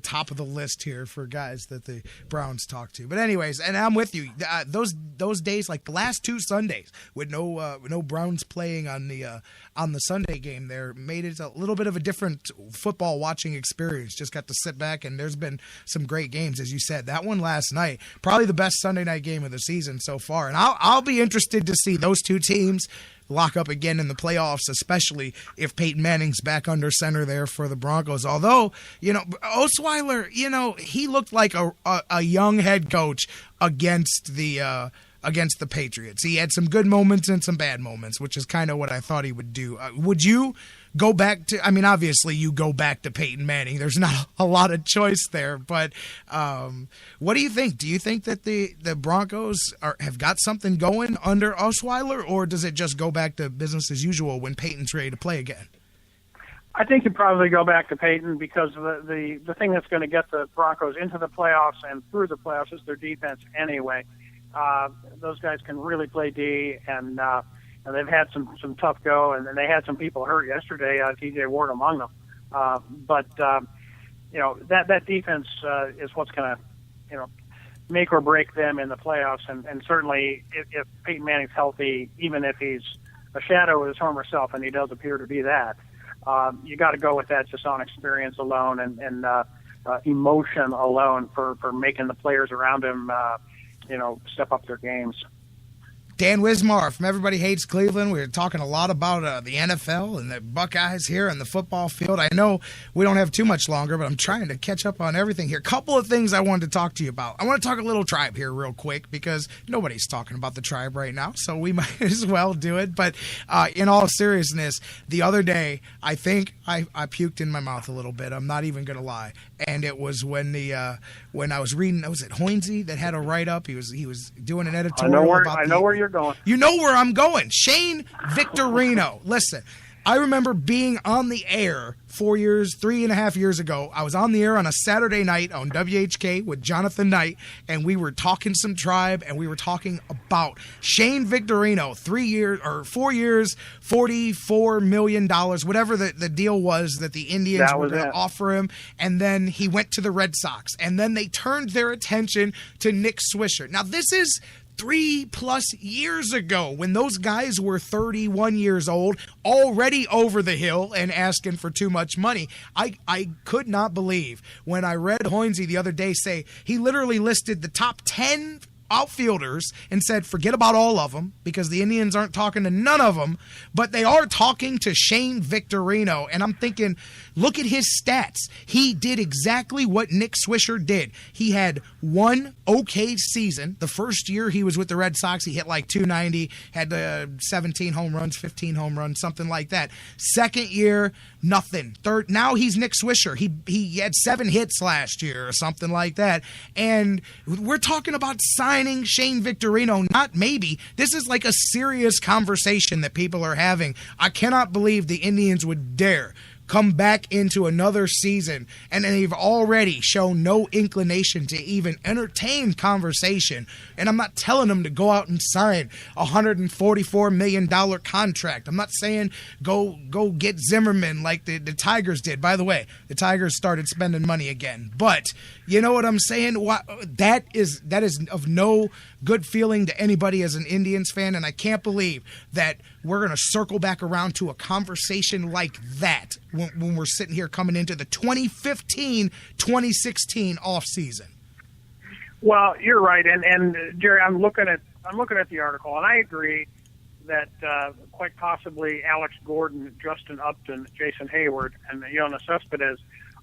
top of the list here for guys that the Browns talk to. But anyways, and I'm with you. Those days, like the last 2 Sundays with no Browns playing on the Sunday game, there made it a little bit of a different football watching experience. Just got to sit back, and there's been some great games, as you said. That one last night, probably the best Sunday night game of the season so far. And I'll be interested to see those two teams lock up again in the playoffs, especially if Peyton Manning's back under center there for the Broncos. Although, Osweiler, he looked like a young head coach against the Patriots. He had some good moments and some bad moments, which is kind of what I thought he would do. Would you go back to, obviously you go back to Peyton Manning. There's not a lot of choice there, but what do you think? Do you think that the Broncos have got something going under Osweiler, or does it just go back to business as usual when Peyton's ready to play again? I think you probably go back to Peyton because the thing that's going to get the Broncos into the playoffs and through the playoffs is their defense anyway. Those guys can really play D, and they've had some tough go, and they had some people hurt yesterday, TJ Ward among them. But that defense is what's going to, make or break them in the playoffs. And certainly if Peyton Manning's healthy, even if he's a shadow of his former self, and he does appear to be that, you got to go with that just on experience alone. And emotion alone for making the players around him, step up their games. Dan Wismar from Everybody Hates Cleveland. We were talking a lot about the NFL and the Buckeyes here on the football field. I know we don't have too much longer, but I'm trying to catch up on everything here. Couple of things I wanted to talk to you about. I want to talk a little Tribe here real quick because nobody's talking about the Tribe right now, so we might as well do it. But in all seriousness, the other day, I think I puked in my mouth a little bit. I'm not even going to lie. And it was when I was reading, was it Hoynesy that had a write-up? He was doing an editorial I know where you're going. You know where I'm going. Shane Victorino. Listen, I remember being on the air 3.5 years ago. I was on the air on a Saturday night on WHK with Jonathan Knight, and we were talking some Tribe, and we were talking about Shane Victorino, 4 years, $44 million, whatever the deal was that the Indians were going to offer him. And then he went to the Red Sox, and then they turned their attention to Nick Swisher. Now, this is 3+ years ago when those guys were 31 years old, already over the hill and asking for too much money. I could not believe when I read Hoynesy the other day say he literally listed the top 10 outfielders and said forget about all of them because the Indians aren't talking to none of them, but they are talking to Shane Victorino. And I'm thinking, look at his stats. He did exactly what Nick Swisher did. He had one okay season. The first year he was with the Red Sox, he hit like 290, had 17 home runs, 15 home runs, something like that. Second year, nothing. Third, now he's Nick Swisher. He had 7 hits last year or something like that. And we're talking about signing Shane Victorino, not maybe. This is like a serious conversation that people are having. I cannot believe the Indians would dare come back into another season, and they've already shown no inclination to even entertain conversation. And I'm not telling them to go out and sign a $144 million contract. I'm not saying go get Zimmerman like the Tigers did. By the way, the Tigers started spending money again. But you know what I'm saying? That is of no good feeling to anybody as an Indians fan, and I can't believe that we're going to circle back around to a conversation like that when we're sitting here coming into the 2015-2016 offseason. Well, you're right, and Jerry, I'm looking at the article, and I agree that quite possibly Alex Gordon, Justin Upton, Jason Hayward, and Jonas Cespedes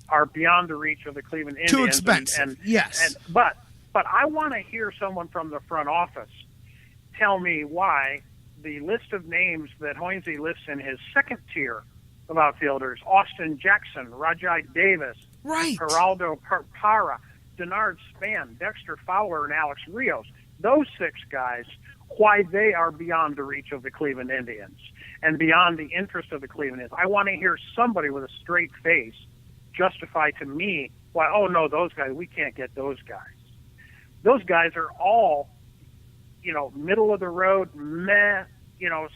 are beyond the reach of the Cleveland Indians. Too expensive, yes. But I want to hear someone from the front office tell me why the list of names that Hoynesy lists in his second tier of outfielders, Austin Jackson, Rajai Davis, Geraldo Parra, Denard Span, Dexter Fowler, and Alex Rios, those 6 guys, why they are beyond the reach of the Cleveland Indians and beyond the interest of the Cleveland Indians. I want to hear somebody with a straight face justify to me why, oh no, those guys, we can't get those guys. Those guys are all, middle of the road, meh,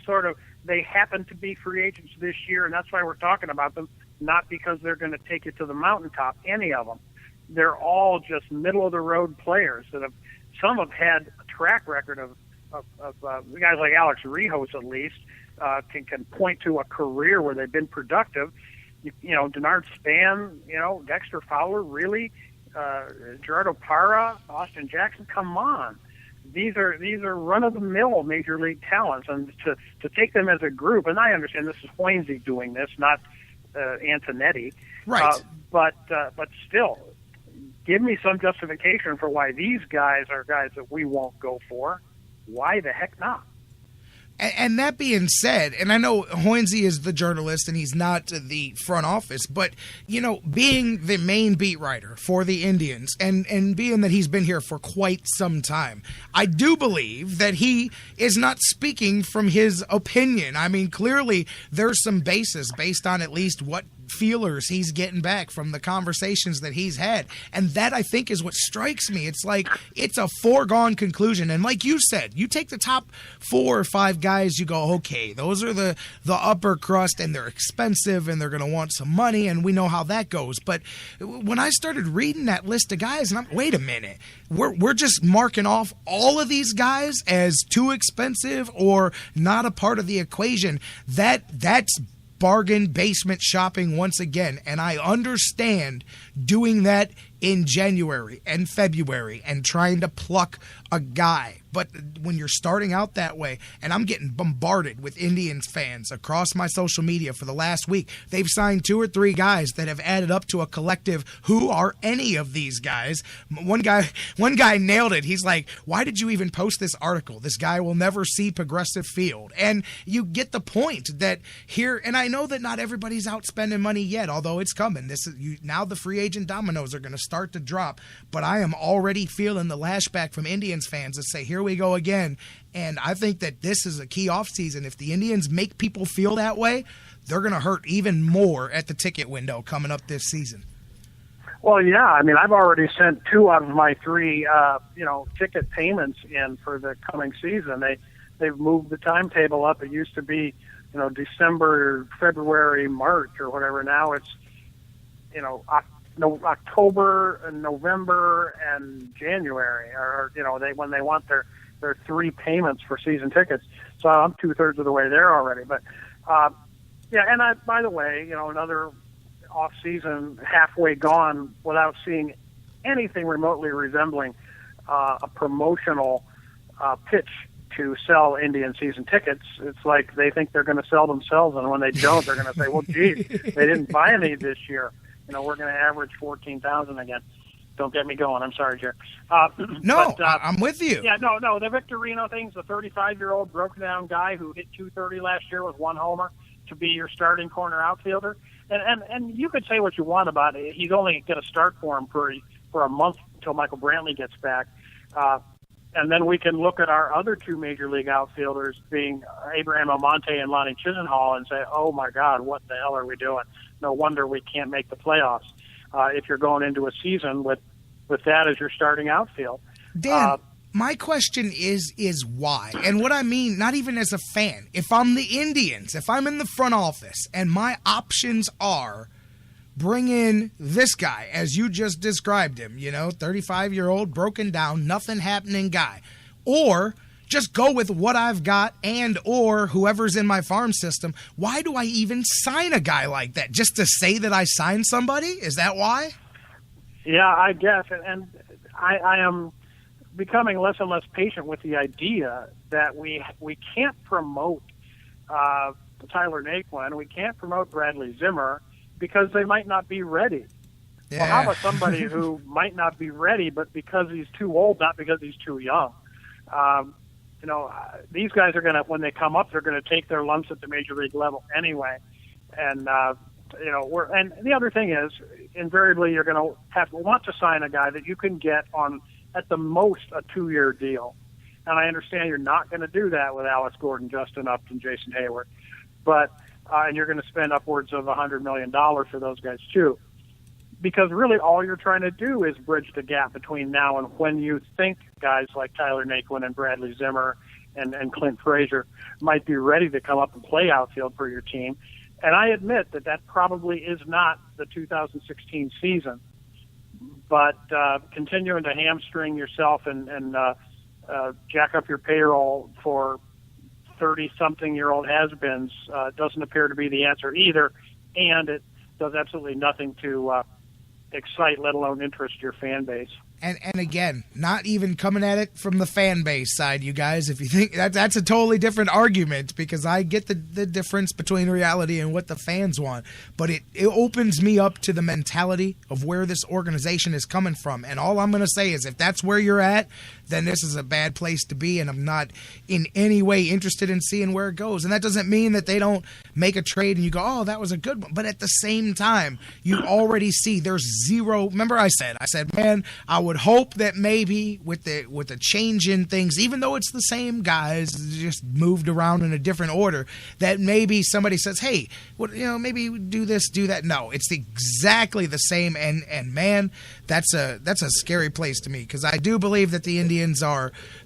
sort of, they happen to be free agents this year, and that's why we're talking about them, not because they're going to take you to the mountaintop, any of them. They're all just middle-of-the-road players that some have had a track record of guys like Alex Rios, at least, can point to a career where they've been productive. Denard Span, Dexter Fowler, really, Gerardo Parra, Austin Jackson, come on. These are run-of-the-mill major league talents, and to take them as a group, and I understand this is Hoynesy doing this, not Antonetti, right? But still, give me some justification for why these guys are guys that we won't go for. Why the heck not? And that being said, and I know Hoynesy is the journalist and he's not the front office, but, being the main beat writer for the Indians and being that he's been here for quite some time, I do believe that he is not speaking from his opinion. I mean, clearly there's some basis based on at least what feelers he's getting back from the conversations that he's had. And that, I think, is what strikes me. It's like it's a foregone conclusion. And like you said, you take the top 4 or 5 guys, you go, okay, those are the upper crust, and they're expensive, and they're going to want some money, and we know how that goes. But when I started reading that list of guys, and wait a minute, we're just marking off all of these guys as too expensive or not a part of the equation. That's bargain basement shopping once again, and I understand doing that in January and February and trying to pluck a guy. But when you're starting out that way, and I'm getting bombarded with Indians fans across my social media for the last week, they've signed 2 or 3 guys that have added up to a collective. Who are any of these guys? One guy nailed it. He's like, why did you even post this article? This guy will never see Progressive Field. And you get the point that here, and I know that not everybody's out spending money yet, although it's coming. Now the free agent dominoes are going to start to drop, but I am already feeling the lashback from Indians fans that say, here we go again. And I think that this is a key offseason. If the Indians make people feel that way, they're going to hurt even more at the ticket window coming up this season. Well, yeah. I mean, I've already sent 2 out of my 3, ticket payments in for the coming season. They've moved the timetable up. It used to be, December, February, March, or whatever. Now it's, October and November and January, or when they want their 3 payments for season tickets. So I'm 2/3 of the way there already. But and by the way, another off season halfway gone without seeing anything remotely resembling a promotional pitch to sell Indian season tickets. It's like they think they're going to sell themselves, and when they don't, they're going to say, well, gee, they didn't buy any this year. We're going to average 14,000 again. Don't get me going. I'm sorry, Jerry. I'm with you. Yeah, no. The Victorino thing's the 35-year-old broken-down guy who hit .230 last year with 1 homer to be your starting corner outfielder. And you could say what you want about it. He's only going to start for him for a month until Michael Brantley gets back. And then we can look at our other 2 major league outfielders being Abraham Almonte and Lonnie Chisenhall and say, oh, my God, what the hell are we doing? No wonder we can't make the playoffs if you're going into a season with that as your starting outfield. Dan, my question is why? And what I mean, not even as a fan, if I'm the Indians, if I'm in the front office and my options are bring in this guy, as you just described him, 35-year-old, broken down, nothing happening guy, or just go with what I've got and or whoever's in my farm system, why do I even sign a guy like that? Just to say that I signed somebody? Is that why? Yeah, I guess. And I am becoming less and less patient with the idea that we can't promote Tyler Naquin, we can't promote Bradley Zimmer, because they might not be ready. Yeah. Well, how about somebody who might not be ready, but because he's too old, not because he's too young? These guys are going to, when they come up, they're going to take their lumps at the major league level anyway. And, and the other thing is, invariably, you're going to want to sign a guy that you can get on, at the most, a 2-year deal. And I understand you're not going to do that with Alex Gordon, Justin Upton, Jason Hayward. But and you're going to spend upwards of $100 million for those guys too, because really all you're trying to do is bridge the gap between now and when you think guys like Tyler Naquin and Bradley Zimmer and Clint Frazier might be ready to come up and play outfield for your team. And I admit that probably is not the 2016 season, but continuing to hamstring yourself and jack up your payroll for 30-something-year-old has-beens doesn't appear to be the answer either, and it does absolutely nothing to excite, let alone interest your fan base. And again, not even coming at it from the fan base side, you guys. If you think that's a totally different argument, because I get the difference between reality and what the fans want. But it opens me up to the mentality of where this organization is coming from. And all I'm going to say is if that's where you're at, then this is a bad place to be, and I'm not in any way interested in seeing where it goes. And that doesn't mean that they don't make a trade and you go, oh, that was a good one. But at the same time, you already see there's zero. Remember I said, man, I would hope that maybe with the change in things, even though it's the same guys, just moved around in a different order, that maybe somebody says, hey, maybe do this, do that. No, it's exactly the same. And man, that's a scary place to me, because I do believe that the Indians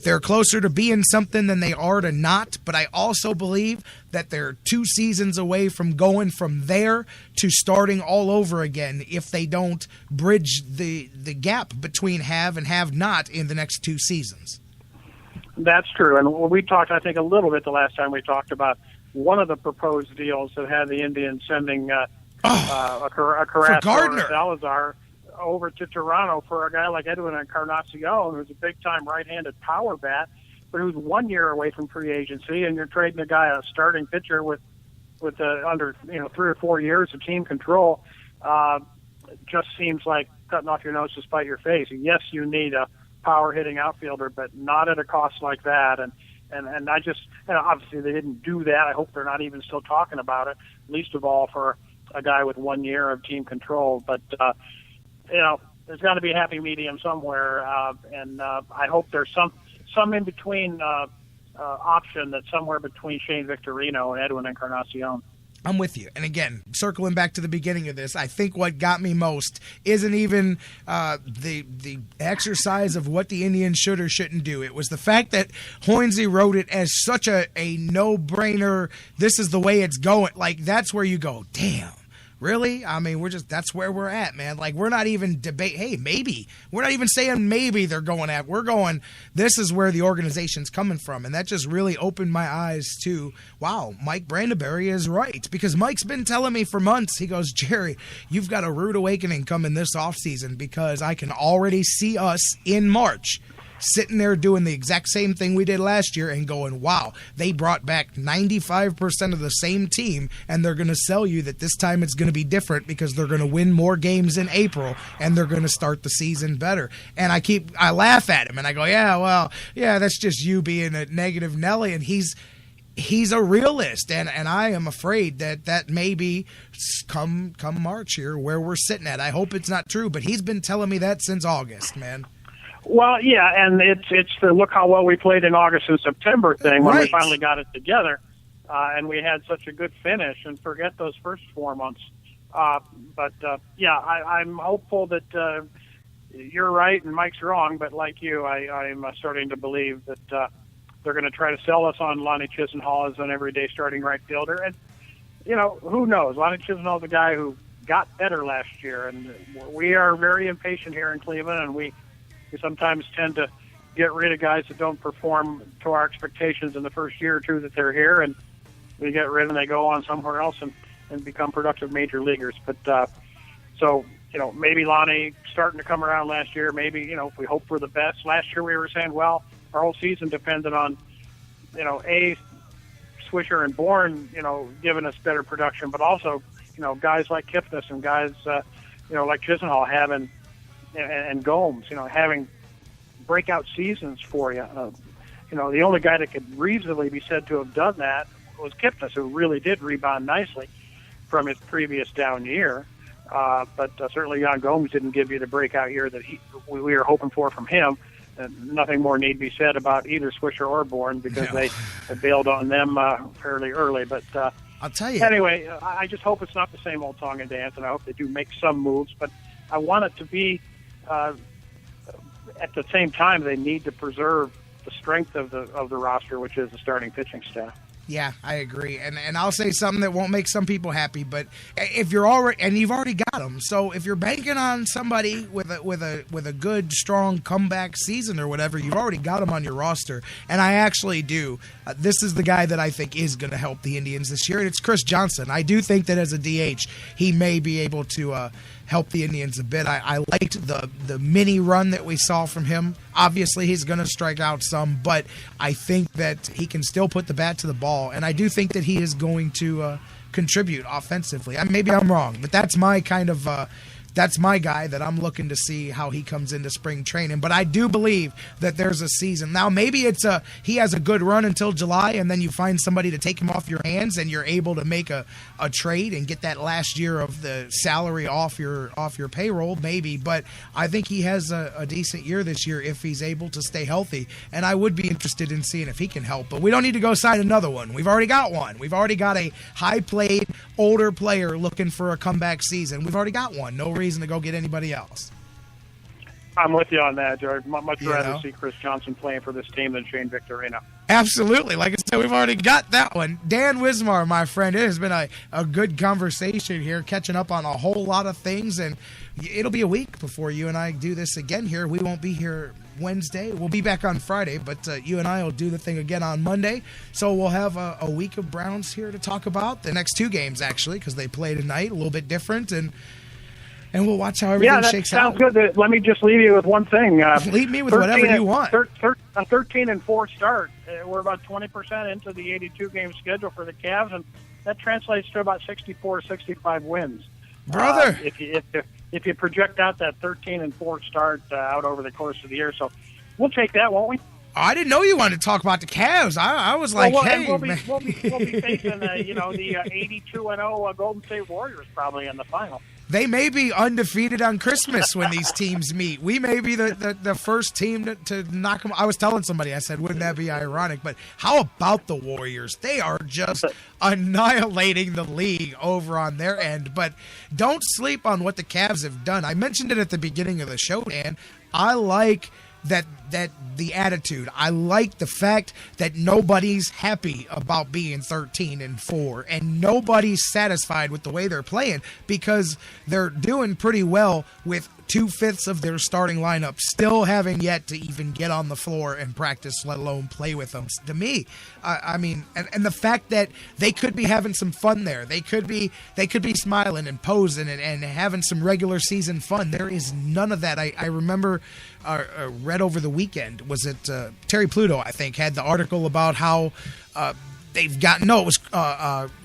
they're closer to being something than they are to not. But I also believe that they're 2 seasons away from going from there to starting all over again if they don't bridge the gap between have and have not in the next 2 seasons. That's true. And we talked, I think, a little bit the last time we talked about one of the proposed deals that had the Indians sending a Carrasco Gardner. or Salazar over to Toronto for a guy like Edwin Encarnacion, who's a big-time right-handed power bat, but who's 1 year away from free agency, and you're trading a guy, a starting pitcher with under 3 or 4 years of team control. Just seems like cutting off your nose to spite your face. Yes, you need a power-hitting outfielder, but not at a cost like that. And I just, obviously they didn't do that. I hope they're not even still talking about it, least of all for a guy with 1 year of team control. But, there's got to be a happy medium somewhere, and I hope there's some in-between option that's somewhere between Shane Victorino and Edwin Encarnacion. I'm with you. And again, circling back to the beginning of this, I think what got me most isn't even the exercise of what the Indians should or shouldn't do. It was the fact that Hoynesy wrote it as such a no-brainer, this is the way it's going. Like, that's where you go, damn. Really? I mean, that's where we're at, man. Like, we're not even maybe. We're not even saying maybe they're going at. We're going, this is where the organization's coming from. And that just really opened my eyes to, wow, Mike Brandenberry is right. Because Mike's been telling me for months, he goes, Jerry, you've got a rude awakening coming this offseason because I can already see us in March sitting there doing the exact same thing we did last year and going, wow, they brought back 95% of the same team, and they're going to sell you that this time it's going to be different because they're going to win more games in April and they're going to start the season better. And I laugh at him and I go, yeah, that's just you being a negative Nelly. And he's a realist, and I am afraid that may be come March here where we're sitting at. I hope it's not true, but he's been telling me that since August, man. Well, yeah, and it's the look how well we played in August and September thing when we finally got it together, and we had such a good finish, and forget those first 4 months. But I'm hopeful that you're right and Mike's wrong, but like you, I'm starting to believe that they're going to try to sell us on Lonnie Chisenhall as an everyday starting right fielder. And, who knows? Lonnie Chisenhall is a guy who got better last year, and we are very impatient here in Cleveland, and we sometimes tend to get rid of guys that don't perform to our expectations in the first year or two that they're here, and we get rid and they go on somewhere else and become productive major leaguers. But maybe Lonnie starting to come around last year, maybe, if we hope for the best. Last year we were saying, well, our whole season depended on, Swisher and Bourne, giving us better production, but also, guys like Kipnis and guys, like Chisenhall having and Gomes, having breakout seasons for you. The only guy that could reasonably be said to have done that was Kipnis, who really did rebound nicely from his previous down year. But certainly Jan Gomes didn't give you the breakout year that we were hoping for from him. Nothing more need be said about either Swisher or Bourne because they bailed on them fairly early. But I'll tell you. Anyway, I just hope it's not the same old song and dance, and I hope they do make some moves. But I want it to be at the same time they need to preserve the strength of the roster, which is the starting pitching staff. Yeah, I agree, and I'll say something that won't make some people happy, but if you're already and you've already got them, so if you're banking on somebody with a good strong comeback season or whatever, you've already got them on your roster, and I actually do. This is the guy that I think is going to help the Indians this year, and it's Chris Johnson. I do think that as a DH, he may be able to help the Indians a bit. I liked the mini run that we saw from him. Obviously, he's going to strike out some, but I think that he can still put the bat to the ball, and I do think that he is going to contribute offensively. Maybe I'm wrong, but that's my kind of that's my guy that I'm looking to see how he comes into spring training. But I do believe that there's a season. Now, maybe he has a good run until July, and then you find somebody to take him off your hands, and you're able to make a trade and get that last year of the salary off your payroll, maybe. But I think he has a decent year this year if he's able to stay healthy, and I would be interested in seeing if he can help. But we don't need to go sign another one. We've already got one. We've already got a high-played, older player looking for a comeback season. We've already got one. No reason to go get anybody else. I'm with you on that, George. Much rather see Chris Johnson playing for this team than Shane Victorino. Absolutely. Like I said, we've already got that one. Dan Wismar, my friend, it has been a good conversation here, catching up on a whole lot of things, and it'll be a week before you and I do this again here. We won't be here Wednesday. We'll be back on Friday, but you and I will do the thing again on Monday. So we'll have a week of Browns here to talk about. The next 2 games, actually, because they play tonight, a little bit different, and we'll watch how everything shakes out. Yeah, that sounds good. Let me just leave you with one thing. Leave me with whatever you want. A 13-4 start. We're about 20% into the 82-game schedule for the Cavs, and that translates to about 64, 65 wins. Brother! If you project out that 13-4 start out over the course of the year. So we'll take that, won't we? I didn't know you wanted to talk about the Cavs. I was like, hey, we'll be facing the 82-0 Golden State Warriors probably in the final. They may be undefeated on Christmas when these teams meet. We may be the first team to knock them. I was telling somebody, I said, wouldn't that be ironic? But how about the Warriors? They are just annihilating the league over on their end. But don't sleep on what the Cavs have done. I mentioned it at the beginning of the show, Dan. I like that the attitude. I like the fact that nobody's happy about being 13-4, and nobody's satisfied with the way they're playing, because they're doing pretty well with 2/5 of their starting lineup still having yet to even get on the floor and practice, let alone play with them. To me, I mean, and the fact that they could be having some fun there, they could be smiling and posing and having some regular season fun. There is none of that. I remember read over the weekend, was it Terry Pluto, I think, had the article about how they've got, no, it was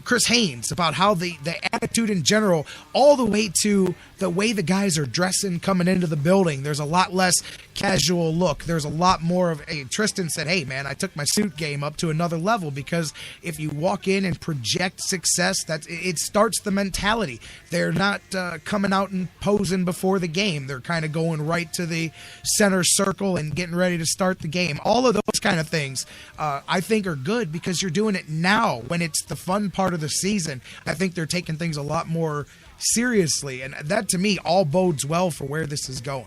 Chris Haynes, about how the attitude in general, all the way to the way the guys are dressing coming into the building. There's a lot less casual look. There's a lot more of Tristan said, hey, man, I took my suit game up to another level, because if you walk in and project success, it starts the mentality. They're not coming out and posing before the game. They're kind of going right to the center circle and getting ready to start the game. All of those kind of things I think are good, because you're doing it now when it's the fun part of the season. I think they're taking things a lot more seriously, and that to me all bodes well for where this is going.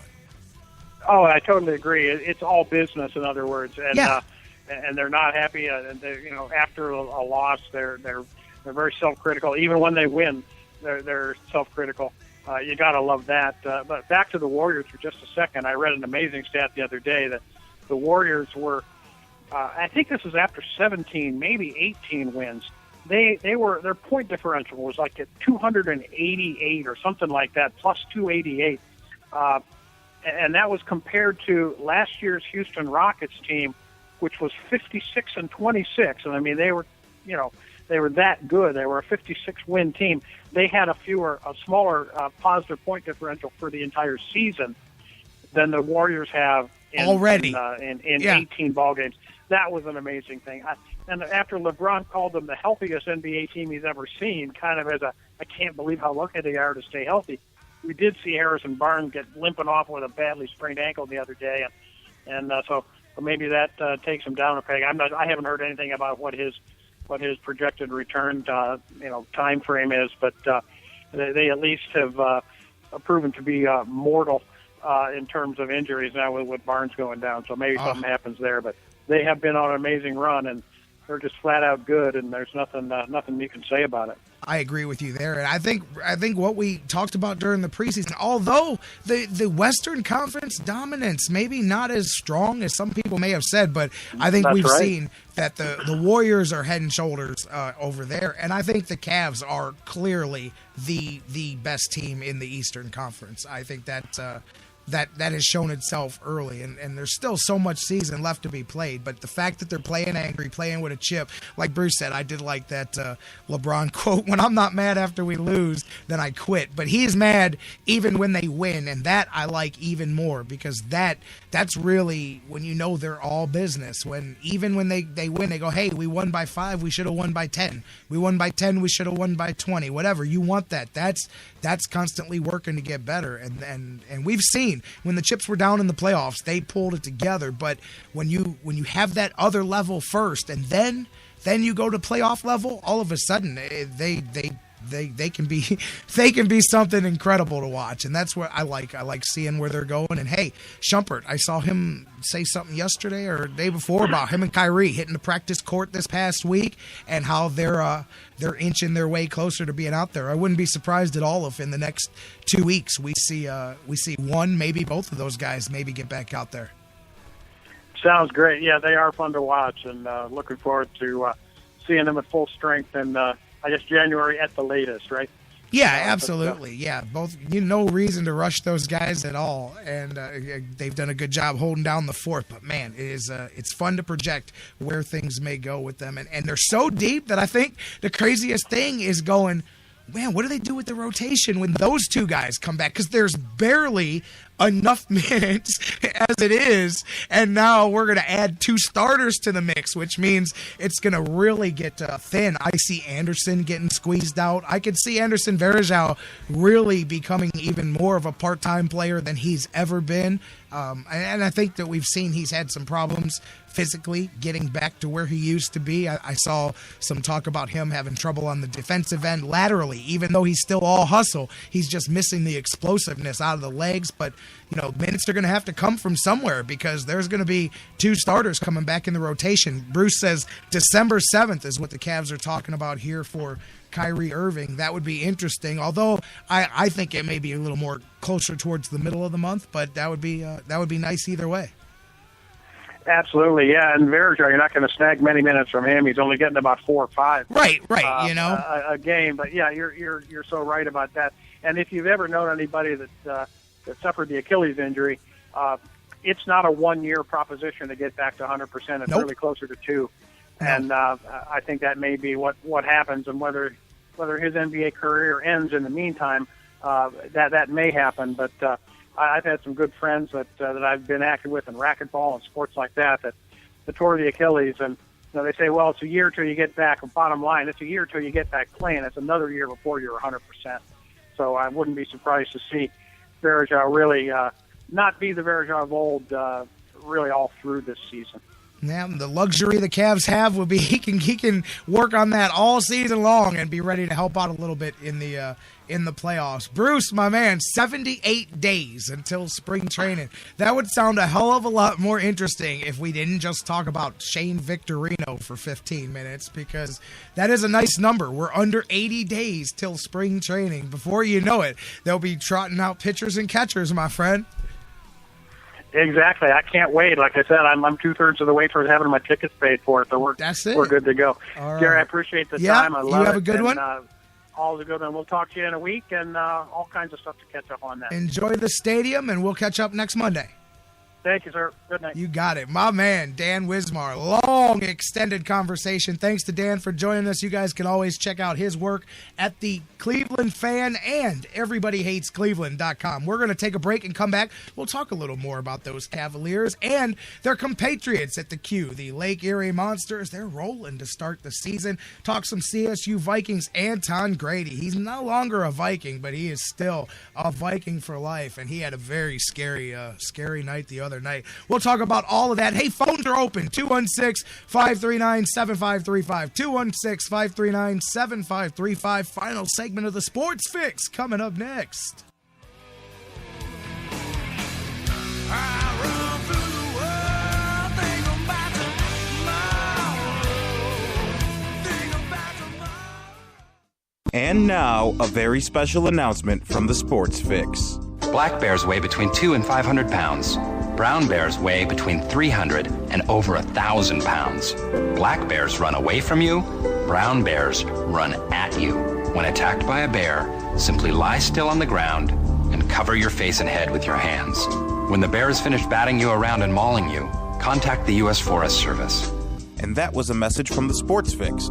Oh, I totally agree. It's all business, in other words, and and they're not happy. After a loss, they're very self-critical. Even when they win, they're self-critical. You got to love that. But back to the Warriors for just a second. I read an amazing stat the other day that the Warriors were, I think this was after 17, maybe 18 wins. Their point differential was like at 288 or something like that, plus 288. And that was compared to last year's Houston Rockets team, which was 56-26. And I mean, they were that good. They were a 56-win team. They had a smaller positive point differential for the entire season than the Warriors have already in 18 ball games. That was an amazing thing. And after LeBron called them the healthiest NBA team he's ever seen, kind of as I can't believe how lucky they are to stay healthy. We did see Harrison Barnes get limping off with a badly sprained ankle the other day, and so maybe that takes him down a peg. I haven't heard anything about what his projected return time frame is, but they at least have proven to be mortal in terms of injuries now with Barnes going down. So maybe something happens there, but they have been on an amazing run, and they're just flat out good, and there's nothing you can say about it. I agree with you there, and I think what we talked about during the preseason, although the Western Conference dominance maybe not as strong as some people may have said, but I think we've seen that the Warriors are head and shoulders over there, and I think the Cavs are clearly the best team in the Eastern Conference. I think that has shown itself early, and there's still so much season left to be played, but the fact that they're playing angry, playing with a chip, like Bruce said, I did like that LeBron quote, when I'm not mad after we lose, then I quit. But he is mad even when they win, and that I like even more, because that's really when you know they're all business. Even when they win, they go, hey, we won by 5, we should have won by 10. We won by 10, we should have won by 20. Whatever, you want that. That's constantly working to get better, and we've seen when the chips were down in the playoffs, they pulled it together. But when you have that other level first, and then you go to playoff level, all of a sudden they they can be something incredible to watch, and that's what I like. I like seeing where they're going. And hey, Shumpert, I saw him say something yesterday or the day before about him and Kyrie hitting the practice court this past week and how they're inching their way closer to being out there. I wouldn't be surprised at all if in the next 2 weeks we see one, maybe both of those guys maybe get back out there. Sounds great. Yeah, they are fun to watch, and looking forward to seeing them at full strength in, I guess, January at the latest, right? Yeah, absolutely. Yeah, both. No reason to rush those guys at all, and they've done a good job holding down the fort. But man, it's fun to project where things may go with them, and they're so deep that I think the craziest thing is going, man, what do they do with the rotation when those two guys come back? Because there's barely enough minutes as it is, and now we're going to add 2 starters to the mix, which means it's going to really get thin. I see Anderson getting squeezed out. I could see Anderson Varejao really becoming even more of a part-time player than he's ever been. And I think that we've seen he's had some problems physically getting back to where he used to be. I saw some talk about him having trouble on the defensive end laterally, even though he's still all hustle. He's just missing the explosiveness out of the legs. But, minutes are going to have to come from somewhere because there's going to be 2 starters coming back in the rotation. Bruce says December 7th is what the Cavs are talking about here for Kyrie Irving. That would be interesting, although I think it may be a little more closer towards the middle of the month, but that would be nice either way. Absolutely, yeah. And Varejao, you're not going to snag many minutes from him. He's only getting about 4 or 5. Right. A game. But yeah, you're so right about that. And if you've ever known anybody that suffered the Achilles injury, it's not a 1-year proposition to get back to 100%. It's really closer to 2. And I think that may be what happens, and whether his NBA career ends in the meantime, that may happen. But I've had some good friends that I've been active with in racquetball and sports like that tore the Achilles, and they say, well, it's a year till you get back. Bottom line, it's a year till you get back playing. It's another year before you're 100%. So I wouldn't be surprised to see Varejao really not be the Varejao of old really all through this season. Yeah, the luxury the Cavs have will be he can work on that all season long and be ready to help out a little bit in the playoffs. Bruce, my man, 78 days until spring training. That would sound a hell of a lot more interesting if we didn't just talk about Shane Victorino for 15 minutes, because that is a nice number. We're under 80 days till spring training. Before you know it, they'll be trotting out pitchers and catchers, my friend. Exactly. I can't wait. Like I said, I'm 2/3 of the way towards having my tickets paid for it, so we're good to go. Right. Gary, I appreciate the time. I love it. You have a good one. All is good, and we'll talk to you in a week, and all kinds of stuff to catch up on that. Enjoy the stadium, and we'll catch up next Monday. Thank you, sir. Good night. You got it. My man, Dan Wismar. Long, extended conversation. Thanks to Dan for joining us. You guys can always check out his work at the Cleveland Fan and EverybodyHatesCleveland.com. We're going to take a break and come back. We'll talk a little more about those Cavaliers and their compatriots at the Q, the Lake Erie Monsters. They're rolling to start the season. Talk some CSU Vikings. Anton Grady. He's no longer a Viking, but he is still a Viking for life, and he had a very scary night the other night. We'll talk about all of that. Hey, phones are open. 216-539-7535. 216-539-7535. Final segment of the Sports Fix coming up next. And now, a very special announcement from the Sports Fix. Black bears weigh between 200 and 500 pounds. Brown bears weigh between 300 and over 1,000 pounds. Black bears run away from you. Brown bears run at you. When attacked by a bear, simply lie still on the ground and cover your face and head with your hands. When the bear has finished batting you around and mauling you, contact the U.S. Forest Service. And that was a message from the Sports Fix.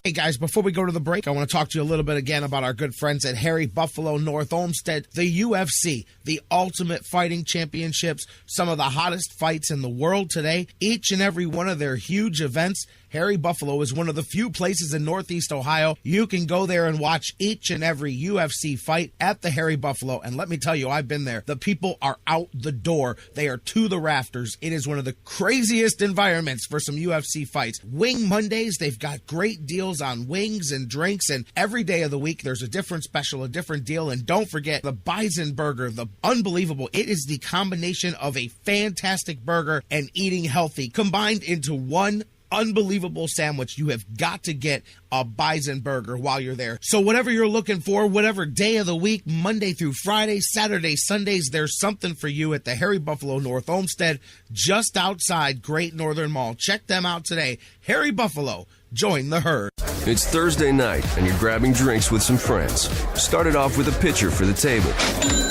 Hey guys, before we go to the break, I want to talk to you a little bit again about our good friends at Harry Buffalo North Olmsted, the UFC, the Ultimate Fighting Championships, some of the hottest fights in the world today. Each and every one of their huge events Harry Buffalo is one of the few places in Northeast Ohio you can go there and watch each and every UFC fight at the Harry Buffalo. And let me tell you, I've been there. The people are out the door. They are to the rafters. It is one of the craziest environments for some UFC fights. Wing Mondays, they've got great deals on wings and drinks, and every day of the week there's a different special, a different deal. And don't forget the Bison Burger, the unbelievable. It is the combination of a fantastic burger and eating healthy combined into one unbelievable sandwich. You have got to get a Bison Burger while you're there. So whatever you're looking for, whatever day of the week, Monday through Friday, Saturday, Sundays, there's something for you at the Harry Buffalo North Olmsted, just outside Great Northern Mall. Check them out today. Harry Buffalo, join the herd. It's Thursday night, and you're grabbing drinks with some friends. Started off with a pitcher for the table,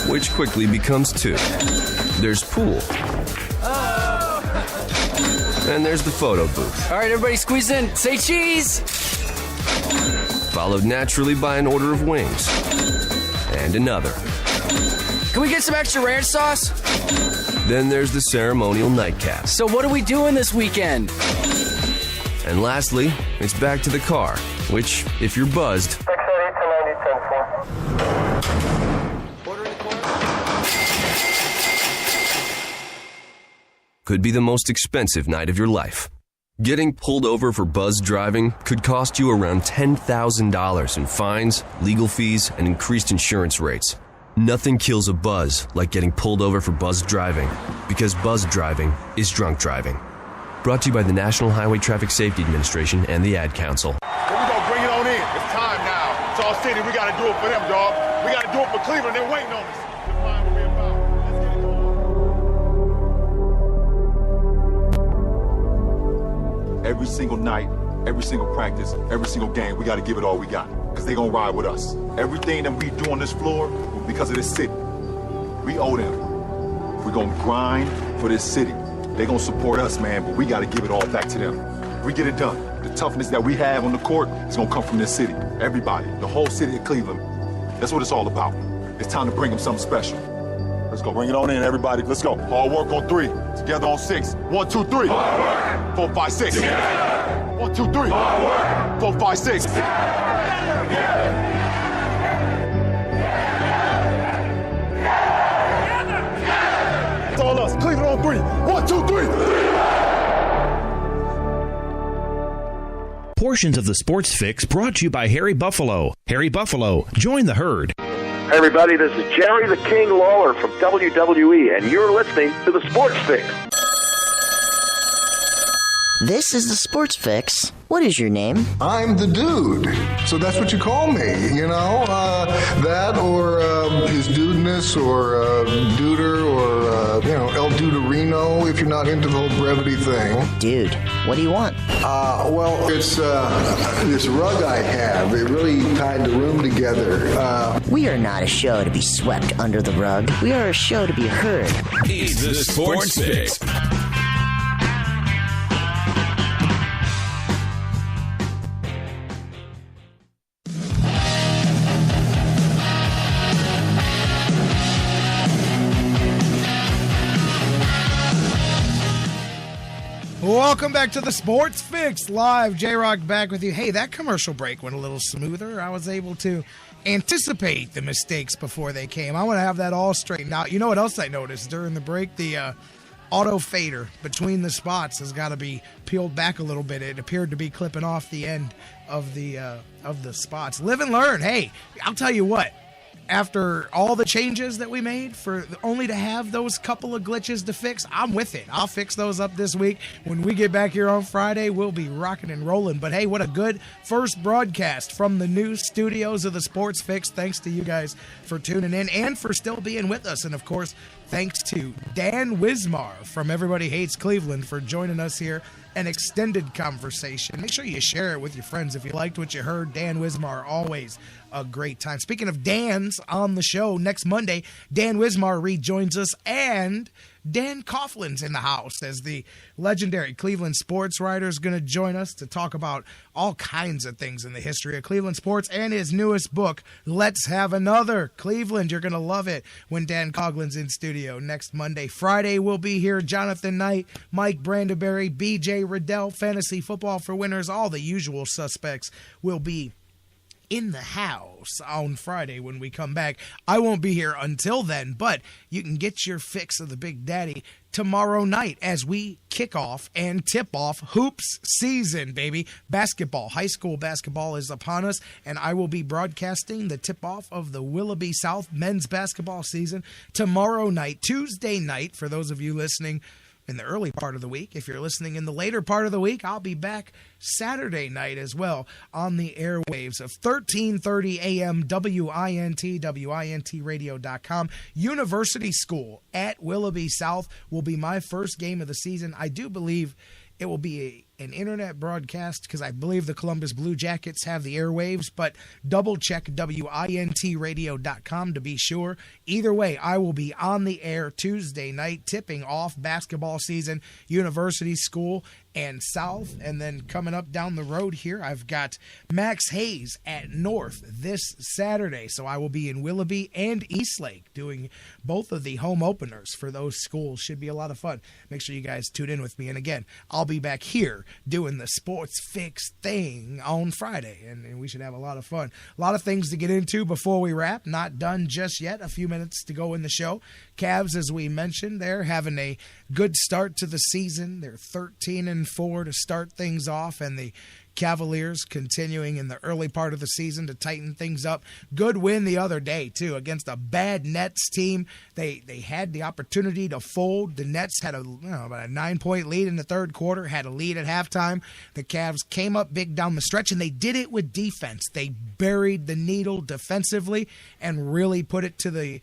which quickly becomes two. There's pool. And there's the photo booth. All right, everybody squeeze in. Say cheese! Followed naturally by an order of wings. And another. Can we get some extra ranch sauce? Then there's the ceremonial nightcap. So what are we doing this weekend? And lastly, it's back to the car, which, if you're buzzed, could be the most expensive night of your life. Getting pulled over for buzz driving could cost you around $10,000 in fines, legal fees, and increased insurance rates. Nothing kills a buzz like getting pulled over for buzz driving, because buzz driving is drunk driving. Brought to you by the National Highway Traffic Safety Administration and the Ad Council. Here we go, bring it on in. It's time now. It's all city. We got to do it for them, dog. We got to do it for Cleveland. They're waiting on us. Define what we're about. Let's get it going. Every single night, every single practice, every single game, we got to give it all we got. Because they're going to ride with us. Everything that we do on this floor, because of this city, we owe them. We're going to grind for this city. They're going to support us, man, but we got to give it all back to them. If we get it done, the toughness that we have on the court is going to come from this city. Everybody, the whole city of Cleveland. That's what it's all about. It's time to bring them something special. Let's go. Bring it on in, everybody. Let's go. Hard work on 3. Together on 6. 1, 2, 3. Hard work. 4, 5, 6. Together. 1, 2, 3. Hard work. 4, 5, 6. Together. It's all us. Cleveland on 3. 1, 2, 3. Portions of the Sports Fix brought to you by Harry Buffalo. Harry Buffalo, join the herd. Hey everybody, this is Jerry the King Lawler from WWE, and you're listening to the Sports Fix. This is the Sports Fix. What is your name? I'm the dude. So that's what you call me, you know? That or his dudeness or duder or, El Duderino if you're not into the whole brevity thing. Dude, what do you want? Well, it's this rug I have. It really tied the room together. We are not a show to be swept under the rug. We are a show to be heard. It's the Sports Fix. Welcome back to the Sports Fix Live. J-Rocc back with you. Hey, that commercial break went a little smoother. I was able to anticipate the mistakes before they came. I want to have that all straightened out. You know what else I noticed during the break? The auto fader between the spots has got to be peeled back a little bit. It appeared to be clipping off the end of the spots. Live and learn. Hey, I'll tell you what. After all the changes that we made, for only to have those couple of glitches to fix, I'm with it. I'll fix those up this week. When we get back here on Friday, we'll be rocking and rolling. But hey, what a good first broadcast from the new studios of the Sports Fix. Thanks to you guys for tuning in and for still being with us. And of course, thanks to Dan Wismar from Everybody Hates Cleveland for joining us here. An extended conversation. Make sure you share it with your friends if you liked what you heard. Dan Wismar, always a great time. Speaking of Dan's on the show, next Monday, Dan Wismar rejoins us, and Dan Coughlin's in the house as the legendary Cleveland sports writer is going to join us to talk about all kinds of things in the history of Cleveland sports and his newest book, Let's Have Another Cleveland. You're going to love it when Dan Coughlin's in studio next Monday. Friday, we'll be here. Jonathan Knight, Mike Brandenberry, BJ Riddell, Fantasy Football for Winners, all the usual suspects will be in the house on Friday when we come back. I won't be here until then, but you can get your fix of the Big Daddy tomorrow night as we kick off and tip off hoops season, baby. Basketball, high school basketball is upon us, and I will be broadcasting the tip-off of the Willoughby South men's basketball season tomorrow night, Tuesday night, for those of you listening in the early part of the week. If you're listening in the later part of the week, I'll be back Saturday night as well on the airwaves of 1330 AM WINT, WINTradio.com. University School at Willoughby South will be my first game of the season. I do believe it will be an internet broadcast because I believe the Columbus Blue Jackets have the airwaves, but double check WINTradio.com to be sure. Either way, I will be on the air Tuesday night tipping off basketball season, University School and South. And then coming up down the road here, I've got Max Hayes at North this Saturday. So I will be in Willoughby and Eastlake doing both of the home openers for those schools. Should be a lot of fun. Make sure you guys tune in with me. And again, I'll be back here doing the Sports Fix thing on Friday, and we should have a lot of fun. A lot of things to get into before we wrap. Not done just yet. A few minutes to go in the show. Cavs, as we mentioned, they're having a good start to the season. They're 13-4 to start things off, and the Cavaliers continuing in the early part of the season to tighten things up. Good win the other day, too, against a bad Nets team. They had the opportunity to fold. The Nets had about a 9-point lead in the third quarter, had a lead at halftime. The Cavs came up big down the stretch, and they did it with defense. They buried the needle defensively and really put it to the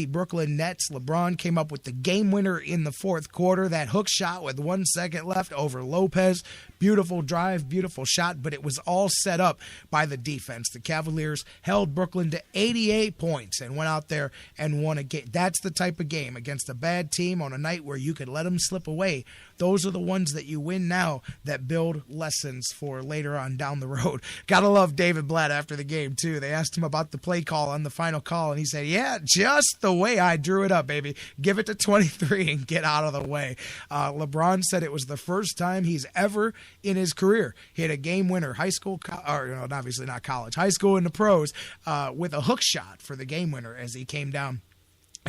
Brooklyn Nets. LeBron came up with the game winner in the fourth quarter. That hook shot with 1 second left over Lopez. Beautiful drive, beautiful shot, but it was all set up by the defense. The Cavaliers held Brooklyn to 88 points and went out there and won a game. That's the type of game against a bad team on a night where you could let them slip away. Those are the ones that you win now that build lessons for later on down the road. Gotta love David Blatt after the game, too. They asked him about the play call on the final call, and he said, yeah, just the way I drew it up, baby. Give it to 23 and get out of the way. LeBron said it was the first time he's ever in his career hit a game winner, high school, obviously not college, high school in the pros, with a hook shot for the game winner as he came down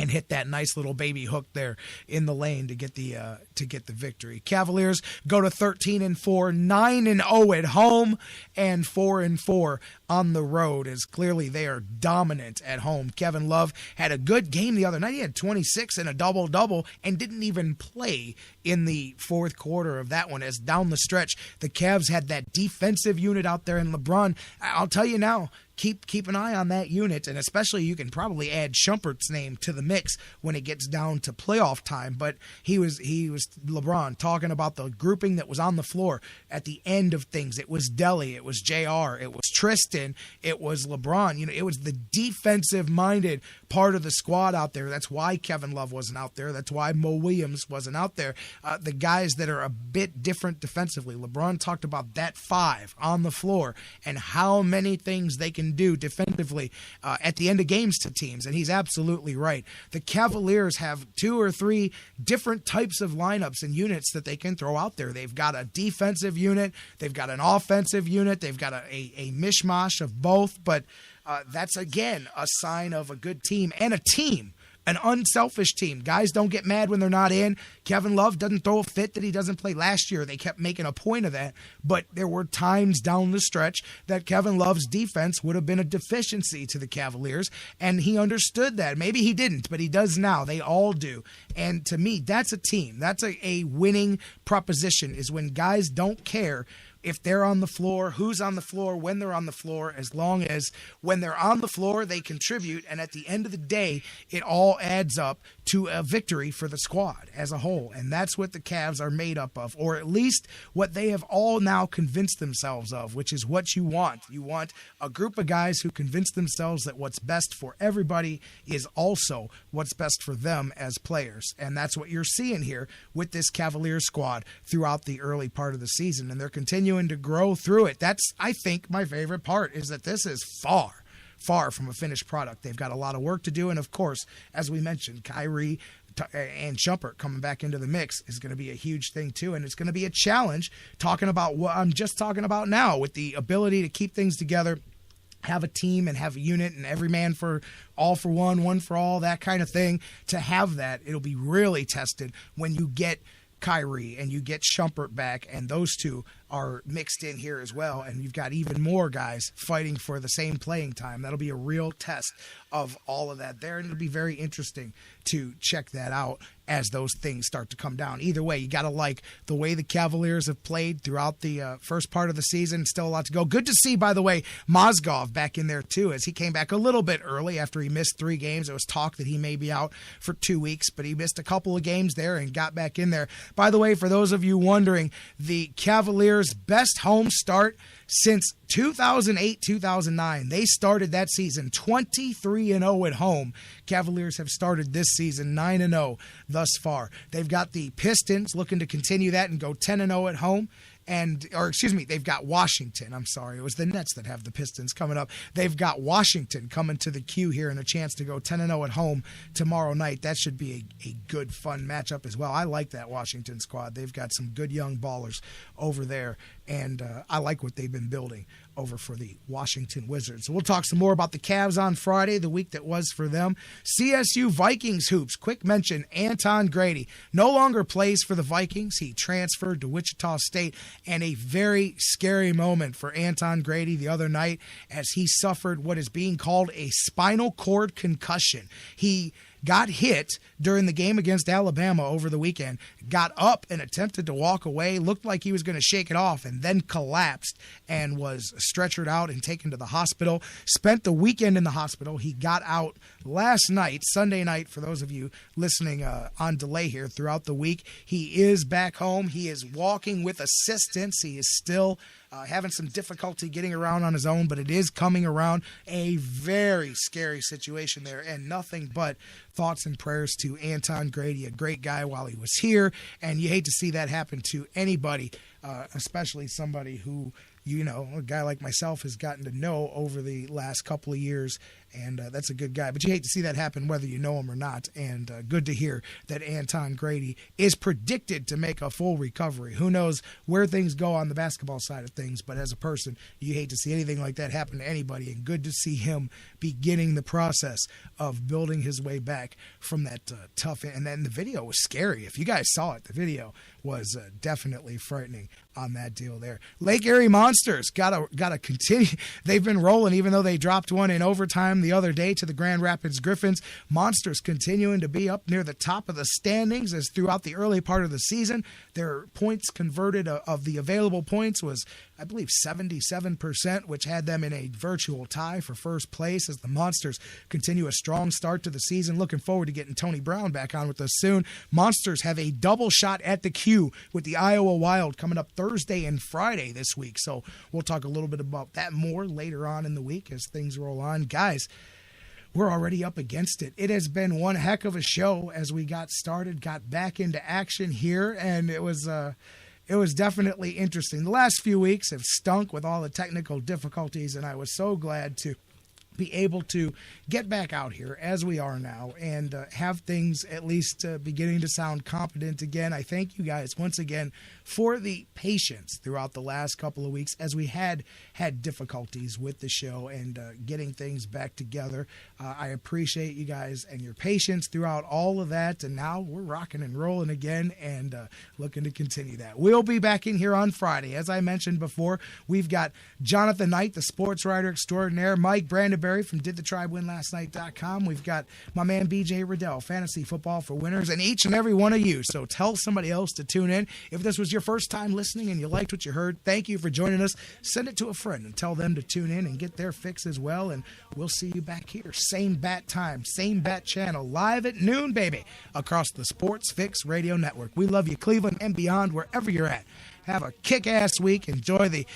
and hit that nice little baby hook there in the lane to get the victory. Cavaliers go to 13-4, 9-0 at home, and 4-4 on the road, as clearly they are dominant at home. Kevin Love had a good game the other night. He had 26 and a double-double and didn't even play in the fourth quarter of that one, as down the stretch, the Cavs had that defensive unit out there, and LeBron, I'll tell you now, keep an eye on that unit, and especially you can probably add Shumpert's name to the mix when it gets down to playoff time. But he was LeBron talking about the grouping that was on the floor at the end of things. It was Deli, it was JR, it was Tristan, it was LeBron. It was the defensive-minded part of the squad out there. That's why Kevin Love wasn't out there. That's why Mo Williams wasn't out there. The guys that are a bit different defensively. LeBron talked about that five on the floor and how many things they can do defensively at the end of games to teams, and he's absolutely right. The Cavaliers have 2 or 3 different types of lineups and units that they can throw out there. They've got a defensive unit, they've got an offensive unit, they've got a mishmash of both, but that's, again, a sign of a good team and a team. An unselfish team. Guys don't get mad when they're not in. Kevin Love doesn't throw a fit that he doesn't play last year. They kept making a point of that. But there were times down the stretch that Kevin Love's defense would have been a deficiency to the Cavaliers, and he understood that. Maybe he didn't, but he does now. They all do. And to me, that's a team. That's a winning proposition, is when guys don't care if they're on the floor, who's on the floor, when they're on the floor, as long as when they're on the floor, they contribute. And at the end of the day, it all adds up to a victory for the squad as a whole. And that's what the Cavs are made up of, or at least what they have all now convinced themselves of, which is what you want. You want a group of guys who convince themselves that what's best for everybody is also what's best for them as players. And that's what you're seeing here with this Cavaliers squad throughout the early part of the season. And they're continuing to grow through it. That's, I think, my favorite part, is that this is far from a finished product. They've got a lot of work to do. And of course, as we mentioned, Kyrie and Shumpert coming back into the mix is going to be a huge thing too. And it's going to be a challenge, talking about what I'm just talking about now, with the ability to keep things together, have a team and have a unit, and every man for all for one for all, that kind of thing. To have that, it'll be really tested when you get Kyrie and you get Shumpert back, and those two are mixed in here as well, and you've got even more guys fighting for the same playing time. That'll be a real test of all of that there, and it'll be very interesting to check that out as those things start to come down. Either way, you got to like the way the Cavaliers have played throughout the first part of the season. Still a lot to go. Good to see, by the way, Mozgov back in there too, as he came back a little bit early after he missed 3 games. There was talk that he may be out for 2 weeks, but he missed a couple of games there and got back in there. By the way, for those of you wondering, the Cavaliers' best home start since 2008-2009. They started that season 23-0 at home. Cavaliers have started this season 9-0 thus far. They've got the Pistons looking to continue that and go 10-0 at home. They've got Washington. I'm sorry. It was the Nets that have the Pistons coming up. They've got Washington coming to the queue here and a chance to go 10-0 at home tomorrow night. That should be a good, fun matchup as well. I like that Washington squad. They've got some good young ballers over there, and I like what they've been building over for the Washington Wizards. So we'll talk some more about the Cavs on Friday, the week that was for them. CSU Vikings hoops. Quick mention, Anton Grady no longer plays for the Vikings. He transferred to Wichita State, and a very scary moment for Anton Grady the other night as he suffered what is being called a spinal cord concussion. He got hit during the game against Alabama over the weekend, got up and attempted to walk away, looked like he was going to shake it off, and then collapsed and was stretchered out and taken to the hospital. Spent the weekend in the hospital. He got out last night, Sunday night, for those of you listening on delay here throughout the week. He is back home. He is walking with assistance. He is still having some difficulty getting around on his own, but it is coming around. A very scary situation there, and nothing but thoughts and prayers to Anton Grady, a great guy while he was here, and you hate to see that happen to anybody, especially somebody who, you know, a guy like myself has gotten to know over the last couple of years, and that's a good guy. But you hate to see that happen whether you know him or not, and good to hear that Anton Grady is predicted to make a full recovery. Who knows where things go on the basketball side of things, but as a person, you hate to see anything like that happen to anybody, and good to see him beginning the process of building his way back from that tough. And then the video was scary. If you guys saw it, the video was definitely frightening on that deal there. Lake Erie Monsters gotta continue. They've been rolling, even though they dropped one in overtime the other day to the Grand Rapids Griffins. Monsters continuing to be up near the top of the standings as throughout the early part of the season. Their points converted of the available points was, I believe, 77%, which had them in a virtual tie for first place as the Monsters continue a strong start to the season. Looking forward to getting Tony Brown back on with us soon. Monsters have a double shot at the Q with the Iowa Wild coming up Thursday and Friday this week. So we'll talk a little bit about that more later on in the week as things roll on. Guys, we're already up against it. It has been one heck of a show as we got started, got back into action here, and it was definitely interesting. The last few weeks have stunk with all the technical difficulties, and I was so glad to be able to get back out here as we are now and have things at least beginning to sound competent again. I thank you guys once again for the patience throughout the last couple of weeks as we had difficulties with the show and getting things back together. I appreciate you guys and your patience throughout all of that, and now we're rocking and rolling again and looking to continue that. We'll be back in here on Friday. As I mentioned before, we've got Jonathan Knight, the sports writer extraordinaire, Mike Brandenburg, Strawberry from DidTheTribeWinLastNight.com. We've got my man BJ Riddell, Fantasy Football for Winners, and each and every one of you. So tell somebody else to tune in. If this was your first time listening and you liked what you heard, thank you for joining us. Send it to a friend and tell them to tune in and get their fix as well. And we'll see you back here. Same bat time, same bat channel, live at noon, baby, across the Sports Fix Radio Network. We love you, Cleveland and beyond, wherever you're at. Have a kick-ass week. Enjoy the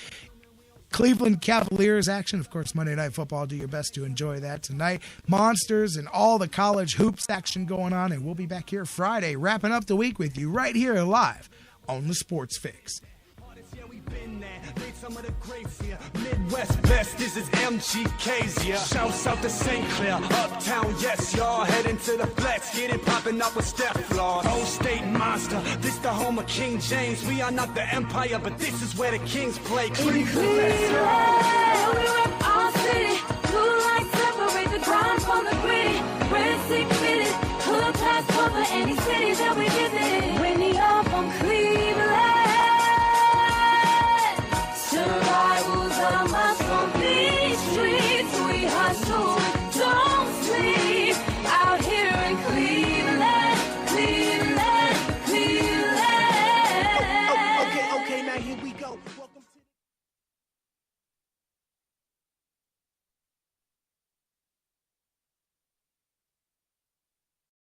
Cleveland Cavaliers action. Of course, Monday Night Football. Do your best to enjoy that tonight. Monsters and all the college hoops action going on. And we'll be back here Friday, wrapping up the week with you right here live on the Sports Fix. Some of the greats here. Midwest best, this is MGK's here. Shouts out to St. Clair, Uptown, yes, y'all. Heading to the flats, get it popping up with step flaws. Old State Monster, this the home of King James. We are not the empire, but this is where the kings play. Cleveland, let's go. We rep our city. Blue lights separate the ground from the gritty. Red sick fitted, hood pass cover any city that we visit. Winnie up from Cleveland. Survivals are must on these streets. We hustle, don't sleep. Out here in Cleveland, Cleveland, Cleveland. Okay, now here we go.